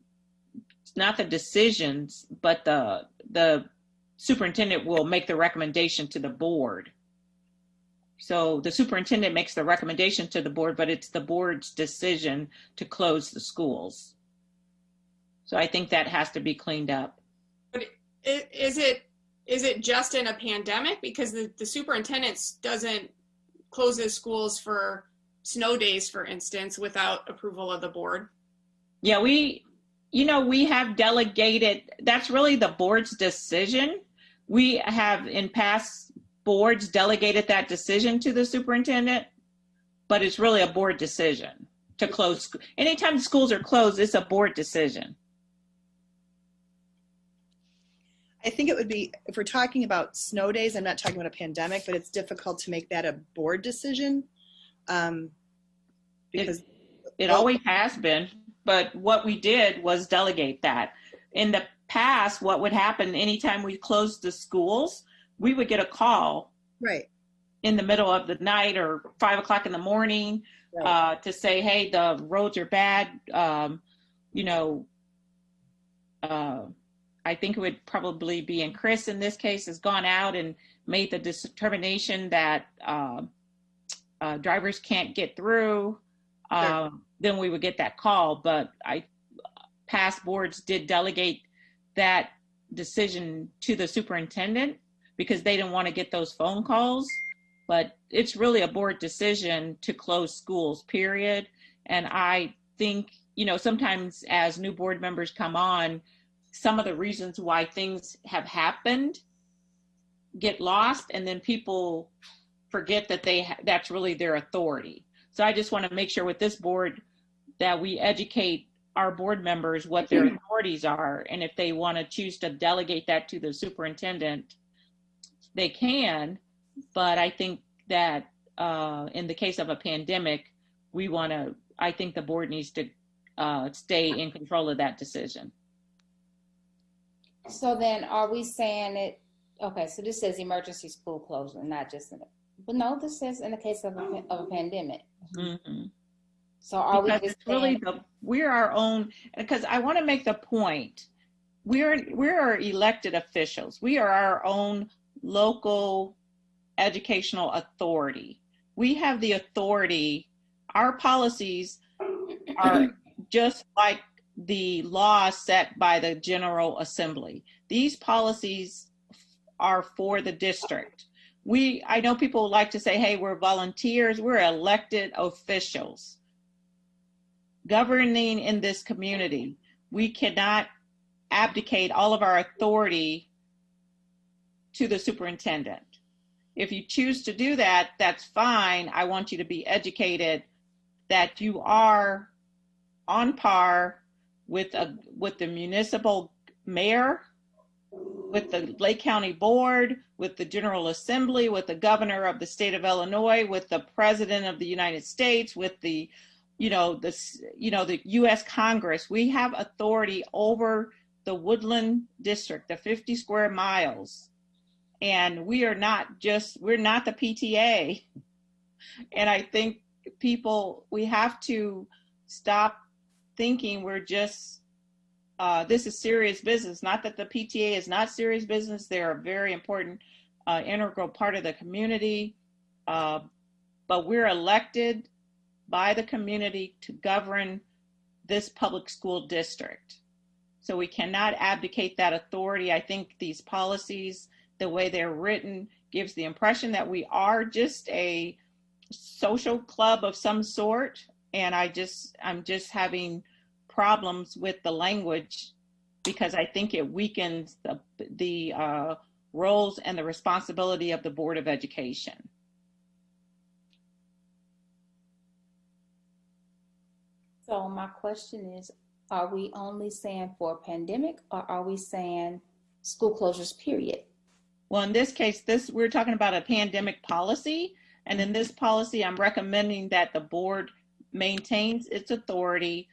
the decisions, but the superintendent will make the recommendation to the board. So the superintendent makes the recommendation to the board, but it's the board's decision to close the schools. So I think that has to be cleaned up.
But is it just in a pandemic? Because the superintendent doesn't close his schools for snow days, for instance, without approval of the board.
Yeah, we have delegated, that's really the board's decision. We have in past boards delegated that decision to the superintendent, but it's really a board decision to close. Anytime the schools are closed, it's a board decision.
I think it would be, if we're talking about snow days, I'm not talking about a pandemic, but it's difficult to make that a board decision. Because
it always has been, but what we did was delegate that. In the past, what would happen anytime we closed the schools, we would get a call
right
in the middle of the night or 5 o'clock in the morning to say, hey, the roads are bad. I think it would probably be, and Chris in this case has gone out and made the determination that drivers can't get through. Then we would get that call. But past boards did delegate that decision to the superintendent because they didn't want to get those phone calls. But it's really a board decision to close schools, period. And I think, sometimes as new board members come on, some of the reasons why things have happened get lost, and then people forget that that's really their authority. So I just want to make sure with this board that we educate our board members what their authorities are, and if they want to choose to delegate that to the superintendent, they can. But I think that in the case of a pandemic, I think the board needs to stay in control of that decision.
So then are we saying it, okay, so this says emergency school closure, not just but no, this says in the case of a pandemic.
Mm-hmm.
So are
because
we just
it's really we're our own, because I want to make the point, we're elected officials. We are our own local educational authority. We have the authority. Our policies are just like the law set by the General Assembly. These policies are for the district. I know people like to say, hey, we're volunteers. We're elected officials governing in this community. We cannot abdicate all of our authority to the superintendent. If you choose to do that, that's fine. I want you to be educated that you are on par with the municipal mayor, with the Lake County Board, with the General Assembly, with the governor of the state of Illinois, with the president of the United States, with the U.S. Congress. We have authority over the Woodland District, the 50 square miles. And we're not the PTA. And I think we have to stop thinking we're just, this is serious business. Not that the PTA is not serious business. They're a very important, integral part of the community. But we're elected by the community to govern this public school district. So we cannot abdicate that authority. I think these policies, the way they're written, gives the impression that we are just a social club of some sort. And I'm just having problems with the language because I think it weakens the roles and the responsibility of the Board of Education.
So my question is, are we only saying for a pandemic, or are we saying school closures, period?
Well, in this case, we're talking about a pandemic policy. And in this policy, I'm recommending that the board maintains its authority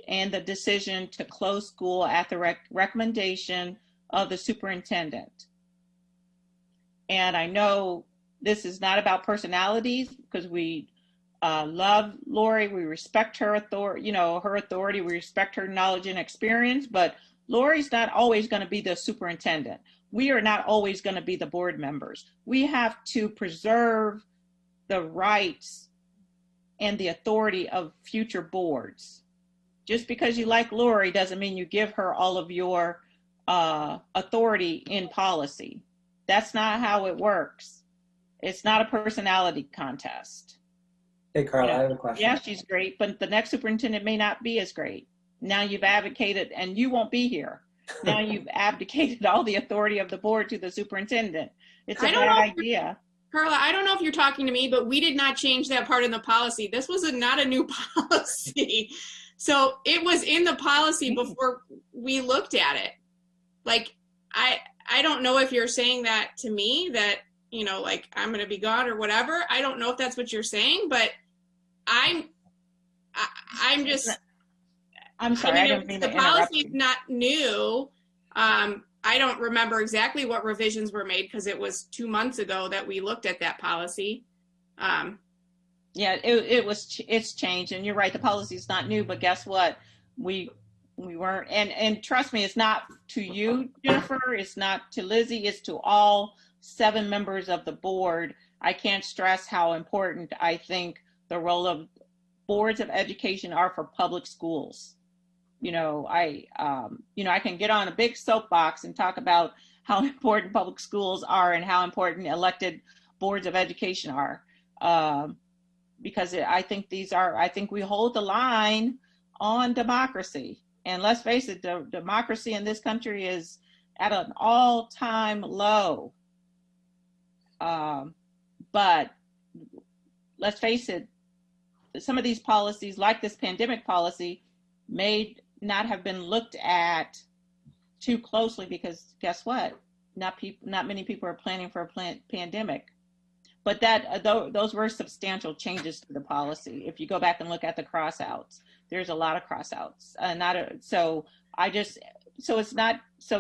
and the decision to close school at the recommendation of the superintendent. And I know this is not about personalities, because we love Lori. We respect her authority, her authority. We respect her knowledge and experience, but Lori's not always going to be the superintendent. We are not always going to be the board members. We have to preserve the rights and the authority of future boards. Just because you like Lori doesn't mean you give her all of your authority in policy. That's not how it works. It's not a personality contest.
Hey, Carla, I have a question.
Yeah, she's great, but the next superintendent may not be as great. Now you've advocated, and you won't be here. Now you've abdicated all the authority of the board to the superintendent. It's a bad idea.
Carla, I don't know if you're talking to me, but we did not change that part in the policy. This was not a new policy. So it was in the policy before we looked at it. Like, I don't know if you're saying that to me, that, like I'm going to be gone or whatever. I don't know if that's what you're saying, but I'm sorry. I didn't mean to interrupt you. The policy is not new. I don't remember exactly what revisions were made because it was 2 months ago that we looked at that policy.
Yeah, it's changed, and you're right. The policy is not new, but guess what? We weren't, and trust me, it's not to you, Jennifer. It's not to Lizzie. It's to all 7 members of the board. I can't stress how important I think the role of boards of education are for public schools. I can get on a big soapbox and talk about how important public schools are and how important elected boards of education are. Because I think we hold the line on democracy. And let's face it, the democracy in this country is at an all-time low. But let's face it, some of these policies, like this pandemic policy, may not have been looked at too closely because guess what? Not many people are planning for a pandemic. But those were substantial changes to the policy. If you go back and look at the crossouts, there's a lot of crossouts.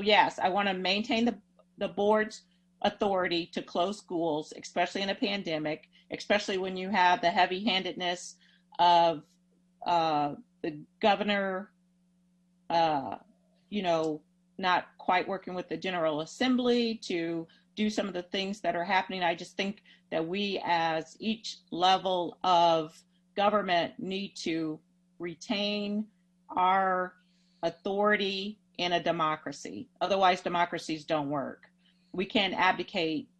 Yes, I want to maintain the board's authority to close schools, especially in a pandemic, especially when you have the heavy-handedness of the governor, not quite working with the General Assembly to do some of the things that are happening. I just think that we, as each level of government, need to retain our authority in a democracy. Otherwise, democracies don't work. We can't abdicate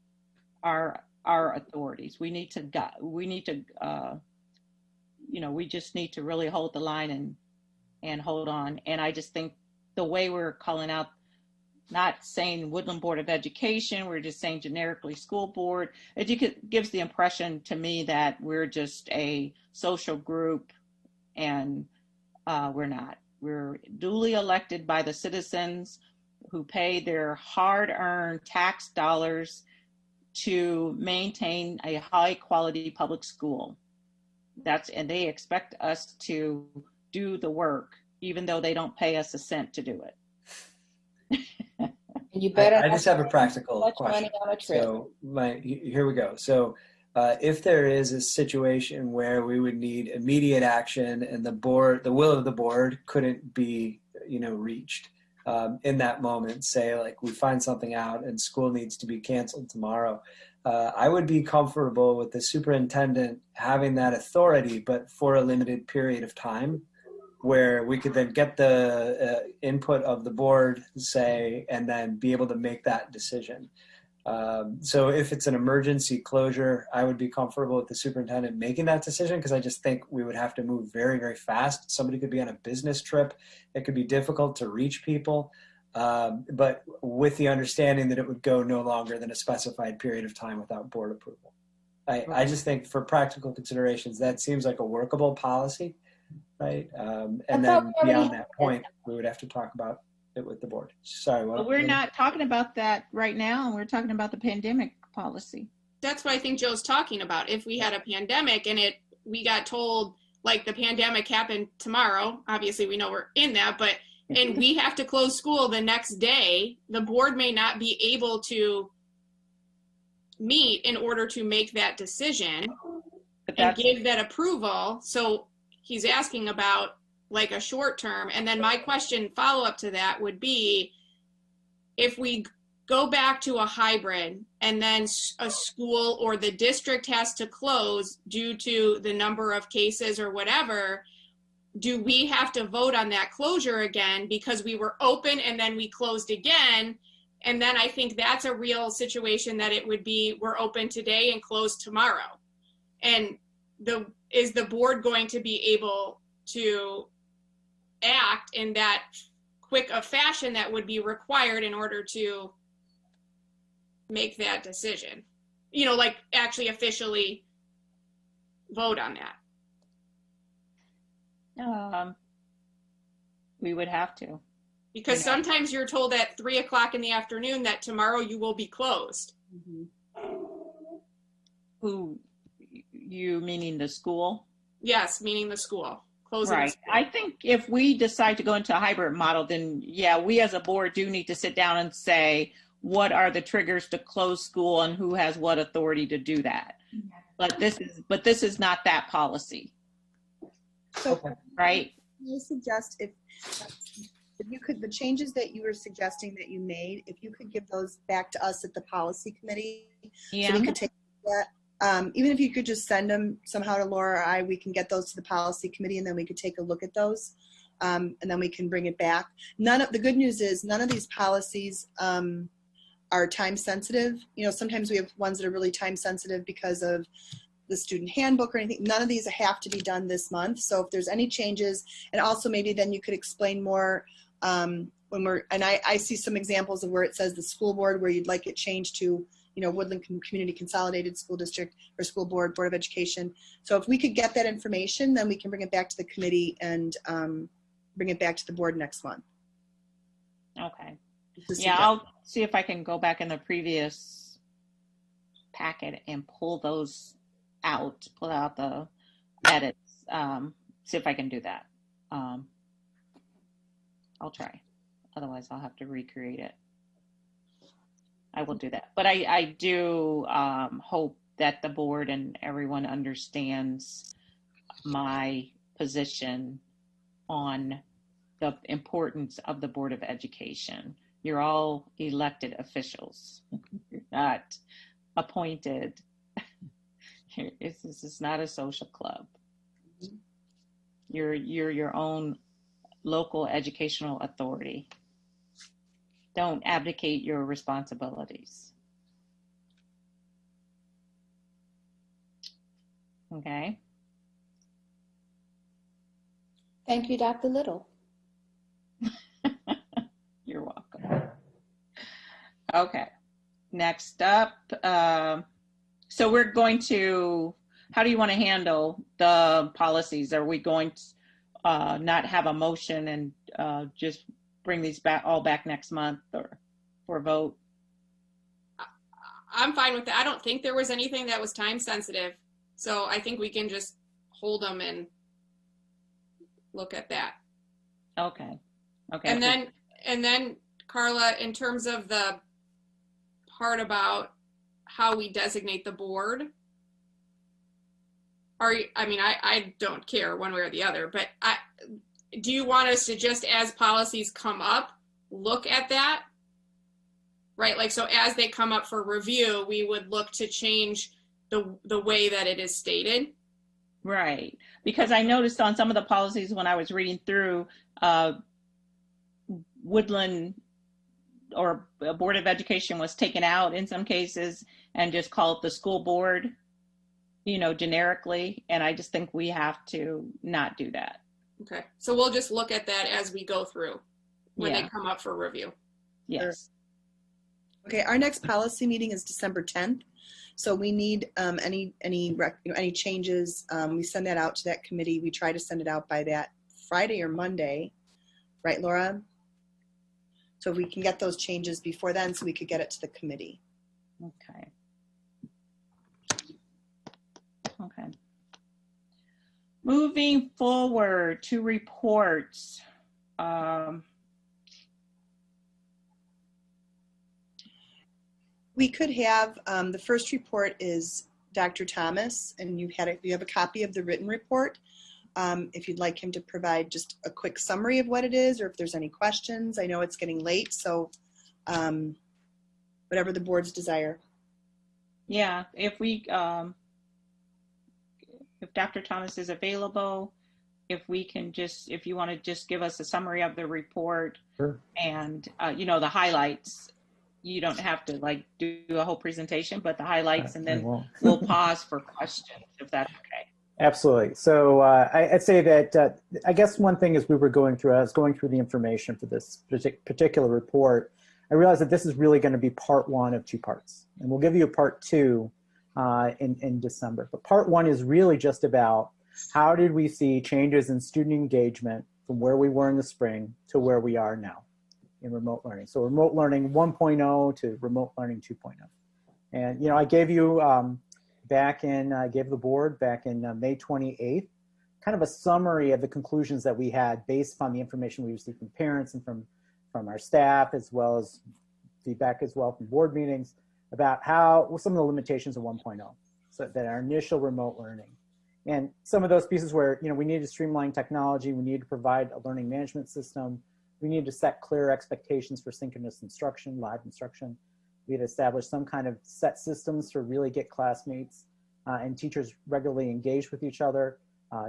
our authorities. We just need to really hold the line and hold on. And I just think the way we're calling out, not saying Woodland Board of Education, we're just saying generically school board, it gives the impression to me that we're just a social group, and we're not. We're duly elected by the citizens who pay their hard-earned tax dollars to maintain a high-quality public school. And they expect us to do the work, even though they don't pay us a cent to do it.
You better.
I just have a practical question.
Money on a trip.
So here we go. So if there is a situation where we would need immediate action and the will of the board couldn't be reached, in that moment, say like we find something out and school needs to be canceled tomorrow. I would be comfortable with the superintendent having that authority, but for a limited period of time, where we could then get the input of the board, say, and then be able to make that decision. So if it's an emergency closure, I would be comfortable with the superintendent making that decision, because I just think we would have to move very, very fast. Somebody could be on a business trip. It could be difficult to reach people, but with the understanding that it would go no longer than a specified period of time without board approval. I just think for practical considerations, that seems like a workable policy, right? And then beyond that point, we would have to talk about it with the board. Sorry, what?
But we're not talking about that right now. We're talking about the pandemic policy.
That's what I think Joe's talking about. If we had a pandemic and we got told like the pandemic happened tomorrow, obviously we know we're in that, but and we have to close school the next day, the board may not be able to meet in order to make that decision and give that approval. So he's asking about like a short term. And then my question follow up to that would be, if we go back to a hybrid and then a school or the district has to close due to the number of cases or whatever, do we have to vote on that closure again because we were open and then we closed again? And then I think that's a real situation that it would be, we're open today and closed tomorrow. And is the board going to be able to act in that quick a fashion that would be required in order to make that decision? You know, like actually officially vote on that.
We would have to.
Because sometimes you're told at 3 o'clock in the afternoon that tomorrow you will be closed.
Who, you meaning the school?
Yes, meaning the school. Closing
Right.
the school.
I think if we decide to go into a hybrid model, then yeah, we as a board do need to sit down and say, what are the triggers to close school and who has what authority to do that? But this is not that policy.
So,
right?
I suggest if you could, the changes that you were suggesting that you made, if you could give those back to us at the policy committee, so we could take that. Even if you could just send them somehow to Laura or I, we can get those to the policy committee and then we could take a look at those. And then we can bring it back. The good news is none of these policies are time sensitive. You know, sometimes we have ones that are really time sensitive because of the student handbook or anything. None of these have to be done this month. So if there's any changes, and also maybe then you could explain more when I see some examples of where it says the school board, where you'd like it changed to, you know, Woodland Community Consolidated School District or School Board, Board of Education. So if we could get that information, then we can bring it back to the committee and bring it back to the board next month.
Okay. Yeah, I'll see if I can go back in the previous packet and pull those out, pull out the edits, see if I can do that. I'll try. Otherwise, I'll have to recreate it. I will do that. But I do hope that the board and everyone understands my position on the importance of the Board of Education. You're all elected officials. You're not appointed. This is not a social club. You're your own local educational authority. Don't abdicate your responsibilities. Okay.
Thank you, Dr. Little.
You're welcome. Okay. Next up, so we're going to, how do you want to handle the policies? Are we going to not have a motion and just bring these all back next month or for a vote?
I'm fine with that. I don't think there was anything that was time sensitive. So I think we can just hold them and look at that.
Okay. Okay.
And then Carla, in terms of the part about how we designate the board, I don't care one way or the other, but do you want us to just, as policies come up, look at that, right? Like, so as they come up for review, we would look to change the way that it is stated.
Right. Because I noticed on some of the policies when I was reading through, Woodland or Board of Education was taken out in some cases and just call it the school board, you know, generically. And I just think we have to not do that.
Okay. So we'll just look at that as we go through when
Yeah.
they come up for review.
Yes.
Okay, our next policy meeting is December 10th. So we need any changes. We send that out to that committee. We try to send it out by that Friday or Monday, right, Laura? So if we can get those changes before then, so we could get it to the committee.
Okay. Okay. Moving forward to reports.
We could have, the first report is Dr. Thomas, and you have a copy of the written report. If you'd like him to provide just a quick summary of what it is, or if there's any questions. I know it's getting late, so whatever the board's desire.
Yeah, if Dr. Thomas is available, if we can just, if you want to just give us a summary of the report.
Sure.
And, you know, the highlights. You don't have to like do a whole presentation, but the highlights, and then we'll pause for questions if that's okay.
Absolutely. So I'd say that I guess one thing as we were going through, I was going through the information for this particular report, I realized that this is really going to be part one of two parts. And we'll give you a part two in December. But part one is really just about how did we see changes in student engagement from where we were in the spring to where we are now in remote learning. So remote learning 1.0 to remote learning 2.0. And, you know, I gave you gave the board back in May 28th, kind of a summary of the conclusions that we had based upon the information we received from parents and from our staff, as well as feedback as well from board meetings about some of the limitations of 1.0, so that our initial remote learning. And some of those pieces where, you know, we need to streamline technology, we need to provide a learning management system, we need to set clear expectations for synchronous instruction, live instruction. We had to establish some kind of set systems to really get classmates and teachers regularly engaged with each other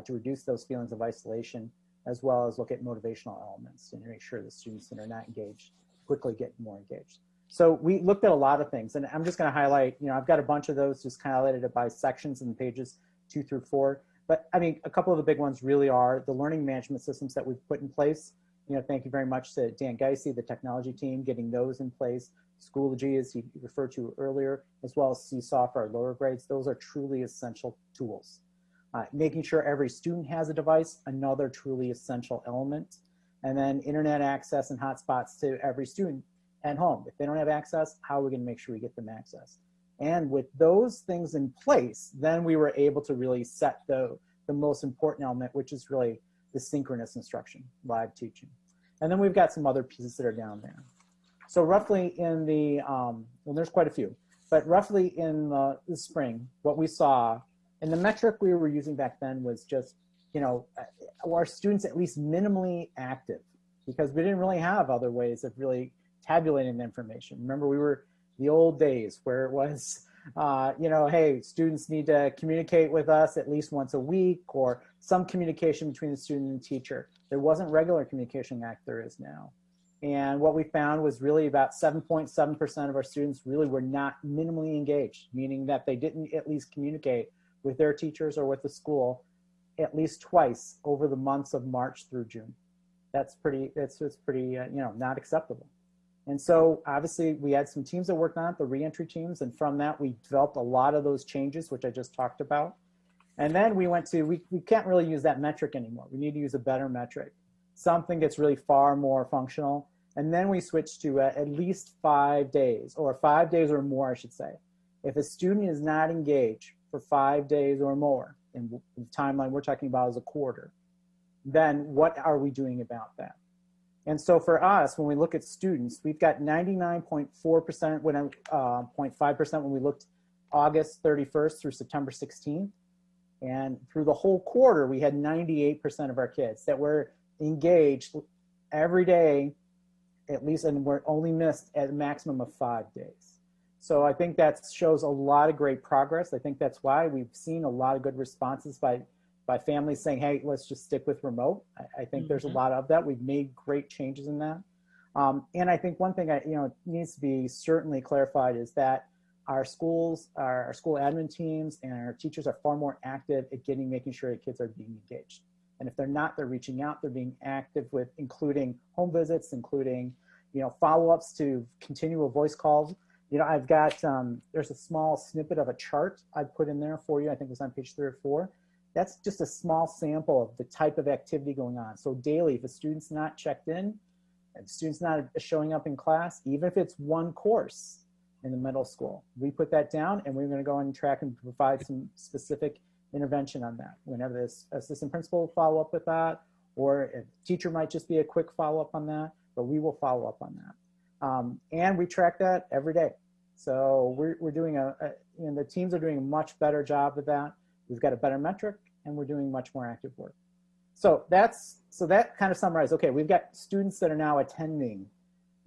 to reduce those feelings of isolation, as well as look at motivational elements and make sure the students that are not engaged quickly get more engaged. So we looked at a lot of things, and I'm just going to highlight, you know, I've got a bunch of those just highlighted by sections in pages 2 through 4. But I mean, a couple of the big ones really are the learning management systems that we've put in place. You know, thank you very much to Dan Geisey, the technology team, getting those in place. Schoology, as he referred to earlier, as well as Seesaw for our lower grades. Those are truly essential tools. Making sure every student has a device, another truly essential element. And then internet access and hotspots to every student at home. If they don't have access, how are we gonna make sure we get them access? And with those things in place, then we were able to really set the most important element, which is really the synchronous instruction, live teaching. And then we've got some other pieces that are down there. So roughly in the, well, there's quite a few, but roughly in the spring, what we saw, and the metric we were using back then was just, you know, our students at least minimally active, because we didn't really have other ways of really tabulating the information. Remember, we were the old days where it was, you know, hey, students need to communicate with us at least once a week, or some communication between the student and teacher. There wasn't regular communication like there is now. And what we found was really about 7.7% of our students really were not minimally engaged, meaning that they didn't at least communicate with their teachers or with the school at least twice over the months of March through June. That's pretty, it's pretty, you know, not acceptable. And so obviously we had some teams that worked on it, the reentry teams, and from that we developed a lot of those changes, which I just talked about. And then we went to, we can't really use that metric anymore. We need to use a better metric, something that's really far more functional. And then we switched to at least 5 days, or 5 days or more, I should say. If a student is not engaged for 5 days or more, and the timeline we're talking about is a quarter, then what are we doing about that? And so for us, when we look at students, we've got 99.4%, 0.5% when we looked August 31st through September 16th. And through the whole quarter, we had 98% of our kids that were engaged every day at least, and we're only missed at a maximum of 5 days. So I think that shows a lot of great progress. I think that's why we've seen a lot of good responses by families saying, hey, let's just stick with remote. I think there's a lot of that. We've made great changes in that. And I think one thing needs to be certainly clarified is that our schools, our school admin teams and our teachers are far more active at making sure that kids are being engaged. And if they're not, they're reaching out, they're being active with including home visits, including, follow-ups to continual voice calls. I've got, there's a small snippet of a chart I put in there for you. I think it was on page 3 or 4. That's just a small sample of the type of activity going on. So daily, if a student's not checked in, and the student's not showing up in class, even if it's one course in the middle school, we put that down and we're going to go and track and provide some specific intervention on that. Whenever this assistant principal will follow up with that, or a teacher might just be a quick follow-up on that, but we will follow up on that. And we track that every day. So we're doing the teams are doing a much better job of that. We've got a better metric and we're doing much more active work. So that kind of summarizes, okay, we've got students that are now attending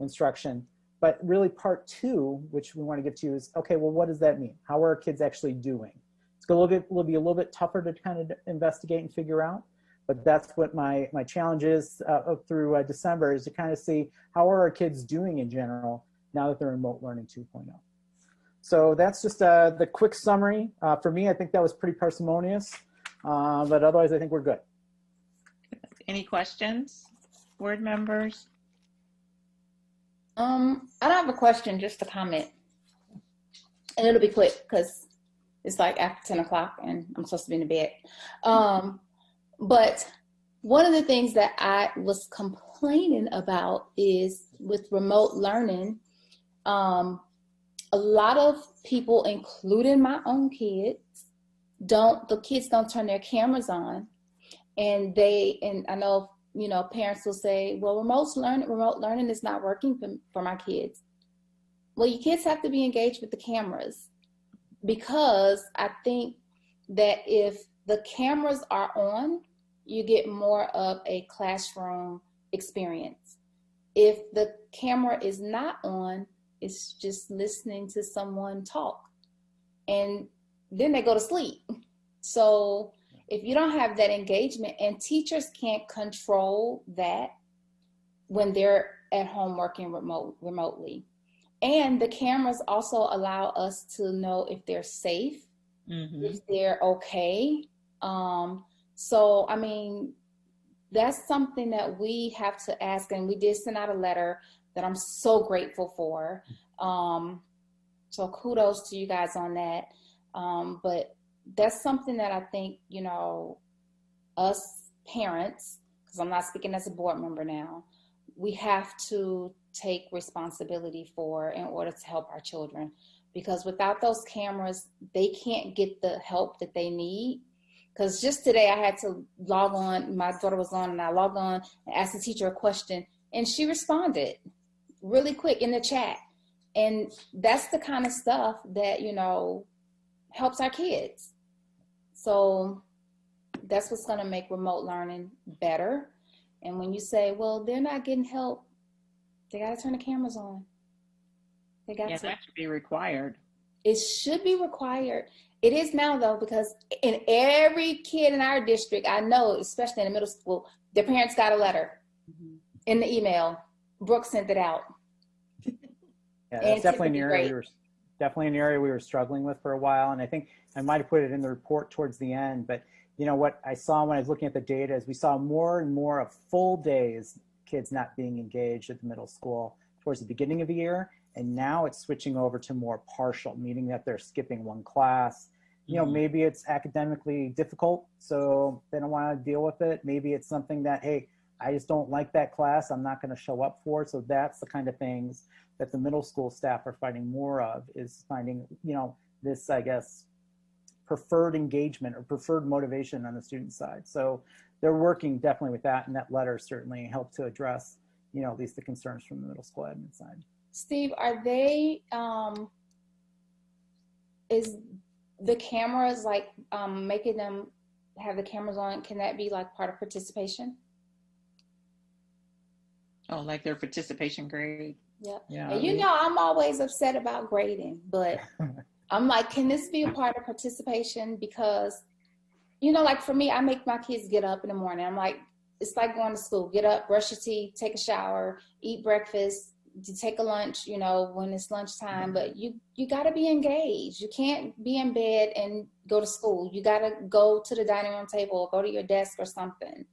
instruction, but really part 2, which we want to get to is, okay, well, what does that mean? How are our kids actually doing? It's will be a little bit tougher to kind of investigate and figure out, but that's what my challenge is through December, is to kind of see how are our kids doing in general now that they're in remote learning 2.0. So that's just the quick summary. For me, I think that was pretty parsimonious, but otherwise I think we're good.
Any questions, board members?
I don't have a question, just a comment. And it'll be quick because it's like after 10 o'clock and I'm supposed to be in the bed. But one of the things that I was complaining about is with remote learning, a lot of people, including my own kids, the kids don't turn their cameras on. And I know, parents will say, well, remote learning is not working for my kids. Well, your kids have to be engaged with the cameras, because I think that if the cameras are on, you get more of a classroom experience. If the camera is not on, it's just listening to someone talk, and then they go to sleep. So if you don't have that engagement, and teachers can't control that when they're at home working remotely. And the cameras also allow us to know if they're safe, if they're okay. So, I mean, that's something that we have to ask, and we did send out a letter that I'm so grateful for. So kudos to you guys on that. But that's something that I think, us parents, because I'm not speaking as a board member now, we have to take responsibility for in order to help our children. Because without those cameras, they can't get the help that they need. Because just today I had to log on, my daughter was on, and I logged on and asked the teacher a question, and she responded really quick in the chat. And that's the kind of stuff that, helps our kids. So that's what's going to make remote learning better. And when you say, well, they're not getting help, they got to turn the cameras on. They got to.
That should be required.
It should be required. It is now, though, because in every kid in our district, I know, especially in the middle school, their parents got a letter in the email. Brooke sent it out.
Yeah, that's definitely an area we were struggling with for a while. And I think I might have put it in the report towards the end, but what I saw when I was looking at the data is we saw more and more of full days, kids not being engaged at the middle school towards the beginning of the year. And now it's switching over to more partial, meaning that they're skipping one class. Maybe it's academically difficult, so they don't want to deal with it. Maybe it's something that, hey, I just don't like that class, I'm not going to show up for. So that's the kind of things that the middle school staff are finding more of, is finding, this, I guess, preferred engagement or preferred motivation on the student side. So they're working definitely with that, and that letter certainly helped to address, at least the concerns from the middle school admin side.
Steve, are they, is the cameras like making them have the cameras on? Can that be like part of participation?
Oh, like their participation grade.
Yep.
Yeah.
And you know, I'm always upset about grading, but I'm like, can this be a part of participation? Because, you know, like for me, I make my kids get up in the morning. I'm like, it's like going to school. Get up, brush your teeth, take a shower, eat breakfast, take a lunch, you know, when it's lunchtime. But you got to be engaged. You can't be in bed and go to school. You got to go to the dining room table, go to your desk or something.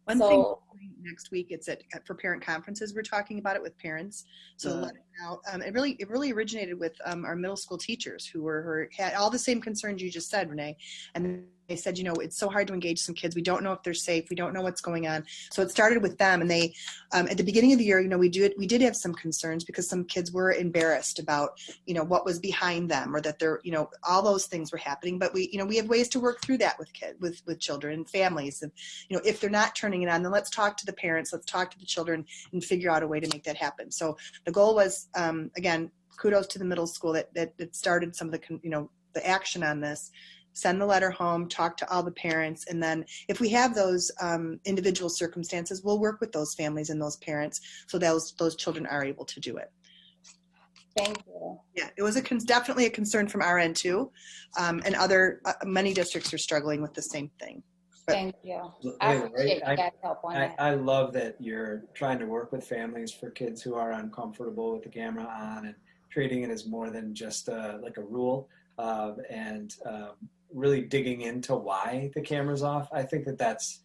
One thing next week, it's for parent conferences. We're talking about it with parents. So let it out. It really originated with our middle school teachers who had all the same concerns you just said, Renee. And they said, you know, it's so hard to engage some kids. We don't know if they're safe. We don't know what's going on. So it started with them. And they, at the beginning of the year, you know, we did have some concerns because some kids were embarrassed about, you know, what was behind them or that they're, you know, all those things were happening. But we have ways to work through that with kids, with children and families. And, you know, if they're not turning it on, then let's talk to the parents, let's talk to the children and figure out a way to make that happen. So the goal was, again, kudos to the middle school that started some of the, you know, the action on this. Send the letter home, talk to all the parents, and then if we have those individual circumstances, we'll work with those families and those parents so those children are able to do it.
Thank you.
Yeah, it was definitely a concern from our end too, and many districts are struggling with the same thing.
Thank you. I appreciate you guys' help on that.
I love that you're trying to work with families for kids who are uncomfortable with the camera on and treating it as more than just like a rule and really digging into why the camera's off. I think that's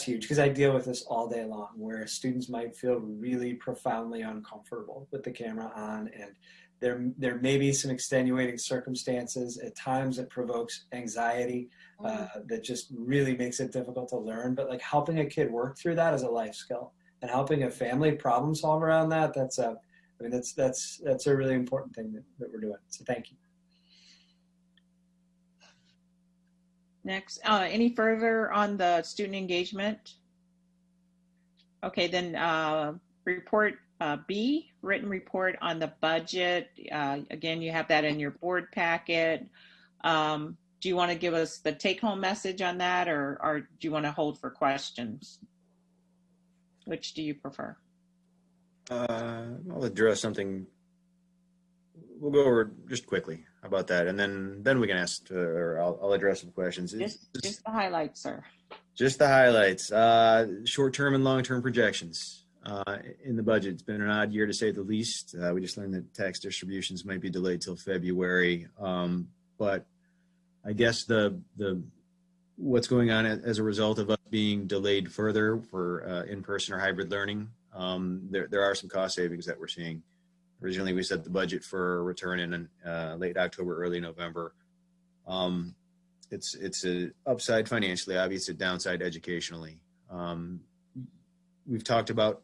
huge because I deal with this all day long where students might feel really profoundly uncomfortable with the camera on, and there may be some extenuating circumstances. At times it provokes anxiety that just really makes it difficult to learn, but like helping a kid work through that is a life skill, and helping a family problem solve around that, that's a really important thing that we're doing. So thank you.
Next, any further on the student engagement? Okay, then report B, written report on the budget. Again, you have that in your board packet. Do you want to give us the take-home message on that, or do you want to hold for questions? Which do you prefer?
I'll address something. We'll go over just quickly about that, and then we can ask, or I'll address some questions.
Just the highlights, sir.
Just the highlights. Short-term and long-term projections in the budget. It's been an odd year to say the least. We just learned that tax distributions might be delayed till February, but I guess the what's going on as a result of us being delayed further for in-person or hybrid learning. There are some cost savings that we're seeing. Originally, we set the budget for return in late October, early November. It's an upside financially, obviously a downside educationally. We've talked about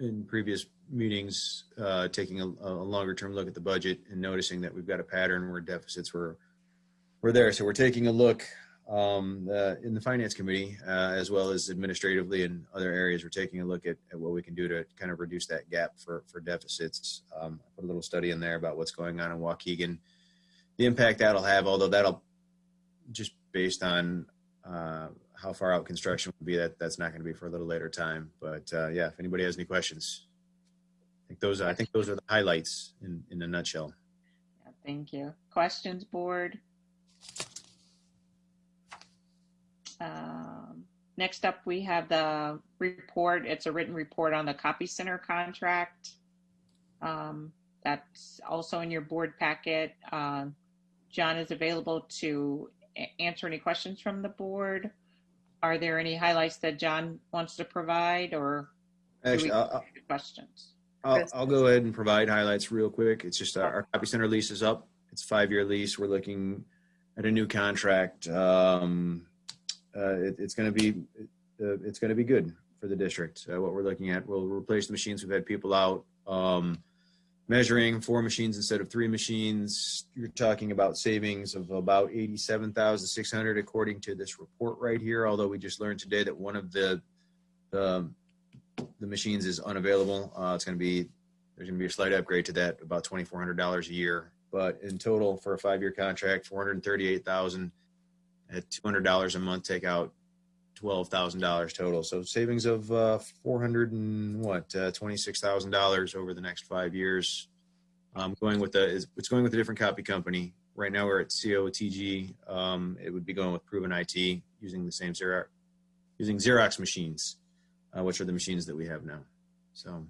in previous meetings taking a longer term look at the budget and noticing that we've got a pattern where deficits were there. So we're taking a look in the finance committee as well as administratively in other areas. We're taking a look at what we can do to kind of reduce that gap for deficits. I put a little study in there about what's going on in Waukegan, the impact that'll have, although that'll just based on how far out construction will be, that's not going to be for a little later time. But yeah, if anybody has any questions, I think those are the highlights in a nutshell.
Yeah, thank you. Questions, board? Next up, we have the report. It's a written report on the copy center contract. That's also in your board packet. John is available to answer any questions from the board. Are there any highlights that John wants to provide, or
actually
questions?
I'll go ahead and provide highlights real quick. It's just our copy center lease is up. It's a 5-year lease. We're looking at a new contract. It's going to be good for the district. What we're looking at, we'll replace the machines. We've had people out measuring 4 machines instead of 3 machines. You're talking about savings of about $87,600 according to this report right here. Although we just learned today that one of the machines is unavailable. There's going to be a slight upgrade to that, about $2,400 a year. But in total, for a 5-year contract, $438,000 at $200 a month, take out $12,000 total. So savings of $26,000 over the next 5 years. It's going with a different copy company. Right now we're at COTG. It would be going with Proven IT using the same Xerox machines, which are the machines that we have now. So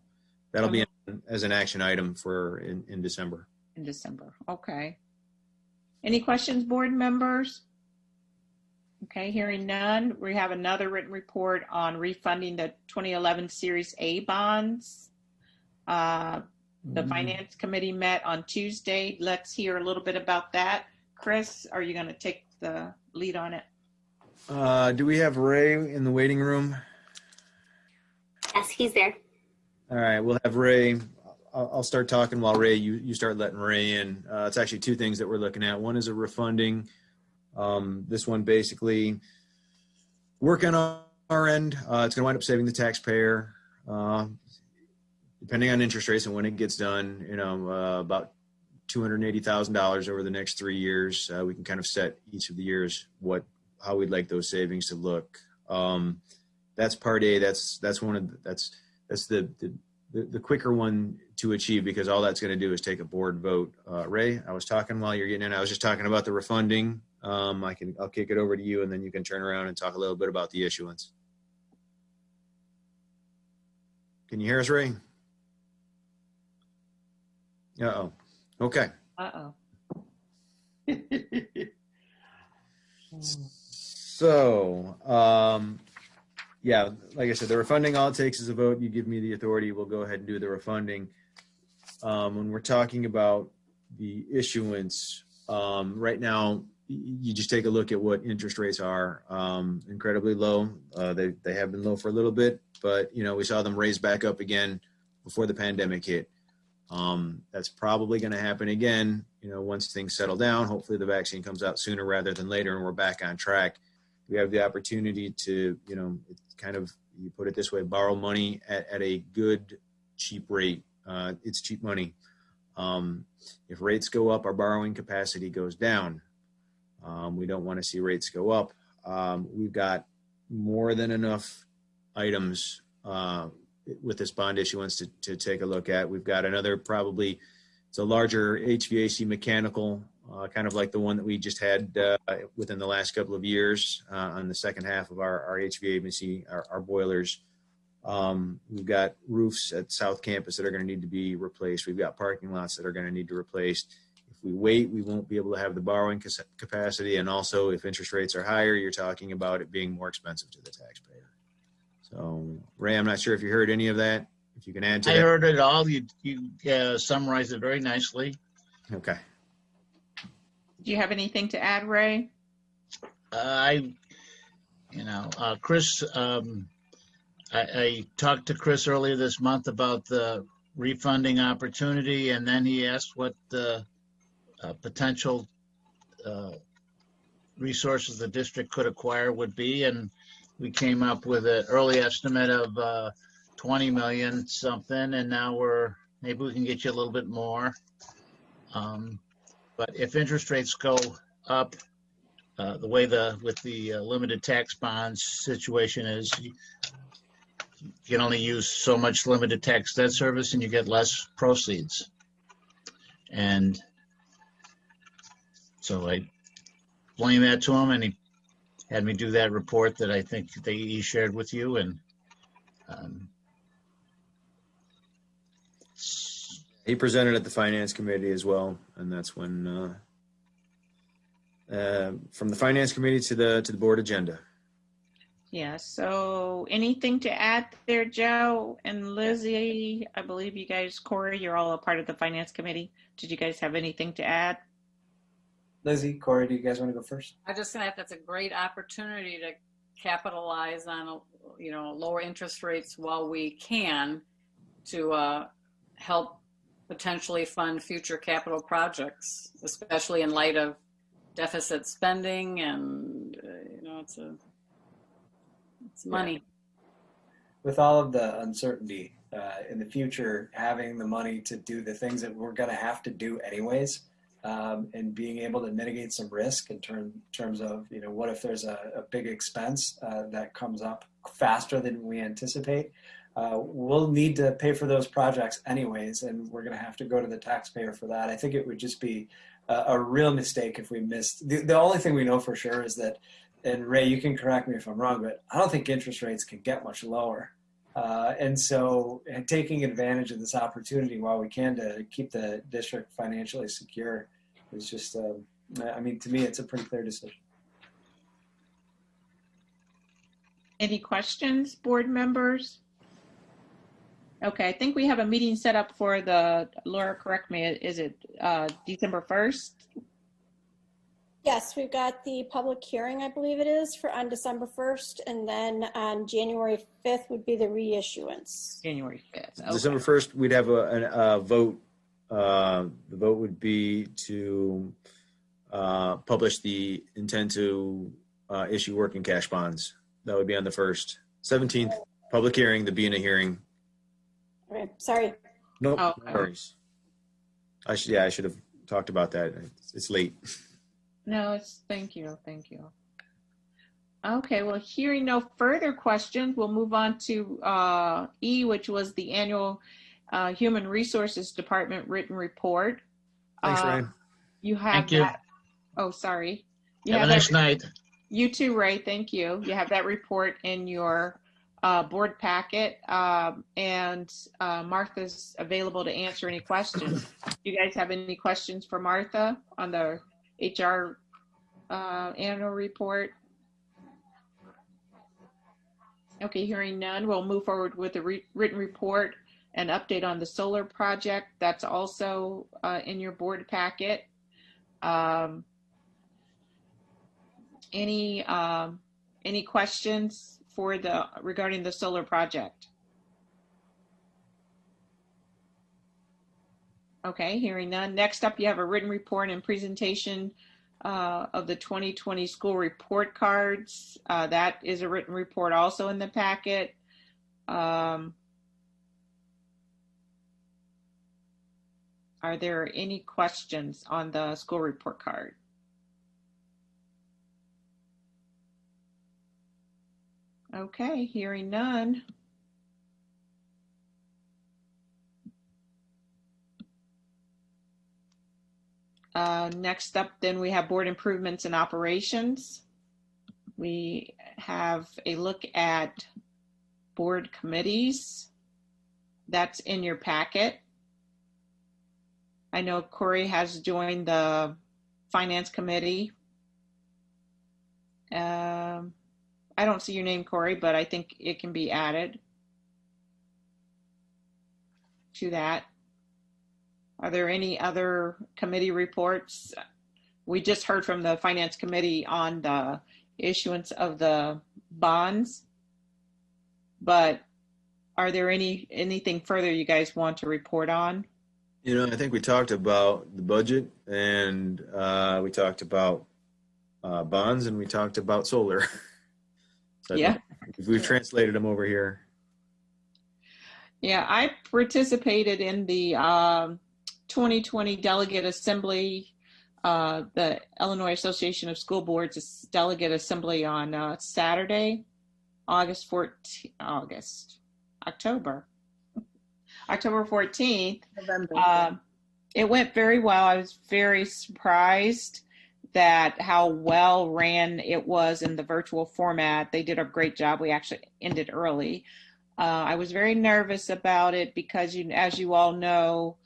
that'll be as an action item for in December.
In December, okay. Any questions, board members? Okay, hearing none, we have another written report on refunding the 2011 Series A bonds. The Finance Committee met on Tuesday. Let's hear a little bit about that. Chris, are you going to take the lead on it?
Do we have Ray in the waiting room?
Yes, he's there.
All right, we'll have Ray. I'll start talking while Ray, you start letting Ray in. It's actually two things that we're looking at. One is a refunding. This one basically working on our end. It's going to wind up saving the taxpayer, depending on interest rates and when it gets done, about $280,000 over the next 3 years. We can kind of set each of the years how we'd like those savings to look. That's part A. That's the quicker one to achieve, because all that's going to do is take a board vote. Ray, I was talking while you're getting in. I was just talking about the refunding. I'll kick it over to you, and then you can turn around and talk a little bit about the issuance. Can you hear us, Ray? Uh-oh. Okay.
Uh-oh.
So, yeah, like I said, the refunding, all it takes is a vote. You give me the authority, we'll go ahead and do the refunding. When we're talking about the issuance, right now, you just take a look at what interest rates are. Incredibly low. They have been low for a little bit, but we saw them raise back up again before the pandemic hit. That's probably going to happen again, once things settle down. Hopefully the vaccine comes out sooner rather than later and we're back on track. We have the opportunity to, it's kind of, you put it this way, borrow money at a good, cheap rate. It's cheap money. If rates go up, our borrowing capacity goes down. We don't want to see rates go up. We've got more than enough items with this bond issuance to take a look at. We've got another, probably it's a larger HVAC mechanical, kind of like the one that we just had within the last couple of years on the second half of our HVAC, our boilers. We've got roofs at South Campus that are going to need to be replaced. We've got parking lots that are going to need to be replaced. If we wait, we won't be able to have the borrowing capacity. And also, if interest rates are higher, you're talking about it being more expensive to the taxpayer. So, Ray, I'm not sure if you heard any of that. If you can add to that.
I heard it all. You summarized it very nicely.
Okay.
Do you have anything to add, Ray?
Chris, I talked to Chris earlier this month about the refunding opportunity, and then he asked what the potential resources the district could acquire would be, and we came up with an early estimate of 20 million something, and now maybe we can get you a little bit more. But if interest rates go up, the way with the limited tax bonds situation is, you can only use so much limited tax debt service and you get less proceeds. And so I explained that to him, and he had me do that report that I think he shared with you. And
he presented at the Finance Committee as well, and that's when from the Finance Committee to the board agenda.
Yeah, so anything to add there, Joe and Lizzie? I believe you guys, Corey, you're all a part of the Finance Committee. Did you guys have anything to add?
Lizzie, Corey, do you guys want to go first?
I just think that's a great opportunity to capitalize on, lower interest rates while we can to help potentially fund future capital projects, especially in light of deficit spending and, it's money.
With all of the uncertainty in the future, having the money to do the things that we're going to have to do anyways, and being able to mitigate some risk in terms of, what if there's a big expense that comes up faster than we anticipate. We'll need to pay for those projects anyways, and we're going to have to go to the taxpayer for that. I think it would just be a real mistake if we missed. The only thing we know for sure is that, and Ray, you can correct me if I'm wrong, but I don't think interest rates can get much lower. And so taking advantage of this opportunity while we can to keep the district financially secure is just, to me, it's a pretty clear decision.
Any questions, board members? Okay, I think we have a meeting set up for Laura, correct me, is it December 1st?
Yes, we've got the public hearing, I believe it is, on December 1st, and then on January 5th would be the reissuance.
January 5th. Okay.
December 1st, we'd have a vote. The vote would be to publish the intent to issue working cash bonds. That would be on the 1st. 17th, public hearing, the being a hearing.
Okay, sorry.
Nope,
Oh,
no worries. I should have talked about that. It's late.
No, thank you. Okay, well, hearing no further questions, we'll move on to E, which was the annual Human Resources Department written report.
Thanks, Ryan.
You have
Thank you.
that. Oh, sorry.
Have a nice night.
You too, Ray. Thank you. You have that report in your board packet, and Martha's available to answer any questions. Do you guys have any questions for Martha on the HR annual report? Okay, hearing none, we'll move forward with the written report and update on the solar project. That's also in your board packet. Any questions regarding the solar project? Okay, hearing none. Next up, you have a written report and presentation of the 2020 school report cards. That is a written report also in the packet. Are there any questions on the school report card? Okay, hearing none. Next up, then we have board improvements and operations. We have a look at board committees. That's in your packet. I know Corey has joined the finance committee. I don't see your name, Corey, but I think it can be added to that. Are there any other committee reports? We just heard from the finance committee on the issuance of the bonds, but are there anything further you guys want to report on?
I think we talked about the budget, and we talked about bonds, and we talked about solar. So
yeah.
We've translated them over here.
Yeah, I participated in the 2020 Delegate Assembly, the Illinois Association of School Boards Delegate Assembly on Saturday, October 14th.
November.
It went very well. I was very surprised that how well ran it was in the virtual format. They did a great job. We actually ended early. I was very nervous about it because, as you all know,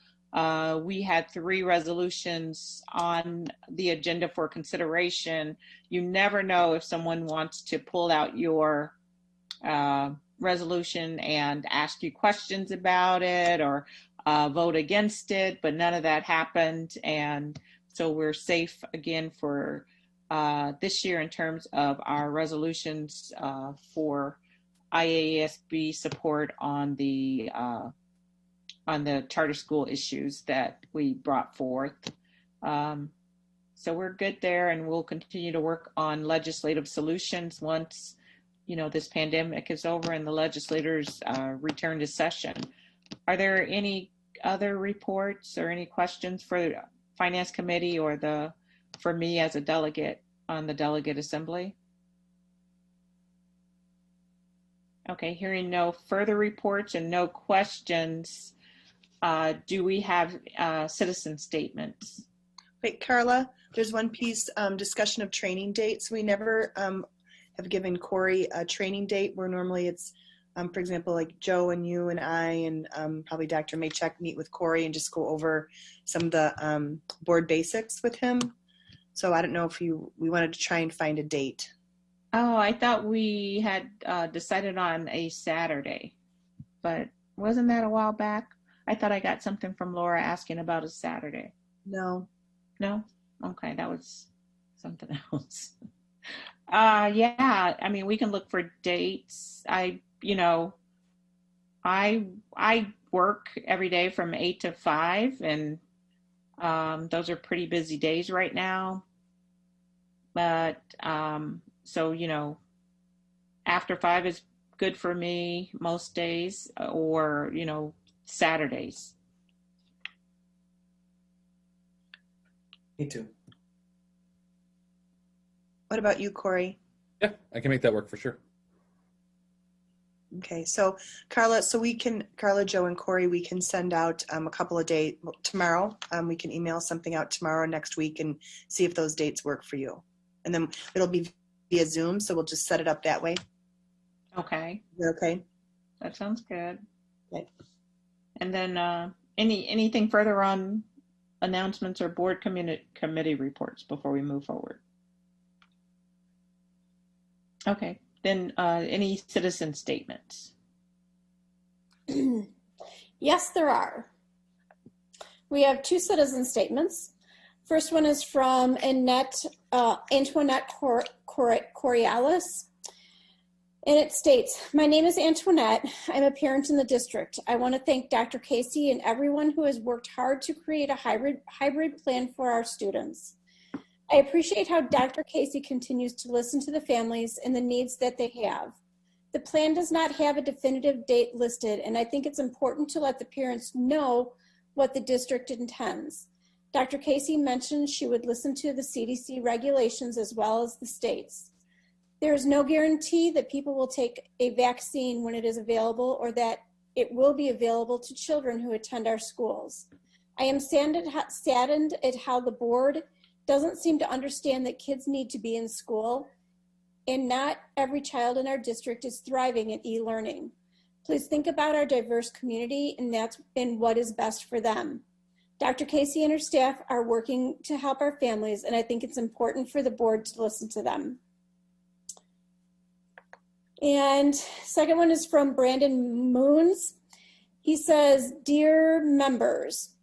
we had 3 resolutions on the agenda for consideration. You never know if someone wants to pull out your resolution and ask you questions about it or vote against it, but none of that happened. And so we're safe again for this year in terms of our resolutions for IASB support on the charter school issues that we brought forth. So we're good there, and we'll continue to work on legislative solutions once this pandemic is over and the legislators return to session. Are there any other reports or any questions for Finance Committee or for me as a delegate on the delegate assembly? Okay, hearing no further reports and no questions, do we have citizen statements?
Wait, Carla, there's one piece, discussion of training dates. We never have given Corey a training date where normally it's, for example, like Joe and you and I and probably Dr. Maychek meet with Corey and just go over some of the board basics with him. So I don't know if we wanted to try and find a date.
Oh, I thought we had decided on a Saturday, but wasn't that a while back? I thought I got something from Laura asking about a Saturday.
No.
No? Okay, that was something else. Yeah, I mean, we can look for dates. I work every day from 8 to 5, and those are pretty busy days right now. But so, after 5 is good for me most days, or, Saturdays.
Me too.
What about you, Corey?
Yeah, I can make that work for sure.
Okay, so Carla, Carla, Joe, and Corey, we can send out a couple of days tomorrow. We can email something out tomorrow, next week, and see if those dates work for you. And then it'll be via Zoom, so we'll just set it up that way.
Okay.
Okay.
That sounds good.
Okay.
And then anything further on announcements or board committee reports before we move forward? Okay. Then any citizen statements?
Yes, there are. We have 2 citizen statements. First one is from Antoinette Coriolis. And it states, "My name is Antoinette. I'm a parent in the district. I want to thank Dr. Casey and everyone who has worked hard to create a hybrid plan for our students. I appreciate how Dr. Casey continues to listen to the families and the needs that they have. The plan does not have a definitive date listed, and I think it's important to let the parents know what the district intends. Dr. Casey mentioned she would listen to the CDC regulations as well as the states. There is no guarantee that people will take a vaccine when it is available or that it will be available to children who attend our schools. I am saddened at how the board doesn't seem to understand that kids need to be in school, and not every child in our district is thriving at e-learning. Please think about our diverse community and what is best for them. Dr. Casey and her staff are working to help our families, and I think it's important for the board to listen to them." And second one is from Brandon Moons. He says, "Dear members,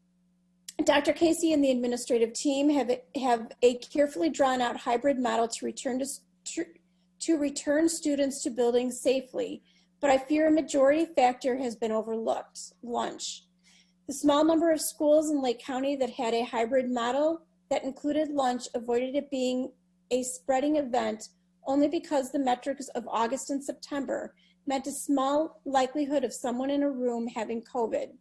Dr. Casey and the administrative team have a carefully drawn out hybrid model to return students to buildings safely, but I fear a majority factor has been overlooked: lunch. The small number of schools in Lake County that had a hybrid model that included lunch avoided it being a spreading event only because the metrics of August and September meant a small likelihood of someone in a room having COVID.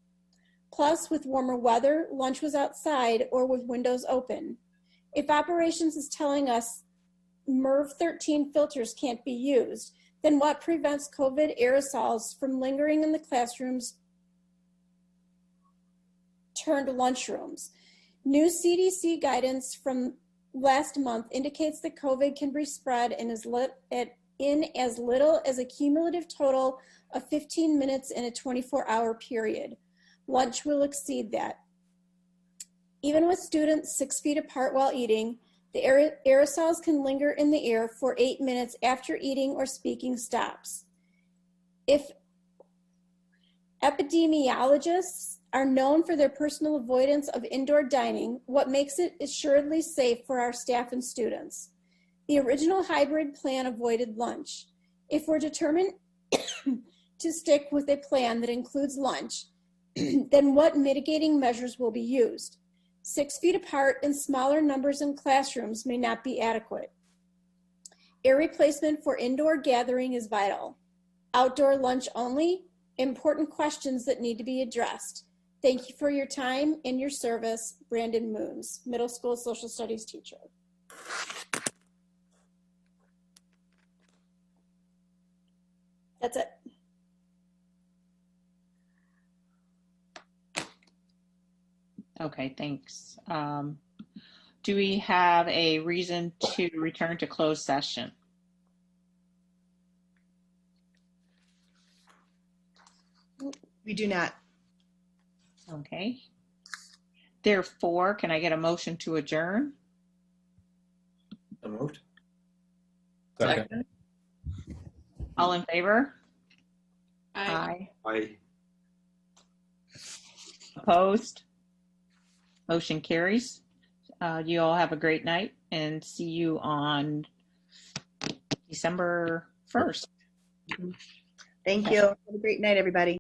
Plus, with warmer weather, lunch was outside or with windows open. If operations is telling us MERV 13 filters can't be used, then what prevents COVID aerosols from lingering in the classrooms turned lunchrooms? New CDC guidance from last month indicates that COVID can be spread in as little as a cumulative total of 15 minutes in a 24-hour period. Lunch will exceed that. Even with students 6 feet apart while eating, the aerosols can linger in the air for 8 minutes after eating or speaking stops. If epidemiologists are known for their personal avoidance of indoor dining, what makes it assuredly safe for our staff and students? The original hybrid plan avoided lunch. If we're determined to stick with a plan that includes lunch, then what mitigating measures will be used? 6 feet apart and smaller numbers in classrooms may not be adequate. Air replacement for indoor gathering is vital. Outdoor lunch only? Important questions that need to be addressed. Thank you for your time and your service, Brandon Moons, middle school social studies teacher. That's it.
Okay, thanks. Do we have a reason to return to closed session?
We do not.
Okay. Therefore, can I get a motion to adjourn?
So moved.
Second.
All in favor?
Aye.
I
Opposed? Motion carries. You all have a great night and see you on December 1st.
Thank you. Have a great night, everybody.